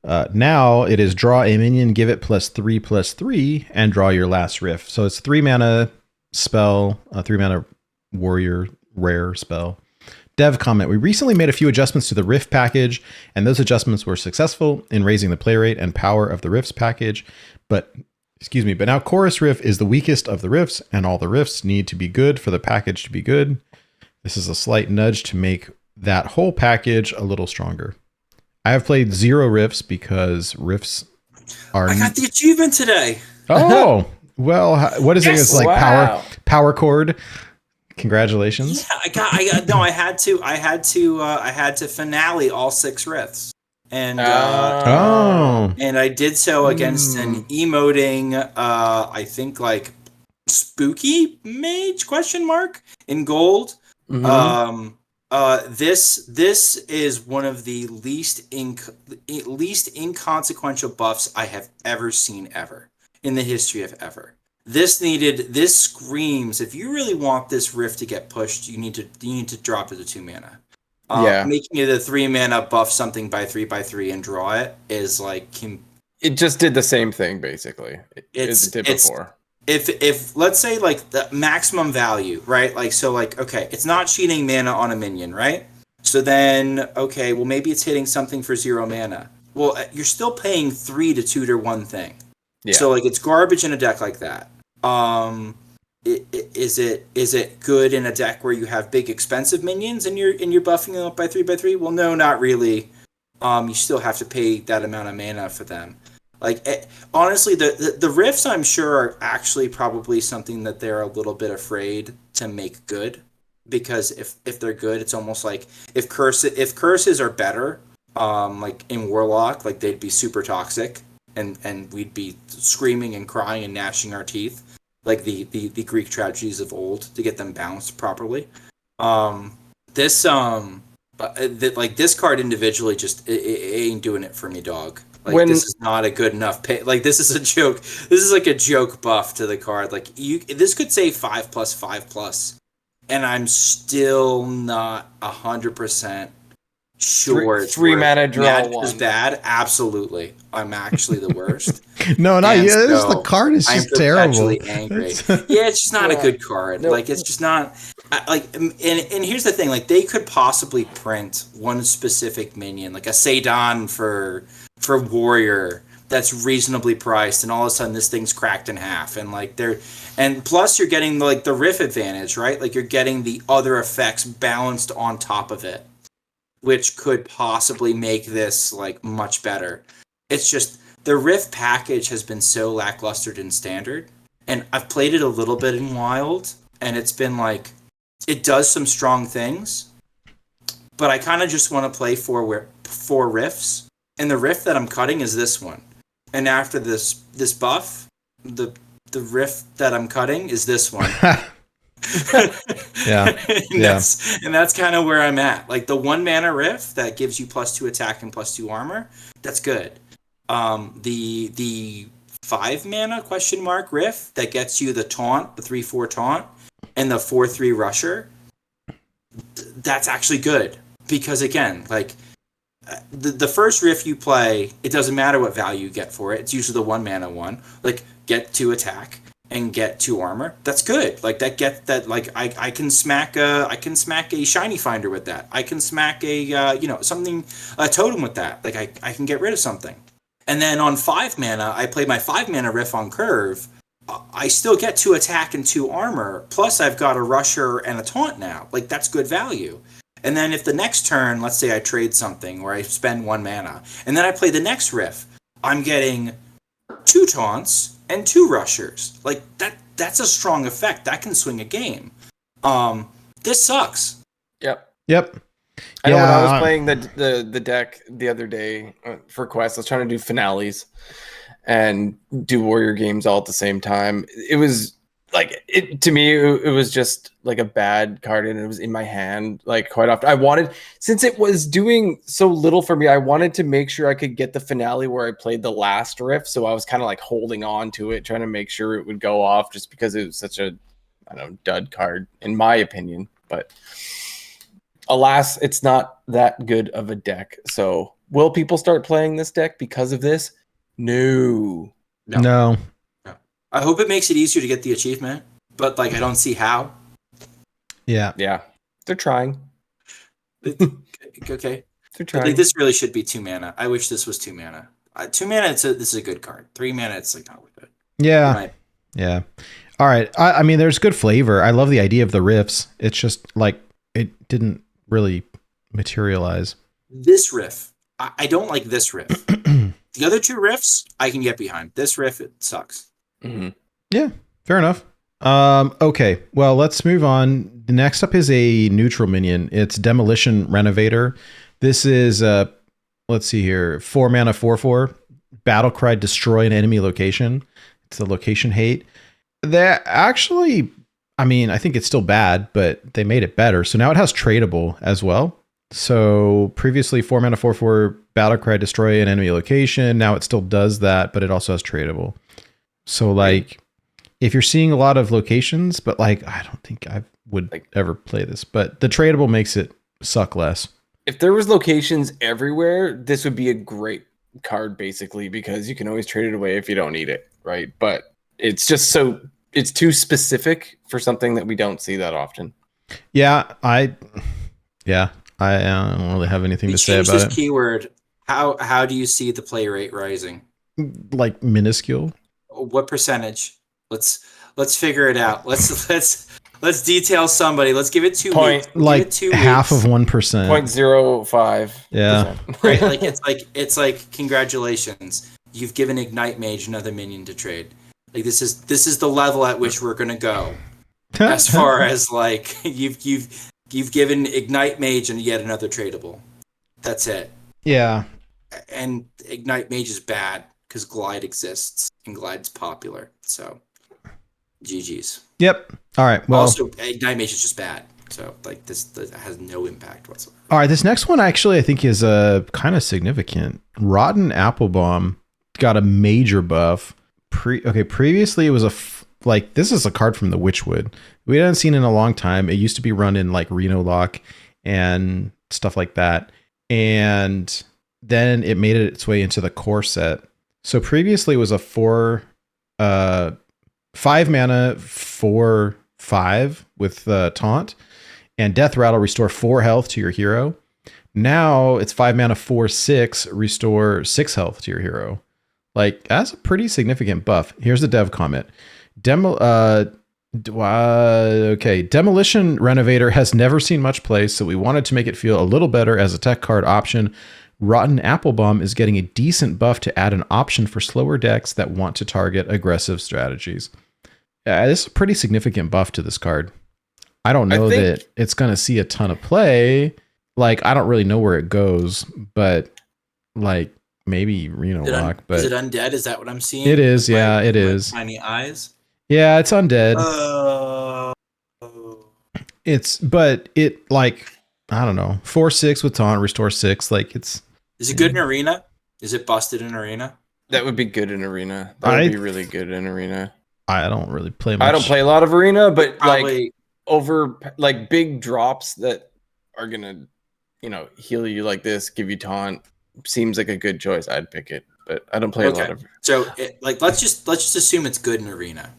Now it is draw a minion, give it +3/+3, and draw your last riff. So it's 3 mana spell, 3 mana warrior rare spell. Dev comment: we recently made a few adjustments to the Riff package, and those adjustments were successful in raising the play rate and power of the Riffs package. But now Chorus Riff is the weakest of the Riffs, and all the Riffs need to be good for the package to be good. This is a slight nudge to make that whole package a little stronger. I have played 0 Riffs because Riffs are... I got the achievement today. Oh, well, what is it? Yes. It's like Wow. power chord. Congratulations. Yeah, I had to finale all 6 Riffs. And and I did so against an emoting I think like spooky mage ? In gold. Mhm. This is one of the least inconsequential buffs I have ever seen ever in the history of ever. This screams, if you really want this rift to get pushed, you need to drop it to 2 mana. Yeah. Making it a 3 mana buff something by 3 and draw it is like It just did the same thing basically. It did it's before. If let's say like the maximum value, right? Like so like okay, it's not cheating mana on a minion, right? So then okay, well maybe it's hitting something for 0 mana. Well, you're still paying 3 to tutor one thing. Yeah. So like it's garbage in a deck like that. Is it good in a deck where you have big expensive minions and you're buffing them up by 3? Well, no, not really. You still have to pay that amount of mana for them. Like honestly, the rifts I'm sure are actually probably something that they're a little bit afraid to make good, because if they're good, it's almost like if curses are better, like in Warlock, like they'd be super toxic and we'd be screaming and crying and gnashing our teeth. Like the Greek tragedies of old to get them bounced properly. This card individually just it ain't doing it for me, dog. Like this is not a good enough pay. Like this is a joke. This is like a joke buff to the card. Like this could say 5+5+, and I'm still not 100% sure. 3 mana draw is 1 bad. Absolutely, I'm actually the worst. No, not And you. so The card is I'm just terrible. perpetually angry. Yeah, it's just not a Yeah. good card. Nope. Like it's just not like. And here's the thing: like they could possibly print one specific minion, like a Seidon for warrior, that's reasonably priced, and all of a sudden this thing's cracked in half, and like and plus you're getting like the riff advantage, right? Like you're getting the other effects balanced on top of it, which could possibly make this like much better. It's just the riff package has been so lackluster in standard, and I've played it a little bit in wild, and it's been like it does some strong things, but I kind of just want to play four riffs, and the riff that I'm cutting is this one, and after this buff, the riff that I'm cutting is this one. Yeah. And that's kind of where I'm at. Like the 1 mana riff that gives you +2 attack and +2 armor, that's good. The 5 mana riff that gets you the taunt, the 3/4 taunt, and the 4/3 rusher, that's actually good, because again, like the first riff you play, it doesn't matter what value you get for it. It's usually the 1 mana one. Like get 2 attack and get 2 armor. That's good. Like like I can smack a shiny finder with that. I can smack a totem with that. Like I can get rid of something. And then on 5 mana, I play my 5 mana riff on curve. I still get 2 attack and 2 armor. Plus I've got a rusher and a taunt now. Like that's good value. And then if the next turn, let's say I trade something where I spend 1 mana, and then I play the next riff, I'm getting 2 taunts and 2 rushers. Like that's a strong effect. That can swing a game. This sucks. Yep. I know when I was playing the deck the other day for Quest, I was trying to do finales and do warrior games all at the same time. It was like to me it was just like a bad card, and it was in my hand like quite often. Since it was doing so little for me, I wanted to make sure I could get the finale where I played the last riff, so I was kind of like holding on to it, trying to make sure it would go off, just because it was such a dud card in my opinion. But alas, it's not that good of a deck. So will people start playing this deck because of this? No. I hope it makes it easier to get the achievement, but like I don't see how. Yeah. They're trying. Okay. They're trying. Like, this really should be 2 mana. I wish this was 2 mana. 2 mana, this is a good card. 3 mana, it's like not worth it. Yeah. Yeah. All right. I mean, there's good flavor. I love the idea of the riffs. It's just like it didn't really materialize. This riff, I don't like this riff. The other 2 riffs, I can get behind. This riff, it sucks. Mm-hmm. Yeah, fair enough. Okay, well, let's move on. The next up is a neutral minion. It's Demolition Renovator. This is let's see here, 4 mana 4/4. Battlecry, destroy an enemy location. It's a location hate. They're actually I mean, I think it's still bad, but they made it better. So now it has tradable as well. So previously 4 mana 4/4 Battlecry destroy an enemy location. Now it still does that, but it also has tradable. So like if you're seeing a lot of locations, but like I don't think I would ever play this, but the tradable makes it suck less. If there was locations everywhere, this would be a great card basically, because you can always trade it away if you don't need it, right? But it's just it's too specific for something that we don't see that often. Yeah, I don't really have anything to say about this it. Keyword. How do you see the play rate rising? Like minuscule. What percentage? Let's figure it out. Let's detail somebody. Let's give it 2 weeks. Give Like it 2 half weeks. of 1%. 0.05. Yeah. Right? Like it's like congratulations. You've given Ignite Mage another minion to trade. Like this is the level at which we're gonna go. As far as like you've given Ignite Mage and yet another tradable. That's it. Yeah. And Ignite Mage is bad because Glide exists and Glide's popular. So GG's. Yep. All right. Well, Also, Ignite Mage is just bad. So like this has no impact whatsoever. all right. This next one actually I think is kind of significant. Rotten Applebaum got a major buff. Previously it was this is a card from the Witchwood. We hadn't seen it in a long time. It used to be run in like Reno Lock and stuff like that. And then it made its way into the core set. So previously it was a 5 mana 4/5 with taunt, and Death Rattle restore 4 health to your hero. Now it's 5 mana 4/6 restore 6 health to your hero. Like that's a pretty significant buff. Here's the dev comment. Demolition Renovator has never seen much play, so we wanted to make it feel a little better as a tech card option. Rotten Applebaum is getting a decent buff to add an option for slower decks that want to target aggressive strategies. Yeah, this is a pretty significant buff to this card. I don't know that it's going to see a ton of play. Like, I don't really know where it goes, but like maybe Reno Lock. But is it undead? Is that what I'm seeing? It is. Yeah, it is. Tiny eyes. Yeah, it's undead. But it like, I don't know, 4/6 with taunt, restore 6. Like it's. Is it good in arena? Is it busted in arena? That would be good in arena. That would be really good in arena. I don't really play much. I don't play a lot of arena, but Probably. like over like big drops that are gonna, heal you like this, give you taunt, seems like a good choice. I'd pick it, but I don't play a lot of. So let's just assume it's good in arena.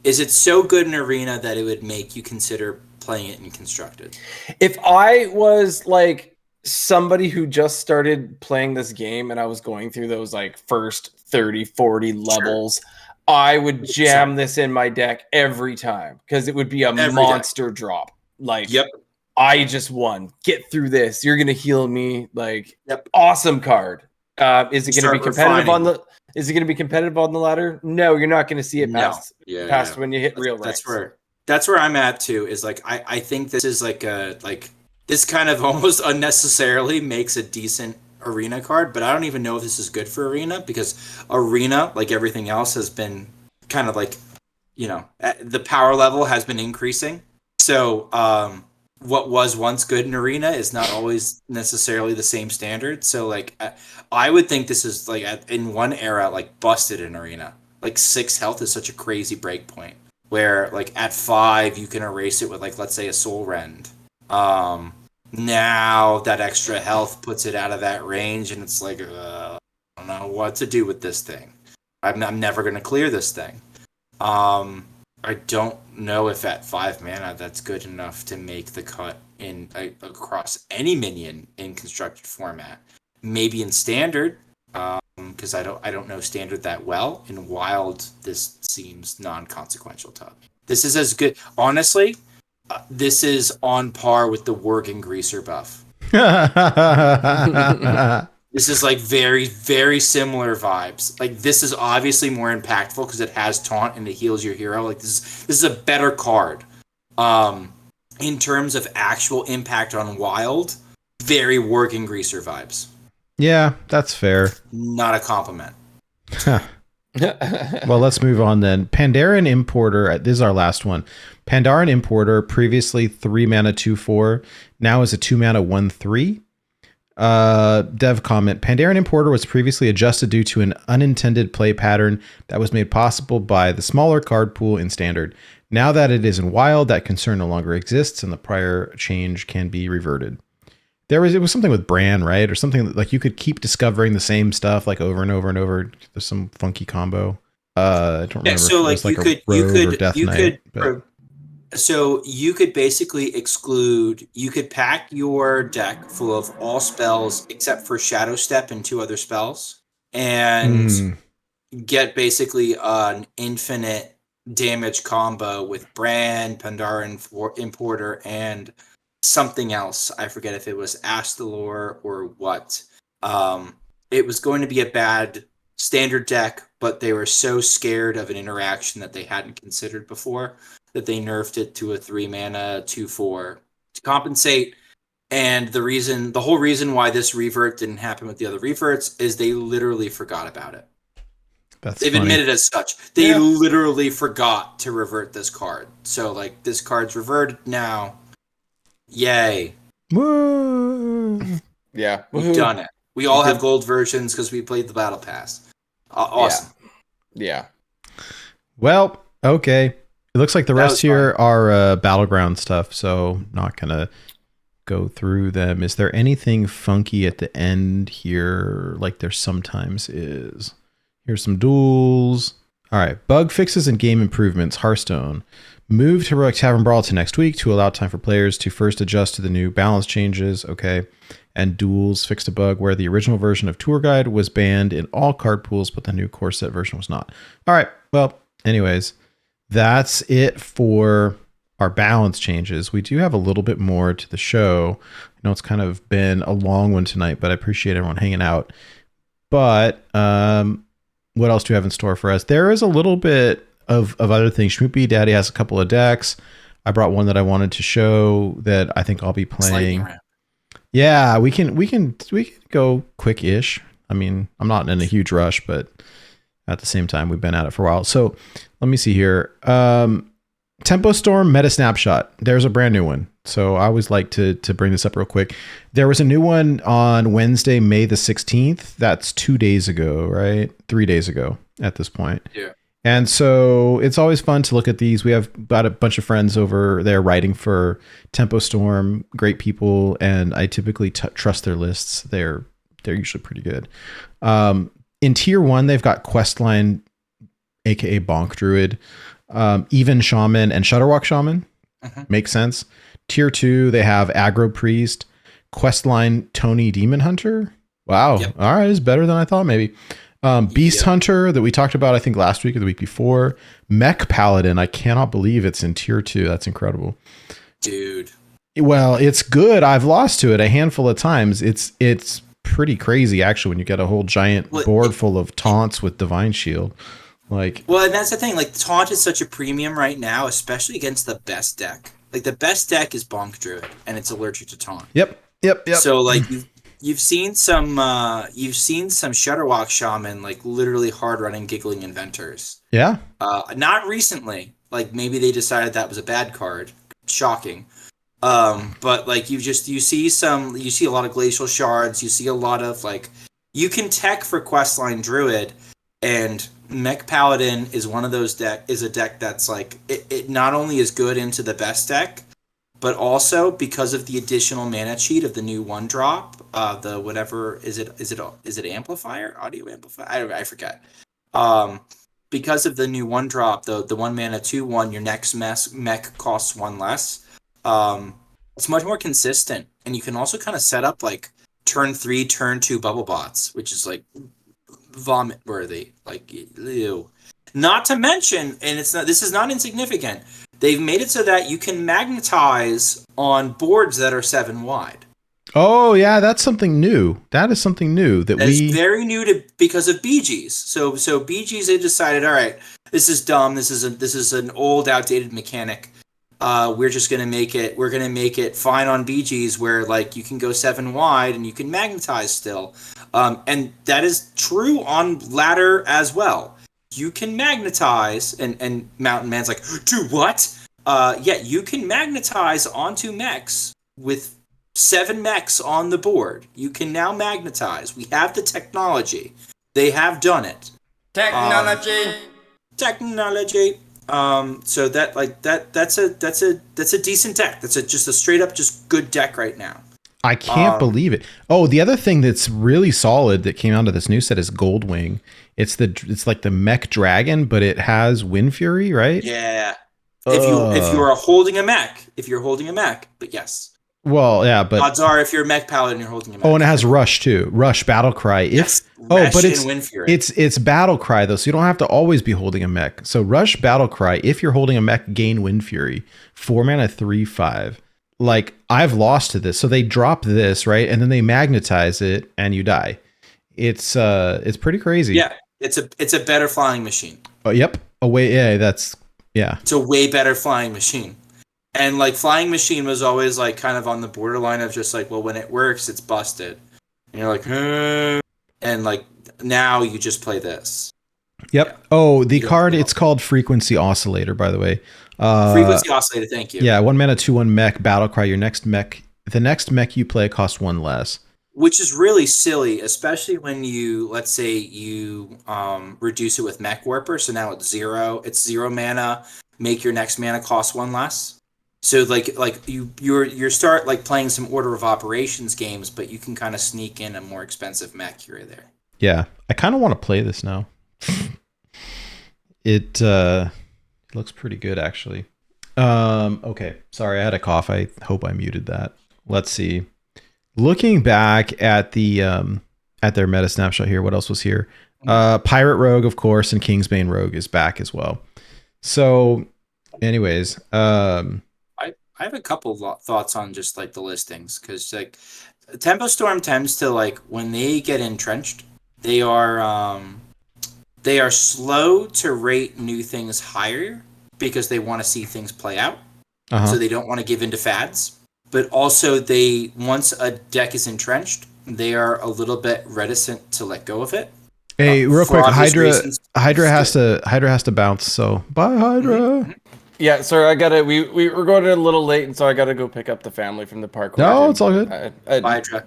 Is it so good in arena that it would make you consider playing it in constructed? If I was like somebody who just started playing this game and I was going through those like first 30, 40 levels, I would jam this in my deck every time because it would be a monster drop. Like, I just won. Get through this. You're gonna heal me. Like, awesome card. Is it gonna be competitive on the? Is it gonna be competitive on the ladder? No, you're not gonna see it past when you hit real ranks. That's where I'm at too. Is like I think this is like this kind of almost unnecessarily makes a decent arena card, but I don't even know if this is good for arena because arena, like everything else, has been kind of like, the power level has been increasing. So what was once good in arena is not always necessarily the same standard. So like I would think this is like in one era like busted in arena. Like 6 health is such a crazy break point where like at 5 you can erase it with like, let's say, a Soul Rend. Now that extra health puts it out of that range, and it's like, I don't know what to do with this thing. I'm never going to clear this thing. I don't know if at 5 mana that's good enough to make the cut in across any minion in constructed format. Maybe in standard, because I don't know standard that well. In wild, this seems non-consequential to me. This is as good, honestly. This is on par with the Worgen Greaser buff. This is like very, very similar vibes. Like this is obviously more impactful because it has taunt and it heals your hero. Like this is a better card. In terms of actual impact on wild, very Worgen Greaser vibes. Yeah, that's fair. Not a compliment. Well, let's move on then. Pandaren Importer. This is our last one. Pandaren Importer, previously 3 mana 2/4, now is a 2 mana 1/3. Dev comment: Pandaren Importer was previously adjusted due to an unintended play pattern that was made possible by the smaller card pool in Standard. Now that it is in Wild, that concern no longer exists, and the prior change can be reverted. It was something with Bran, right, or something like you could keep discovering the same stuff like over and over and over. There's some funky combo. I don't remember. So if it like was a Rogue or Death Knight, but- so you could basically you could pack your deck full of all spells except for Shadow Step and 2 other spells, and get basically an infinite damage combo with Bran, Pandaren Importer, and something else. I forget if it was Astalor or what. It was going to be a bad Standard deck, but they were so scared of an interaction that they hadn't considered before that they nerfed it to a 3 mana 2/4 to compensate. And the whole reason why this revert didn't happen with the other reverts is they literally forgot about it. They've admitted as such. They literally forgot to revert this card. So like this card's reverted now. Yay. Whoa. Yeah. We've done it. We all have gold versions because we played the battle pass. Awesome. Yeah. Well, okay. It looks like the rest here are Battleground stuff, so not gonna go through them. Is there anything funky at the end here like there sometimes is? Here's some duels. All right. Bug fixes and game improvements. Hearthstone. Moved Heroic Tavern Brawl to next week to allow time for players to first adjust to the new balance changes. Okay. And Duels fixed a bug where the original version of Tour Guide was banned in all card pools, but the new core set version was not. All right. Well, anyways, that's it for our balance changes. We do have a little bit more to the show. I know it's kind of been a long one tonight, but I appreciate everyone hanging out. But what else do we have in store for us? There is a little bit of other things. Schmoopy Daddy has a couple of decks. I brought one that I wanted to show that I think I'll be playing. Yeah, we can go quick-ish. I mean, I'm not in a huge rush, but at the same time, we've been at it for a while. So let me see here. Tempo Storm Meta Snapshot. There's a brand new one. So I always like to bring this up real quick. There was a new one on Wednesday, May the 16th. That's 2 days ago, right? 3 days ago at this point. Yeah. And so it's always fun to look at these. We have got a bunch of friends over there writing for Tempo Storm, great people, and I typically trust their lists. They're usually pretty good. In tier 1, they've got Questline, aka Bonk Druid, Even Shaman, and Shutterwalk Shaman. Makes sense. Tier 2, they have Aggro Priest, Questline, Tony Demon Hunter. Wow. Yep. All right, it's better than I thought maybe. Beast Hunter that we talked about, I think last week or the week before. Mech Paladin. I cannot believe it's in tier 2. That's incredible. Dude. Well, it's good. I've lost to it a handful of times. It's pretty crazy actually when you get a whole giant board full of taunts with Divine Shield. Like, well, and that's the thing. Like, taunt is such a premium right now, especially against the best deck. Like, the best deck is Bonk Druid, and it's allergic to taunt. Yep. So, like, you've seen some Shutterwalk Shaman, like, literally hard running giggling inventors. Yeah. Not recently. Like, maybe they decided that was a bad card. Shocking. But like, you see a lot of Glacial Shards. You see a lot of, like, you can tech for Questline Druid, and Mech Paladin is one of those is a deck that's like, it not only is good into the best deck, but also because of the additional mana cheat of the new 1-drop, the whatever is it amplifier, audio amplifier, I forget. Because of the new 1-drop, the 1 mana 2/1, your next mech costs 1 less. It's much more consistent, and you can also kind of set up like turn 3, turn 2 bubble bots, which is like vomit worthy. Like, ew. Not to mention, and this is not insignificant, they've made it so that you can magnetize on boards that are 7 wide. Oh yeah, that's something new. That is something new That's very new because of BGs. So BGs, they decided, all right, this is dumb. This is an old, outdated mechanic. We're gonna make it fine on BGs where, like, you can go 7 wide and you can magnetize still. And that is true on ladder as well. you can magnetize, and Mountain Man's like, do what? Yeah, you can magnetize onto mechs with 7 mechs on the board. You can now magnetize. We have the technology. They have done it. Technology. Technology. So that's a decent deck. That's just a straight up just good deck right now. I can't believe it. Oh, the other thing that's really solid that came out of this new set is Goldwing. It's like the mech dragon, but it has Wind Fury, right? Yeah. If you are holding a mech, but yes. Well, yeah, but odds are if you're a mech paladin, you're holding a mech. Oh, and it has Rush too. Rush Battle Cry. Yes, but Wind Fury. it's Battle Cry though, so you don't have to always be holding a mech. So Rush Battle Cry, if you're holding a mech, gain Wind Fury. 4 mana, 3/5. Like, I've lost to this. So they drop this, right? And then they magnetize it and you die. It's pretty crazy. Yeah. It's a better flying machine. Oh, yep. It's a way better flying machine. And like flying machine was always like kind of on the borderline of just like, well, when it works, it's busted. And you're like, and like now you just play this. Yep. Yeah. Oh, the card, it's called Frequency Oscillator, by the way. Frequency Oscillator, thank you. Yeah, 1 mana, 2/1 mech, battle cry. The next mech you play costs 1 less. Which is really silly, especially when let's say you reduce it with Mech Warper, so now it's 0. It's 0 mana. Make your next mana cost 1 less. So like you start like playing some Order of Operations games, but you can kind of sneak in a more expensive mech here or there. Yeah, I kind of want to play this now. It looks pretty good actually. Okay, sorry, I had a cough. I hope I muted that. Let's see. Looking back at the at their meta snapshot here, what else was here? Pirate Rogue, of course, and Kingsbane Rogue is back as well. So, anyways, I have a couple of thoughts on just like the listings, because like Tempo Storm tends to, like, when they get entrenched, they are slow to rate new things higher because they want to see things play out. So they don't want to give into fads. But also once a deck is entrenched, they are a little bit reticent to let go of it. Hey, real quick, Hydra has to bounce. So bye, Hydra. Mm-hmm. Yeah, sorry, I gotta. We were going a little late, and so I gotta go pick up the family from the park. No, it's all good. Bye, Hydra.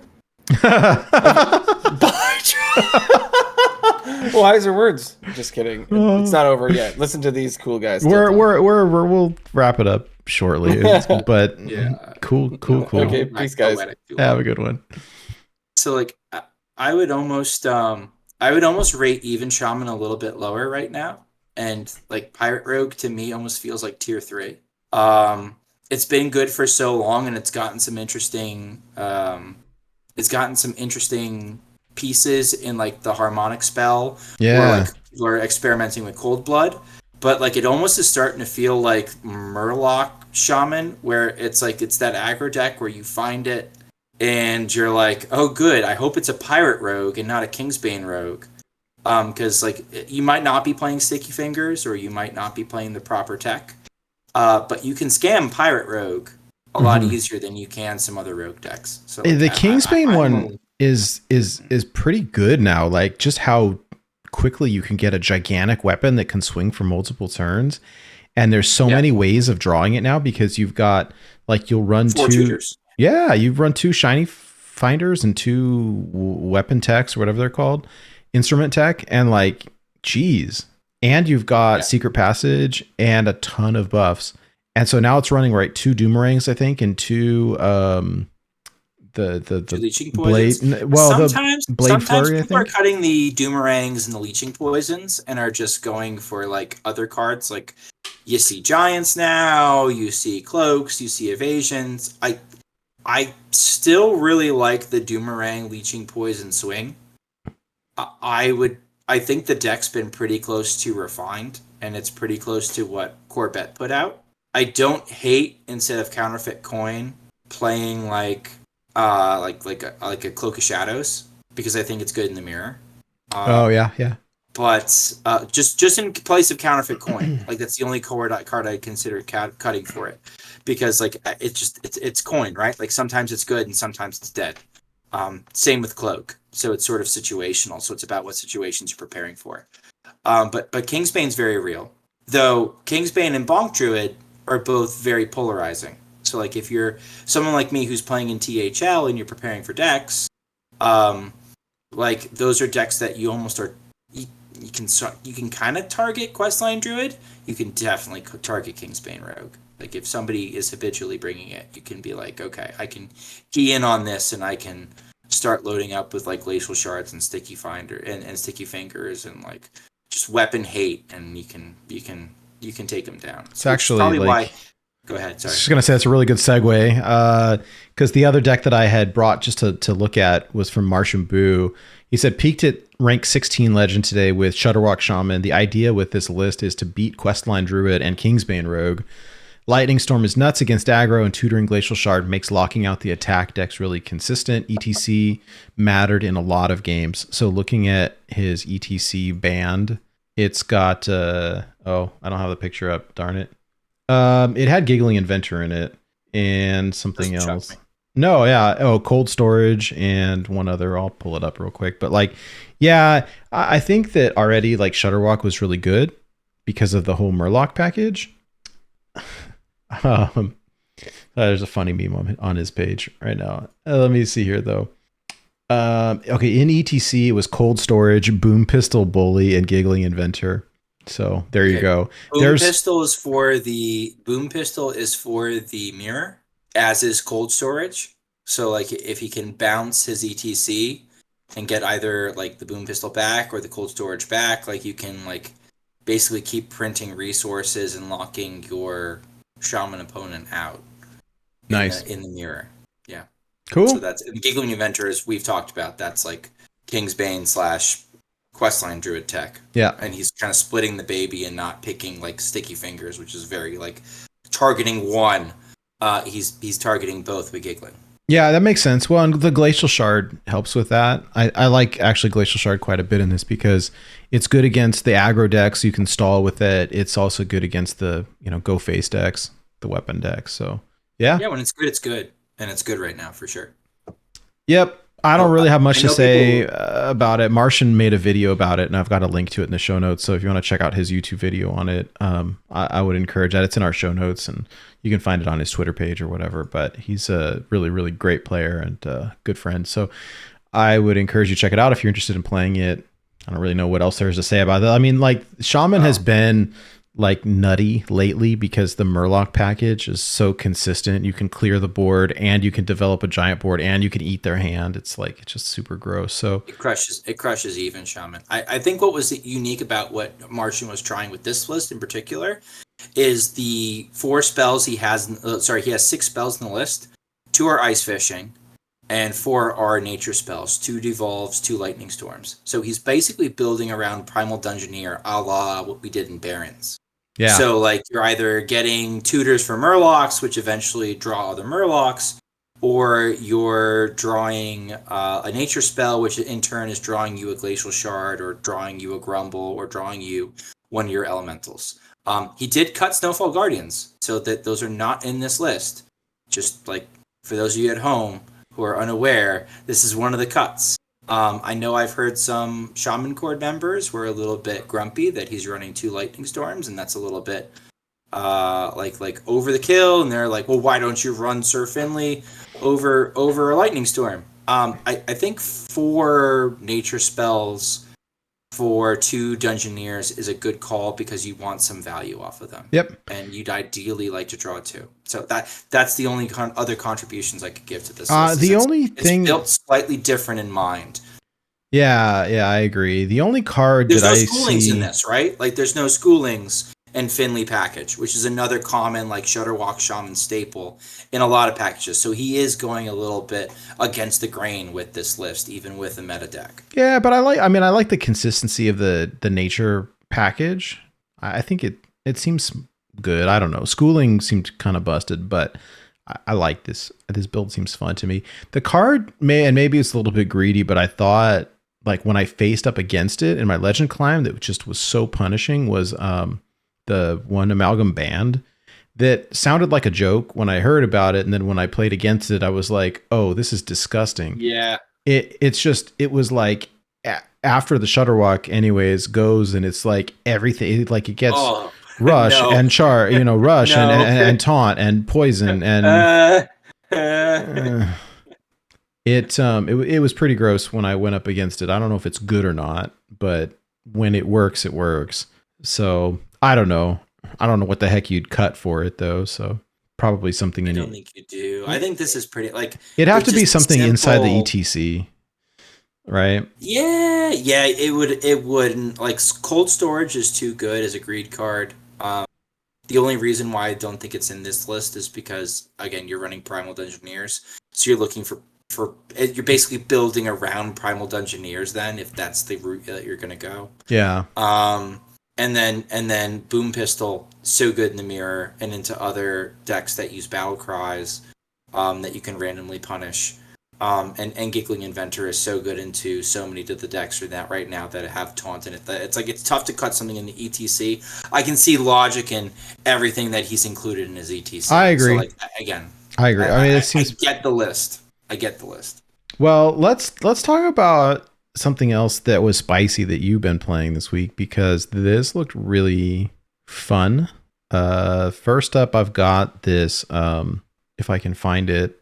Wiser words. Just kidding. It's not over yet. Listen to these cool guys. We'll wrap it up shortly. But yeah, cool. Okay, peace, guys. Have a good one. So like, I would almost rate Even Shaman a little bit lower right now, and like Pirate Rogue to me almost feels like tier 3. It's been good for so long, and it's gotten some interesting. It's gotten some interesting pieces in like the harmonic spell. Yeah. Where like people are experimenting with Cold Blood, but like it almost is starting to feel like Murloc Shaman, where it's like it's that aggro deck where you find it and you're like, oh good, I hope it's a Pirate Rogue and not a Kingsbane Rogue. Because like you might not be playing Sticky Fingers or you might not be playing the proper tech. But you can scam Pirate Rogue a lot easier than you can some other rogue decks. So like, the Kingsbane one is pretty good now. Like just how quickly you can get a gigantic weapon that can swing for multiple turns, and there's so many ways of drawing it now because you've got like you'll run 4 two. tutors. Yeah, you run 2 shiny finders and 2 weapon techs or whatever they're called, instrument tech, and like, geez. And you've got Secret Passage and a ton of buffs. And so now it's running 2 Doomerangs, I think, and 2 the Leeching blade. Poisons. Well, sometimes the blade flurry, I people are think. cutting the Doomerangs and the Leeching Poisons and are just going for like other cards. Like you see Giants now, you see Cloaks, you see Evasions. I still really like the Doomerang Leeching Poison swing. I think the deck's been pretty close to refined, and it's pretty close to what Corbett put out. I don't hate, instead of Counterfeit Coin, playing like a Cloak of Shadows, because I think it's good in the mirror. Yeah. But just in place of Counterfeit Coin, like that's the only card I consider cutting for it, because like it's coin, right? Like sometimes it's good and sometimes it's dead. Same with Cloak, so it's sort of situational. So it's about what situations you're preparing for. But Kingsbane's very real. Though Kingsbane and Bonk Druid are both very polarizing. So like if you're someone like me who's playing in THL and you're preparing for decks, like those are decks that you almost are you can kind of target Questline Druid. You can definitely target Kingsbane Rogue. Like if somebody is habitually bringing it, you can be like, okay, I can key in on this and I can start loading up with like Glacial Shards and Sticky Finder and Sticky Fingers and like just weapon hate, and you can take them down. It's actually probably like, why. Go ahead. Sorry. I was just gonna say it's a really good segue, because the other deck that I had brought just to look at was from Martian Boo. He said peaked at rank 16 Legend today with Shudderwock Shaman. The idea with this list is to beat Questline Druid and Kingsbane Rogue. Lightning Storm is nuts against aggro, and Tutoring Glacial Shard makes locking out the attack decks really consistent. ETC mattered in a lot of games. So looking at his ETC band, it's got I don't have the picture up, darn it. It had Giggling Inventor in it and something else. No, yeah. Oh, Cold Storage and one other. I'll pull it up real quick. But like, yeah, I think that already like Shudderwock was really good because of the whole Murloc package. There's a funny meme on his page right now. Let me see here though. Okay, in ETC it was Cold Storage, Boom Pistol Bully, and Giggling Inventor. So there you go. Boom Pistol is for the mirror, as is Cold Storage. So like if he can bounce his ETC and get either like the Boom Pistol back or the Cold Storage back, like you can like basically keep printing resources and locking your Shaman opponent out. Nice. In the mirror. Yeah. Cool. So that's Giggling Inventor, as we've talked about. That's like Kingsbane / Questline Druid tech. Yeah. And he's kind of splitting the baby and not picking like Sticky Fingers, which is very like targeting one. He's targeting both with Giggling. Yeah, that makes sense. Well, and the Glacial Shard helps with that. I like actually Glacial Shard quite a bit in this because it's good against the aggro decks. You can stall with it. It's also good against the, go face decks, the weapon decks. So yeah. Yeah, when it's good, it's good. And it's good right now for sure. Yep. I don't really have much to say about it. Martian made a video about it, and I've got a link to it in the show notes. So if you want to check out his YouTube video on it, I would encourage that. It's in our show notes, and you can find it on his Twitter page or whatever. But he's a really, really great player and good friend. So I would encourage you to check it out if you're interested in playing it. I don't really know what else there is to say about that. I mean, like, Shaman has been like nutty lately because the Murloc package is so consistent. You can clear the board and you can develop a giant board and you can eat their hand. It's just super gross. So it crushes even Shaman. I think what was unique about what Martian was trying with this list in particular is the 4 spells he has. He has 6 spells in the list. 2 are Ice Fishing and 4 are nature spells, 2 devolves, 2 lightning storms. So he's basically building around Primal Dungeoneer a la what we did in Barrens. Yeah. So like you're either getting tutors for Murlocs, which eventually draw other Murlocs, or you're drawing a nature spell, which in turn is drawing you a Glacial Shard, or drawing you a Grumble, or drawing you one of your elementals. He did cut Snowfall Guardians, so that those are not in this list. Just like for those of you at home who are unaware, this is one of the cuts. I know I've heard some Shaman Cord members were a little bit grumpy that he's running 2 Lightning Storms, and that's a little bit like over the kill. And they're like, well, why don't you run Sir Finley over a Lightning Storm? I think 4 nature spells for 2 Dungeoneers is a good call because you want some value off of them. Yep. And you'd ideally like to draw 2. So that's the only other contributions I could give to this list. It's built slightly different in mind. Yeah, I agree. The only card there's that no I schoolings see in this, right? Like there's no schoolings and Finley package, which is another common like Shudderwock Shaman staple in a lot of packages. So he is going a little bit against the grain with this list, even with a meta deck. Yeah, but I like the consistency of the nature package. I think it seems good. I don't know. Schooling seemed kind of busted, but I like this. This build seems fun to me. The card maybe it's a little bit greedy, but I thought like when I faced up against it in my Legend Climb that just was so punishing was the one Amalgam Band that sounded like a joke when I heard about it, and then when I played against it, I was like, "Oh, this is disgusting." Yeah, it was like after the Shutterwalk anyways goes, and it's like everything, like it gets Oh, rush no. and char, rush No. and taunt and poison and it was pretty gross when I went up against it. I don't know if it's good or not, but when it works, it works. So I don't know what the heck you'd cut for it though. So probably something I in don't it. think you do. I think this is pretty like It'd have it's to be just something inside the simple. ETC, right? Yeah, it wouldn't like cold storage is too good as a greed card. The only reason why I don't think it's in this list is because again you're running Primal Dungeoneers, so you're looking for you're basically building around Primal Dungeoneers then if that's the route that you're gonna go. Yeah. And then Boom Pistol, so good in the mirror and into other decks that use battle cries, that you can randomly punish. And Giggling Inventor is so good into so many of the decks right now that have taunt in it. That it's tough to cut something in the ETC. I can see logic in everything that he's included in his ETC. I agree. So like again, I agree. I mean, it seems. I get the list. I get the list. Well, let's talk about something else that was spicy that you've been playing this week, because this looked really fun. First up, I've got this. If I can find it.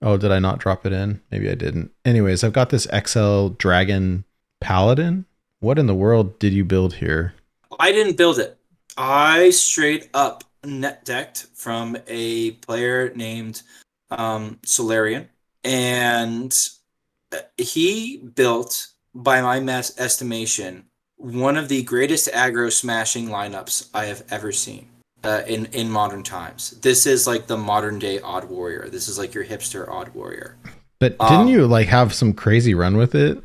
Oh, did I not drop it in? Maybe I didn't. Anyways, I've got this XL Dragon Paladin. What in the world did you build here? I didn't build it. I straight up net decked from a player named Solarian, and he built, by my estimation, one of the greatest aggro smashing lineups I have ever seen in modern times. This is like the modern day Odd Warrior. This is like your hipster Odd Warrior. But didn't you like have some crazy run with it?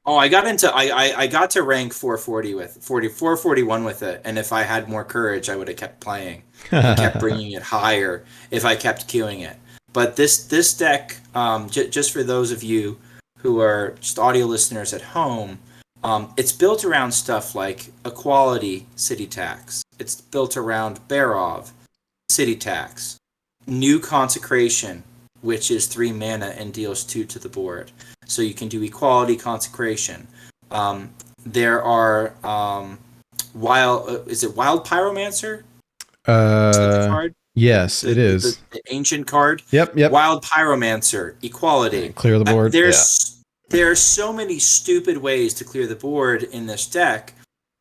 Oh, I got to rank 441 with it, and if I had more courage, I would have kept playing and kept bringing it higher if I kept queuing it. But this deck, just for those of you who are just audio listeners at home, it's built around stuff like Equality, City Tax. It's built around Barov, City Tax, New Consecration, which is 3 mana and deals 2 to the board. So you can do Equality, Consecration. There are is it Wild Pyromancer? Is that the card? Yes, it is. The ancient card. Yep. Wild Pyromancer, Equality. Clear the board. There are so many stupid ways to clear the board in this deck,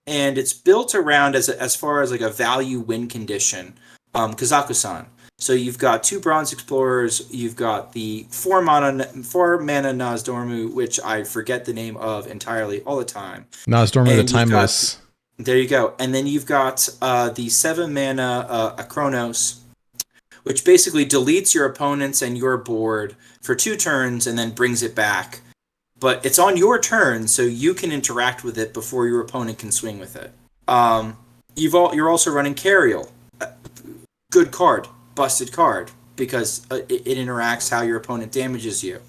and it's built around as far as like a value win condition. Kazaku-san. So you've got 2 Bronze Explorers, you've got the 4 mana Nozdormu, which I forget the name of entirely all the time. Nozdormu the Timeless. There you go. And then you've got the 7 mana Akronos, which basically deletes your opponents and your board for 2 turns and then brings it back. But it's on your turn, so you can interact with it before your opponent can swing with it. You're also running Cariel. Good card. Busted card, because it interacts how your opponent damages you.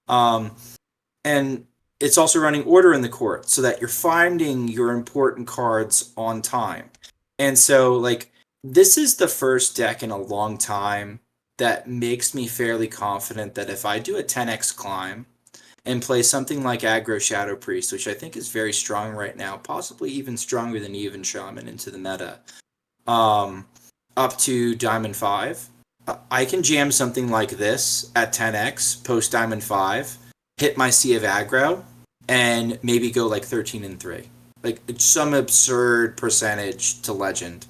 And it's also running Order in the Court, so that you're finding your important cards on time. And so, like, this is the first deck in a long time that makes me fairly confident that if I do a 10x climb and play something like Aggro Shadow Priest, which I think is very strong right now, possibly even stronger than Even Shaman into the meta, up to Diamond 5, I can jam something like this at 10x, post Diamond 5, hit my Sea of Aggro, and maybe go like 13-3. Like, it's some absurd percentage to Legend.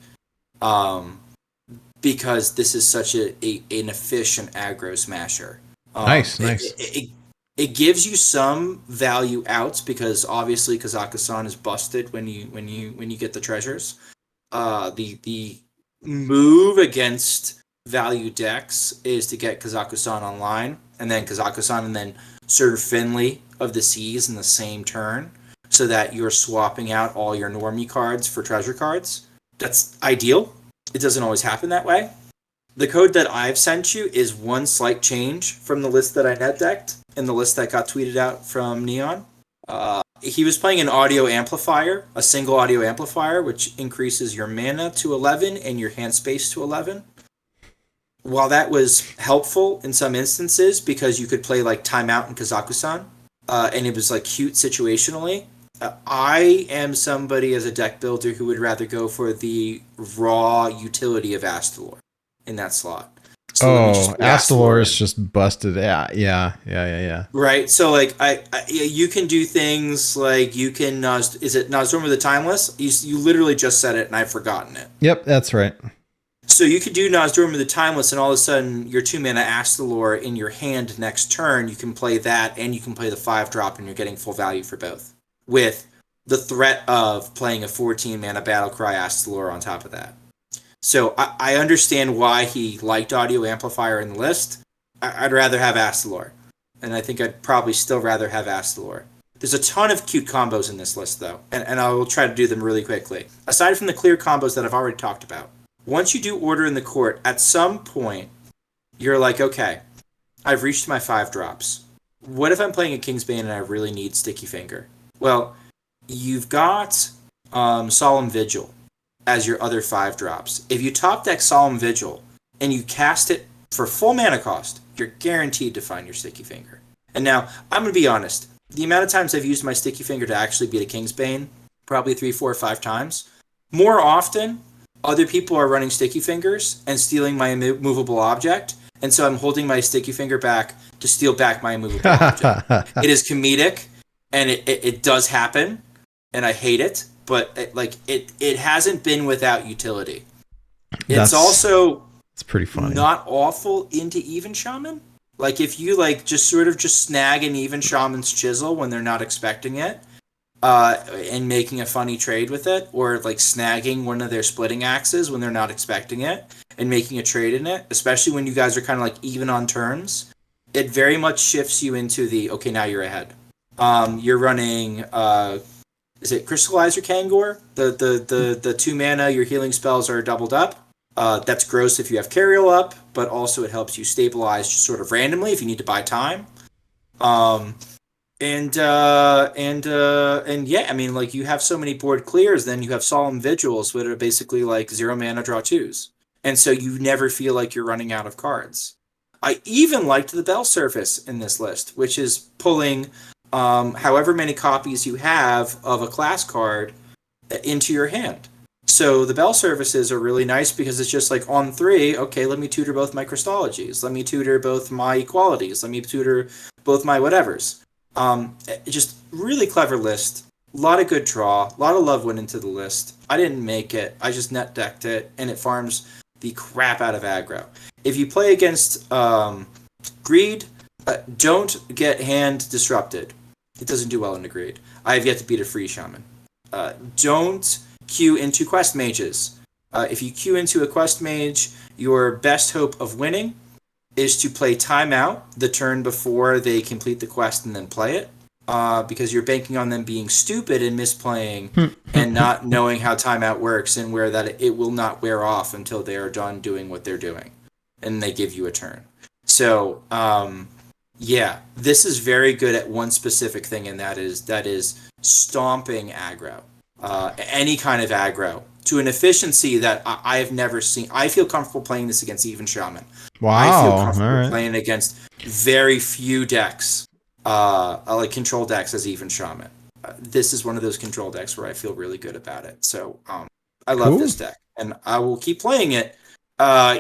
Because this is such an efficient aggro smasher. Nice. It gives you some value outs, because obviously Kazaku-san is busted when you get the treasures. The move against value decks is to get Kazaku-san online, and then Kazaku-san and then Sir Finley of the Seas in the same turn, so that you're swapping out all your normie cards for treasure cards. That's ideal. It doesn't always happen that way. The code that I've sent you is one slight change from the list that I net decked and the list that got tweeted out from Neon. He was playing an audio amplifier, a single audio amplifier, which increases your mana to 11 and your hand space to 11. While that was helpful in some instances, because you could play like Timeout and Kazaku-san, and it was like cute situationally. I am somebody as a deck builder who would rather go for the raw utility of Astalor in that slot. So let me just put Astalor is in. just busted. Yeah. Right. So like you can do things like you can is it Nozdorm of the Timeless? You literally just said it and I've forgotten it. Yep, that's right. So you could do Nozdorm of the Timeless, and all of a sudden your 2-mana Astalor in your hand next turn. You can play that, and you can play the 5-drop, and you're getting full value for both. With the threat of playing a 14-mana Battlecry Astalor on top of that. So I understand why he liked Audio Amplifier in the list. I'd rather have Astalor, and I think I'd probably still rather have Astalor. There's a ton of cute combos in this list, though, and I will try to do them really quickly. Aside from the clear combos that I've already talked about. Once you do Order in the Court, at some point, you're like, okay, I've reached my 5 drops. What if I'm playing a Kingsbane and I really need Sticky Finger? Well, you've got Solemn Vigil as your other 5 drops. If you top deck Solemn Vigil and you cast it for full mana cost, you're guaranteed to find your Sticky Finger. And now, I'm going to be honest. The amount of times I've used my Sticky Finger to actually beat a Kingsbane, probably 3, 4, 5 times. More often, other people are running Sticky Fingers and stealing my immovable object, and so I'm holding my Sticky Finger back to steal back my immovable object. It is comedic, and it does happen, and I hate it, but it hasn't been without utility. It's pretty funny. Not awful into Even Shaman. Like if you just snag an Even Shaman's Chisel when they're not expecting it, and making a funny trade with it, or snagging one of their Splitting Axes when they're not expecting it, and making a trade in it, especially when you guys are kind of even on turns, it very much shifts you into the, okay, now you're ahead. You're running, is it Crystallizer Kangor? The 2 mana, your healing spells are doubled up. That's gross if you have Cariol up, but also it helps you stabilize just sort of randomly if you need to buy time. And yeah, I mean, you have so many board clears, then you have Solemn Vigils, which are basically 0 mana draw 2s. And so you never feel like you're running out of cards. I even liked the Bell Surface in this list, which is pulling however many copies you have of a class card into your hand. So the Bell Surfaces are really nice because it's just on 3, okay, let me tutor both my Crystologies, let me tutor both my Equalities, let me tutor both my whatevers. Just really clever list. A lot of good draw. A lot of love went into the list. I didn't make it. I just net decked it, and it farms the crap out of aggro. If you play against Greed, don't get hand disrupted. It doesn't do well into Greed. I have yet to beat a free Shaman. Don't queue into Quest Mages. If you queue into a Quest Mage, your best hope of winning is to play timeout the turn before they complete the quest and then play it, because you're banking on them being stupid and misplaying and not knowing how timeout works and where that it will not wear off until they are done doing what they're doing, and they give you a turn. So, yeah, this is very good at one specific thing, and that is stomping aggro, any kind of aggro, to an efficiency that I have never seen. I feel comfortable playing this against Even Shaman. Wow. I feel comfortable playing against very few decks, control decks as Even Shaman. This is one of those control decks where I feel really good about it. So I love this deck, and I will keep playing it,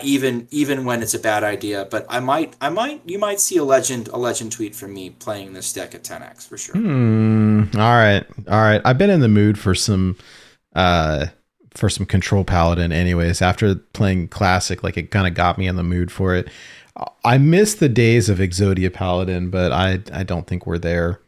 even when it's a bad idea. But you might see a legend tweet from me playing this deck at 10x for sure. All right. I've been in the mood for some control paladin anyways. After playing classic, it kind of got me in the mood for it. I miss the days of Exodia Paladin, but I don't think we're there.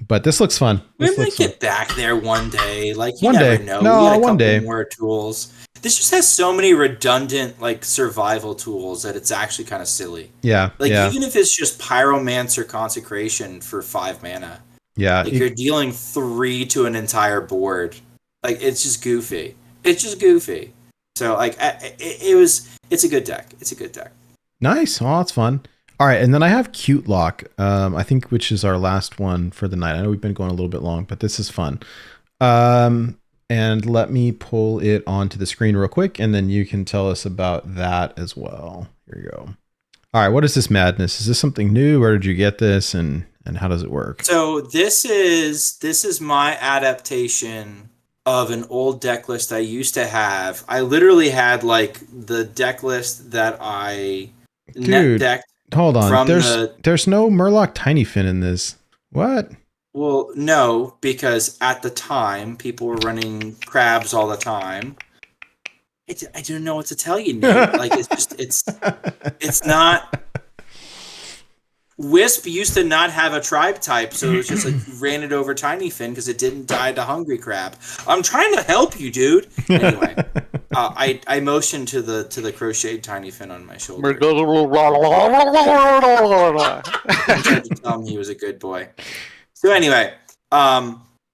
But this looks fun. We might get back there one day. You one never day. know. No, we got a one couple day. more tools. This just has so many redundant survival tools that it's actually kind of silly. Yeah. Even if it's just Pyromancer Consecration for 5 mana. Yeah. You're dealing 3 to an entire board. It's just goofy. It's just goofy. So it's a good deck. It's a good deck. Nice. Oh, that's fun. All right, and then I have Cute Lock, I think, which is our last one for the night. I know we've been going a little bit long, but this is fun. And let me pull it onto the screen real quick, and then you can tell us about that as well. Here you go. All right, what is this madness? Is this something new? Where did you get this? And and how does it work? So this is my adaptation of an old deck list I used to have. I literally had like the deck list that I net Dude, decked. Hold on. From There's no Murloc Tiny Fin in this. What? Well, no, because at the time people were running crabs all the time. I don't know what to tell you, Nate. Like it's not. Wisp used to not have a tribe type, so it was just like ran it over Tiny Fin because it didn't die to Hungry Crab. I'm trying to help you, dude. Anyway, I motioned to the crocheted Tiny Fin on my shoulder. I tried to tell him he was a good boy. So anyway,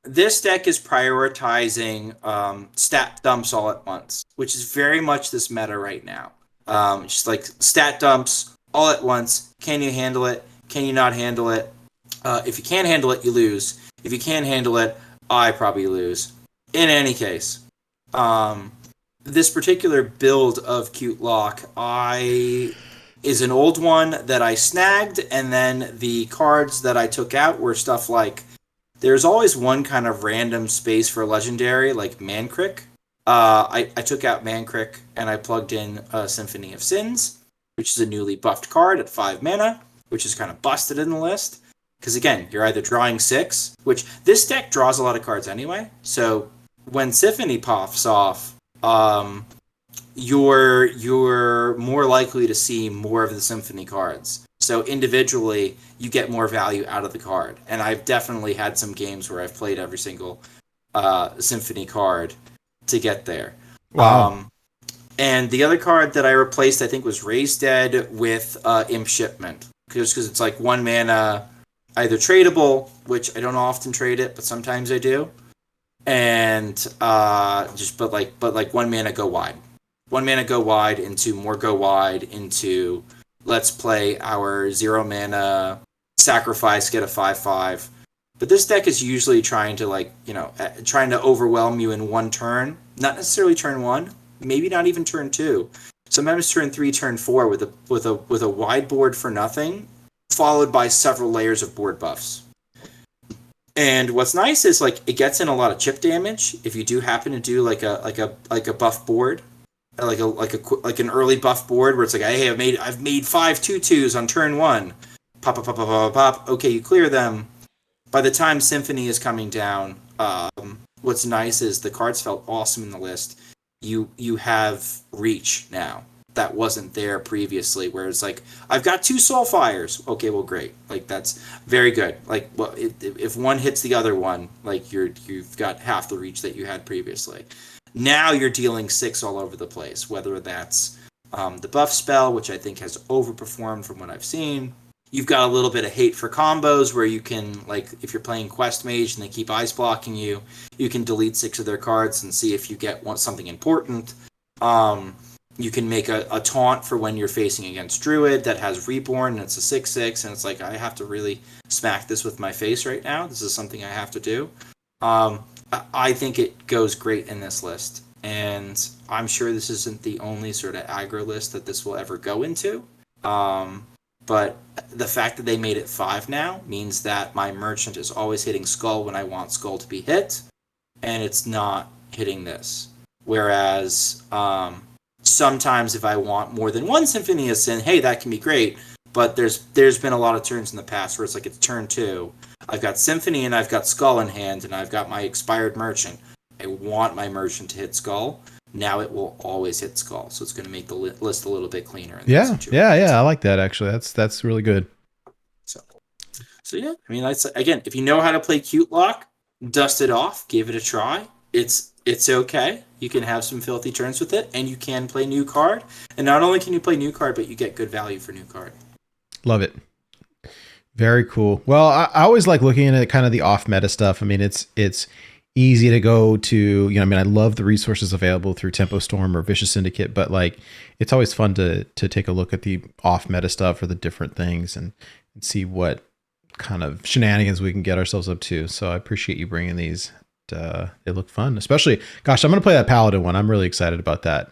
this deck is prioritizing stat dumps all at once, which is very much this meta right now. Just like stat dumps all at once. Can you handle it? Can you not handle it? If you can't handle it, you lose. If you can't handle it, I probably lose. In any case, this particular build of Cute Lock is an old one that I snagged, and then the cards that I took out were stuff like, there's always one kind of random space for legendary, like Mankrik. I took out Mankrik, and I plugged in Symphony of Sins, which is a newly buffed card at 5 mana, which is kind of busted in the list. Because again, you're either drawing 6, which this deck draws a lot of cards anyway, so when Symphony pops off, you're more likely to see more of the Symphony cards. So individually, you get more value out of the card. And I've definitely had some games where I've played every single Symphony card to get there. Wow. And the other card that I replaced, I think, was Raise Dead with Imp Shipment. Just because it's like 1 mana, either tradable, which I don't often trade it, but sometimes I do. And but 1 mana go wide. 1 mana go wide into more go wide into let's play our 0 mana sacrifice, get a 5/5. But this deck is usually trying to trying to overwhelm you in one turn. Not necessarily turn 1, maybe not even turn 2. Sometimes turn 3, turn 4 with a wide board for nothing, followed by several layers of board buffs. And what's nice is like it gets in a lot of chip damage if you do happen to do like a buff board, like an early buff board where it's like, hey, I've made 5 2/2s on turn 1. Pop pop pop pop pop pop. Okay, you clear them. By the time Symphony is coming down, what's nice is the cards felt awesome in the list. You have reach now. That wasn't there previously, where it's like, I've got 2 Soulfires. Okay, well, great. Like, that's very good. Like, well, if one hits the other one, like, you've got half the reach that you had previously. Now you're dealing 6 all over the place, whether that's the buff spell, which I think has overperformed from what I've seen. You've got a little bit of hate for combos where you can, like, if you're playing Quest Mage and they keep ice blocking you, you can delete 6 of their cards and see if you get something important. You can make a taunt for when you're facing against Druid that has Reborn, and it's a 6/6, and it's like, I have to really smack this with my face right now. This is something I have to do. I think it goes great in this list, and I'm sure this isn't the only sort of aggro list that this will ever go into. But the fact that they made it 5 now means that my merchant is always hitting Skull when I want Skull to be hit, and it's not hitting this. Whereas sometimes if I want more than 1 Symphony of Sin, hey, that can be great. But there's been a lot of turns in the past where it's like it's turn 2. I've got Symphony and I've got Skull in hand, and I've got my expired merchant. I want my merchant to hit Skull. Now it will always hit Skull, so it's going to make the list a little bit cleaner. In that situation. Yeah, I like that actually. That's really good. So yeah, I mean, again, if you know how to play Cute Lock, dust it off, give it a try. It's okay. You can have some filthy turns with it, and you can play new card. And not only can you play new card, but you get good value for new card. Love it. Very cool. Well, I always like looking at kind of the off meta stuff. I mean, it's easy to go to, I love the resources available through Tempo Storm or Vicious Syndicate, but like, it's always fun to take a look at the off meta stuff or the different things and see what kind of shenanigans we can get ourselves up to. So I appreciate you bringing these. They look fun, especially, gosh, I'm going to play that Paladin one. I'm really excited about that.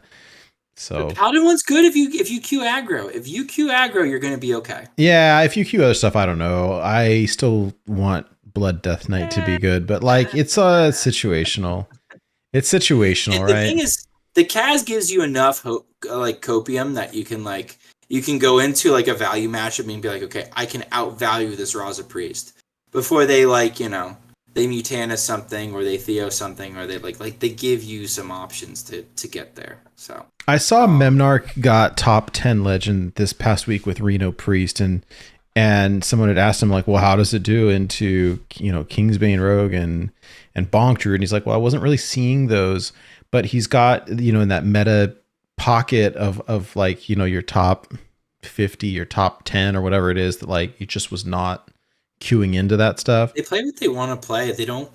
So The Paladin one's good if you Q aggro. If you Q aggro, you're going to be okay. yeah, if you queue other stuff, I don't know. I still want Blood Death Knight to be good, but like it's situational. It's situational, The right? thing is, the Kaz gives you enough like copium that you can go into like a value matchup and be like, okay, I can outvalue this Raza Priest before they they Mutanus something or they Theo something or they they give you some options to get there. So I saw Memnarch got top 10 legend this past week with Reno Priest, and someone had asked him like, well, how does it do into Kingsbane Rogue and Bonk Druid? And he's like, well, I wasn't really seeing those, but he's got in that meta pocket of like your top 50 or top 10 or whatever it is that like he just was not queuing into that stuff. they play what they want to play. They don't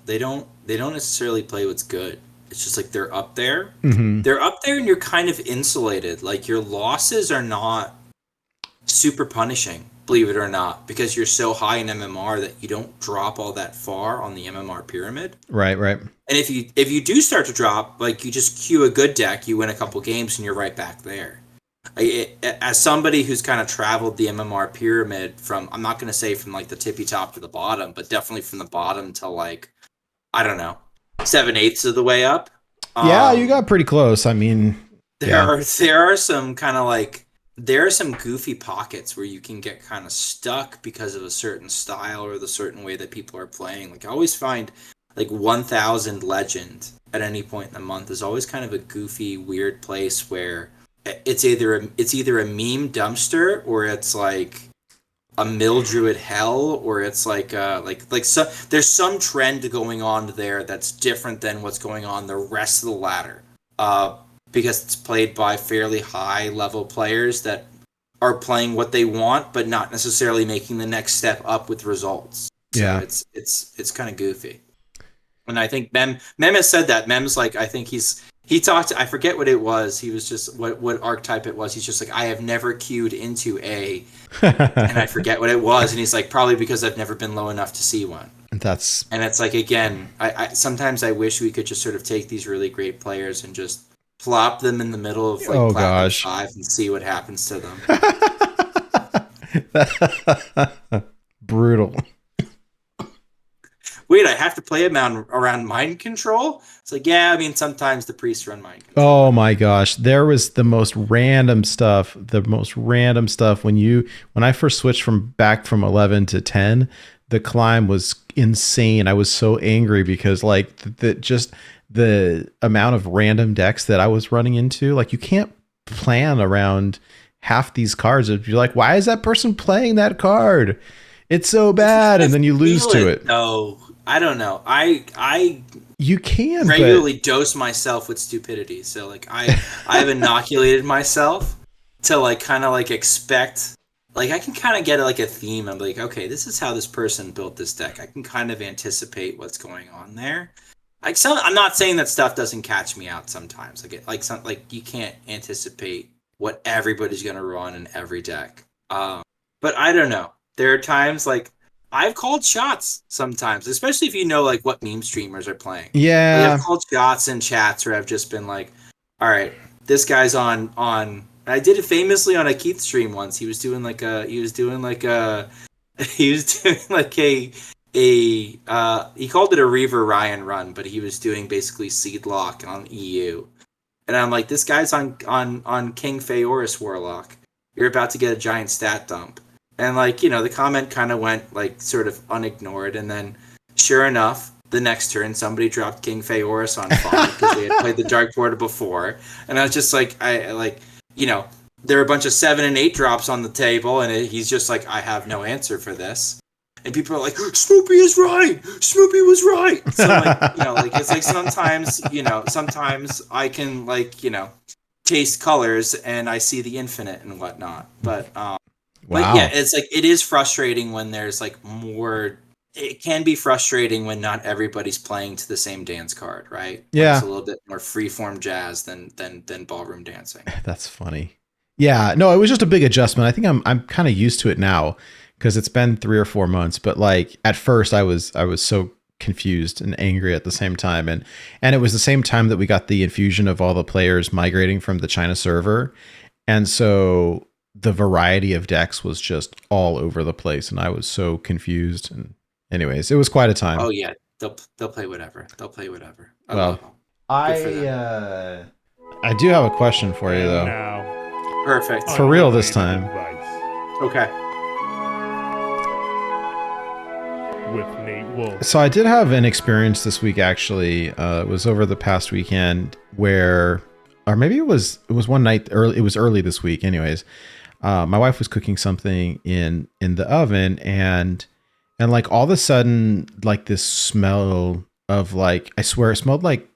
necessarily play what's good. It's just like they're up there. Mm-hmm. They're up there and you're kind of insulated. Like your losses are not super punishing, believe it or not, because you're so high in MMR that you don't drop all that far on the MMR pyramid. Right. And if you do start to drop, like you just queue a good deck, you win a couple games and you're right back there. As somebody who's kind of traveled the MMR pyramid from, I'm not going to say from like the tippy top to the bottom, but definitely from the bottom to like, I don't know, 7/8 of the way up. Yeah, you got pretty close. I mean, there are some kind of like, there are some goofy pockets where you can get kind of stuck because of a certain style or the certain way that people are playing. Like I always find like 1000 legend at any point in the month is always kind of a goofy, weird place where it's either a meme dumpster or it's like a Mildruid hell or it's like so there's some trend going on there that's different than what's going on the rest of the ladder. Because it's played by fairly high level players that are playing what they want, but not necessarily making the next step up with results. So yeah, it's kind of goofy. And I think Mem has said that. Mem's like, I think he talked, I forget what it was. He was just what archetype it was. He's just like, I have never queued into and I forget what it was. And he's like, probably because I've never been low enough to see one. And it's like, again, I sometimes I wish we could just sort of take these really great players and just plop them in the middle of like Platinum 5 and see what happens to them. Brutal. Wait, I have to play him around mind control? It's like, yeah, I mean, sometimes the priests run mind control. Oh my gosh. There was the most random stuff when I first switched from 11 to 10, the climb was insane. I was so angry because like the amount of random decks that I was running into, like you can't plan around half these cards. You're like, why is that person playing that card? It's so bad. And then you lose to it. No, I don't know. I you can regularly dose myself with stupidity. So like I've inoculated myself to like kind of like expect, like I can kind of get like a theme. I'm like, okay, this is how this person built this deck. I can kind of anticipate what's going on there. Like I'm not saying that stuff doesn't catch me out sometimes. Like you can't anticipate what everybody's gonna run in every deck. But I don't know. There are times like I've called shots sometimes, especially if you know like what meme streamers are playing. Yeah, like, I've called shots in chats where I've just been like, all right, this guy's on. I did it famously on a Keith stream once. He was doing like he called it a Reaver Ryan run, but he was doing basically Seed Lock on EU. And I'm like, this guy's on King Feoris Warlock. You're about to get a giant stat dump. And like, the comment kind of went like sort of unignored. And then sure enough, the next turn somebody dropped King Feoris on 5 because they had played the Dark Portal before. And I was just like, there were a bunch of 7 and 8 drops on the table, and he's just like, I have no answer for this. And people are like, Smoopy is right. Smoopy was right. So like, it's like sometimes I can taste colors and I see the infinite and whatnot. But wow. But yeah, it's like, it is frustrating when there's like more. It can be frustrating when not everybody's playing to the same dance card, right? Yeah, it's a little bit more freeform jazz than ballroom dancing. That's funny. Yeah, no, it was just a big adjustment. I think I'm kind of used to it now because it's been 3 or 4 months. But like at first, I was so confused and angry at the same time. And it was the same time that we got the infusion of all the players migrating from the China server. And so the variety of decks was just all over the place, and I was so confused. And anyways, it was quite a time. Oh yeah, they'll play whatever. They'll play whatever. Well, Good for them. I do have a question for you though. Now, Perfect. For real this unrelated time. advice Okay. with Nate Wolf. So I did have an experience this week actually. It was over the past weekend where, or maybe it was one night early. It was early this week, anyways. My wife was cooking something in the oven, and like all of a sudden, like this smell of like, I swear it smelled like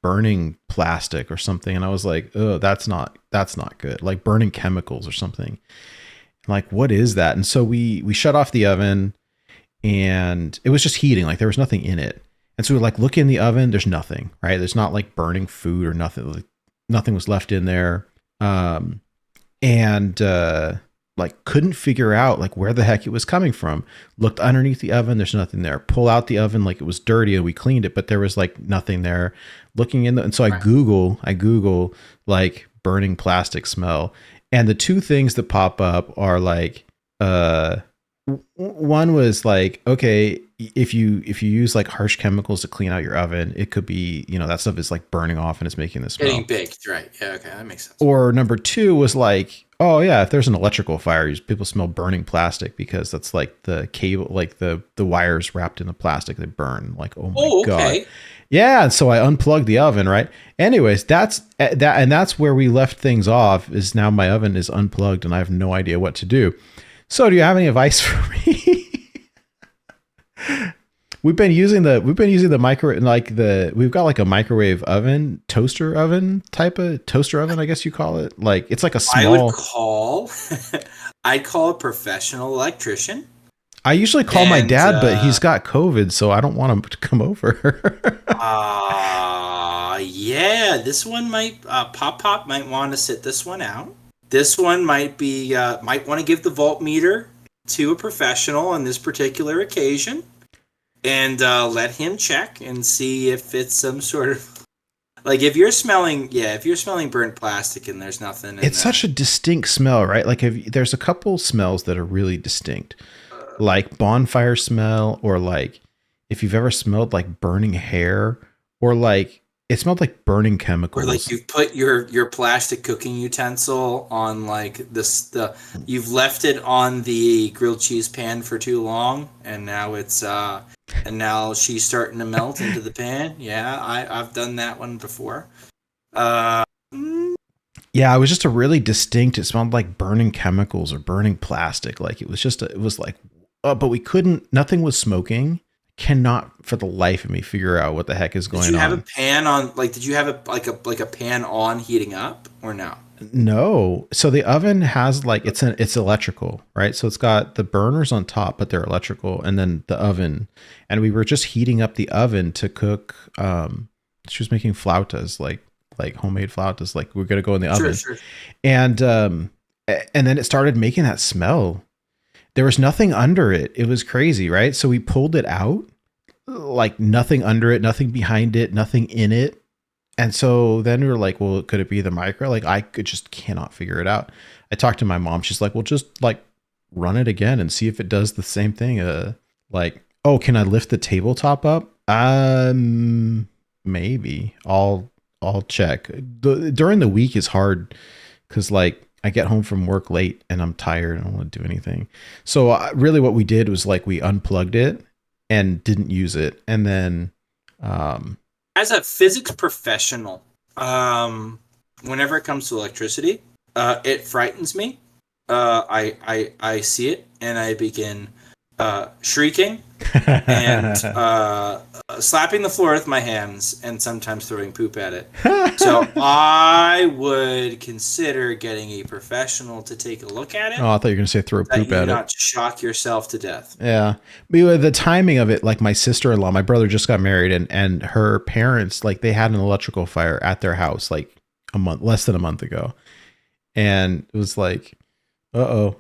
burning plastic or something, and I was like, oh, that's not good. Like burning chemicals or something. Like, what is that? And so we shut off the oven, and it was just heating. Like there was nothing in it. And so we like look in the oven. There's nothing, right? There's not like burning food or nothing. Like, nothing was left in there. Like couldn't figure out like where the heck it was coming from. Looked underneath the oven, there's nothing there. Pull out the oven, like it was dirty, and we cleaned it, but there was like nothing there. Looking in and so I Google like burning plastic smell, and the two things that pop up are like one was like, okay, if you use like harsh chemicals to clean out your oven, it could be, that stuff is like burning off and it's making this smell. Getting baked, right? Yeah, okay, that makes sense. Or number two was like, oh yeah, if there's an electrical fire, people smell burning plastic because that's like the cable, like the wires wrapped in the plastic, they burn. Like, oh my God. Yeah, and so I unplugged the oven, right? Anyways, that's where we left things off. Is now my oven is unplugged and I have no idea what to do. So, do you have any advice for me? We've been using the micro, like we've got like a microwave oven, toaster oven type of toaster oven, I guess you call it. Like it's like a small. I'd call a professional electrician. I usually call my dad, but he's got COVID, so I don't want him to come over. Yeah, this one might Pop might want to sit this one out. This one might want to give the voltmeter to a professional on this particular occasion, and let him check and see if it's some sort of like if you're smelling burnt plastic and there's nothing. It's such a distinct smell, right? Like there's a couple smells that are really distinct, like bonfire smell, or like if you've ever smelled like burning hair, or like it smelled like burning chemicals. Or like you've put your plastic cooking utensil on like you've left it on the grilled cheese pan for too long, and now it's and now she's starting to melt into the pan. Yeah, I've done that one before. Yeah, it was just a really distinct. It smelled like burning chemicals or burning plastic. Like it was like, but we couldn't. Nothing was smoking. Cannot for the life of me figure out what the heck is going on. Did you have a pan on? Like, did you have a pan on heating up or no? No. So the oven has like it's electrical, right? So it's got the burners on top, but they're electrical, and then the oven. And we were just heating up the oven to cook. She was making flautas, like homemade flautas. Like we're gonna go in the oven, Sure. and then it started making that smell. There was nothing under it. It was crazy, right? So we pulled it out, like nothing under it, nothing behind it, nothing in it. And so then we were like, well, could it be the micro? Like I just cannot figure it out. I talked to my mom. She's like, well, just like run it again and see if it does the same thing. Like, oh, can I lift the tabletop up? Maybe. I'll check. During the week is hard because like I get home from work late and I'm tired and I don't want to do anything. So really what we did was like we unplugged it and didn't use it. And then as a physics professional, whenever it comes to electricity, it frightens me. I see it and I begin shrieking and slapping the floor with my hands and sometimes throwing poop at it. So I would consider getting a professional to take a look at it. Oh, I thought you were going to say throw poop at it. Not shock yourself to death. Yeah. But the timing of it, like my sister-in-law, my brother just got married, and her parents, like they had an electrical fire at their house like less than a month ago. And it was like, and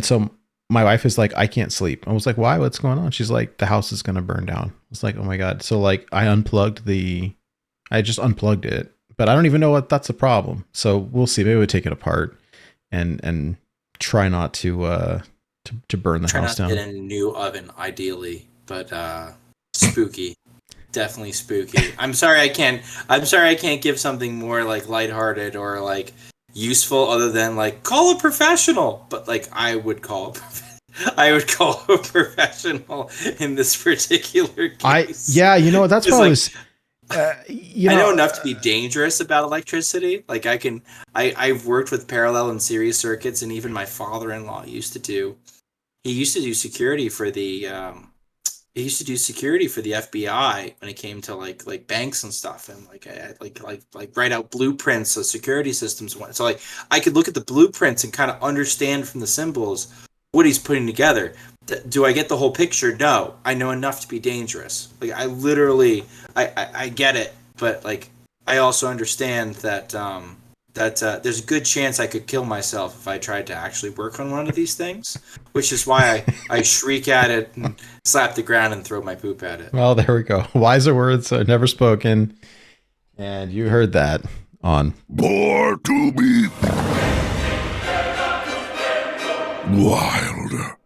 so my wife is like, I can't sleep. I was like, why? What's going on? She's like, the house is gonna burn down. I was like, oh my god. So like, I just unplugged it, but I don't even know what that's a problem. So we'll see. Maybe we'll take it apart and try not to burn the Try house not down. to get a new oven, ideally, but spooky. Definitely spooky. I'm sorry I can't give something more like lighthearted or like useful other than like call a professional. But like I would call a professional in this particular case. You know what? That's It's what I like- was. I know enough to be dangerous about electricity. Like I've worked with parallel and series circuits, and even my father-in-law used to do security for the FBI when it came to like banks and stuff, and like write out blueprints of security systems. So like I could look at the blueprints and kind of understand from the symbols what he's putting together. Do I get the whole picture? No, I know enough to be dangerous. Like I literally, I get it, but like I also understand that there's a good chance I could kill myself if I tried to actually work on one of these things, which is why I shriek at it and slap the ground and throw my poop at it. Well, there we go. Wiser words are never spoken, and you heard that on Born to be wild.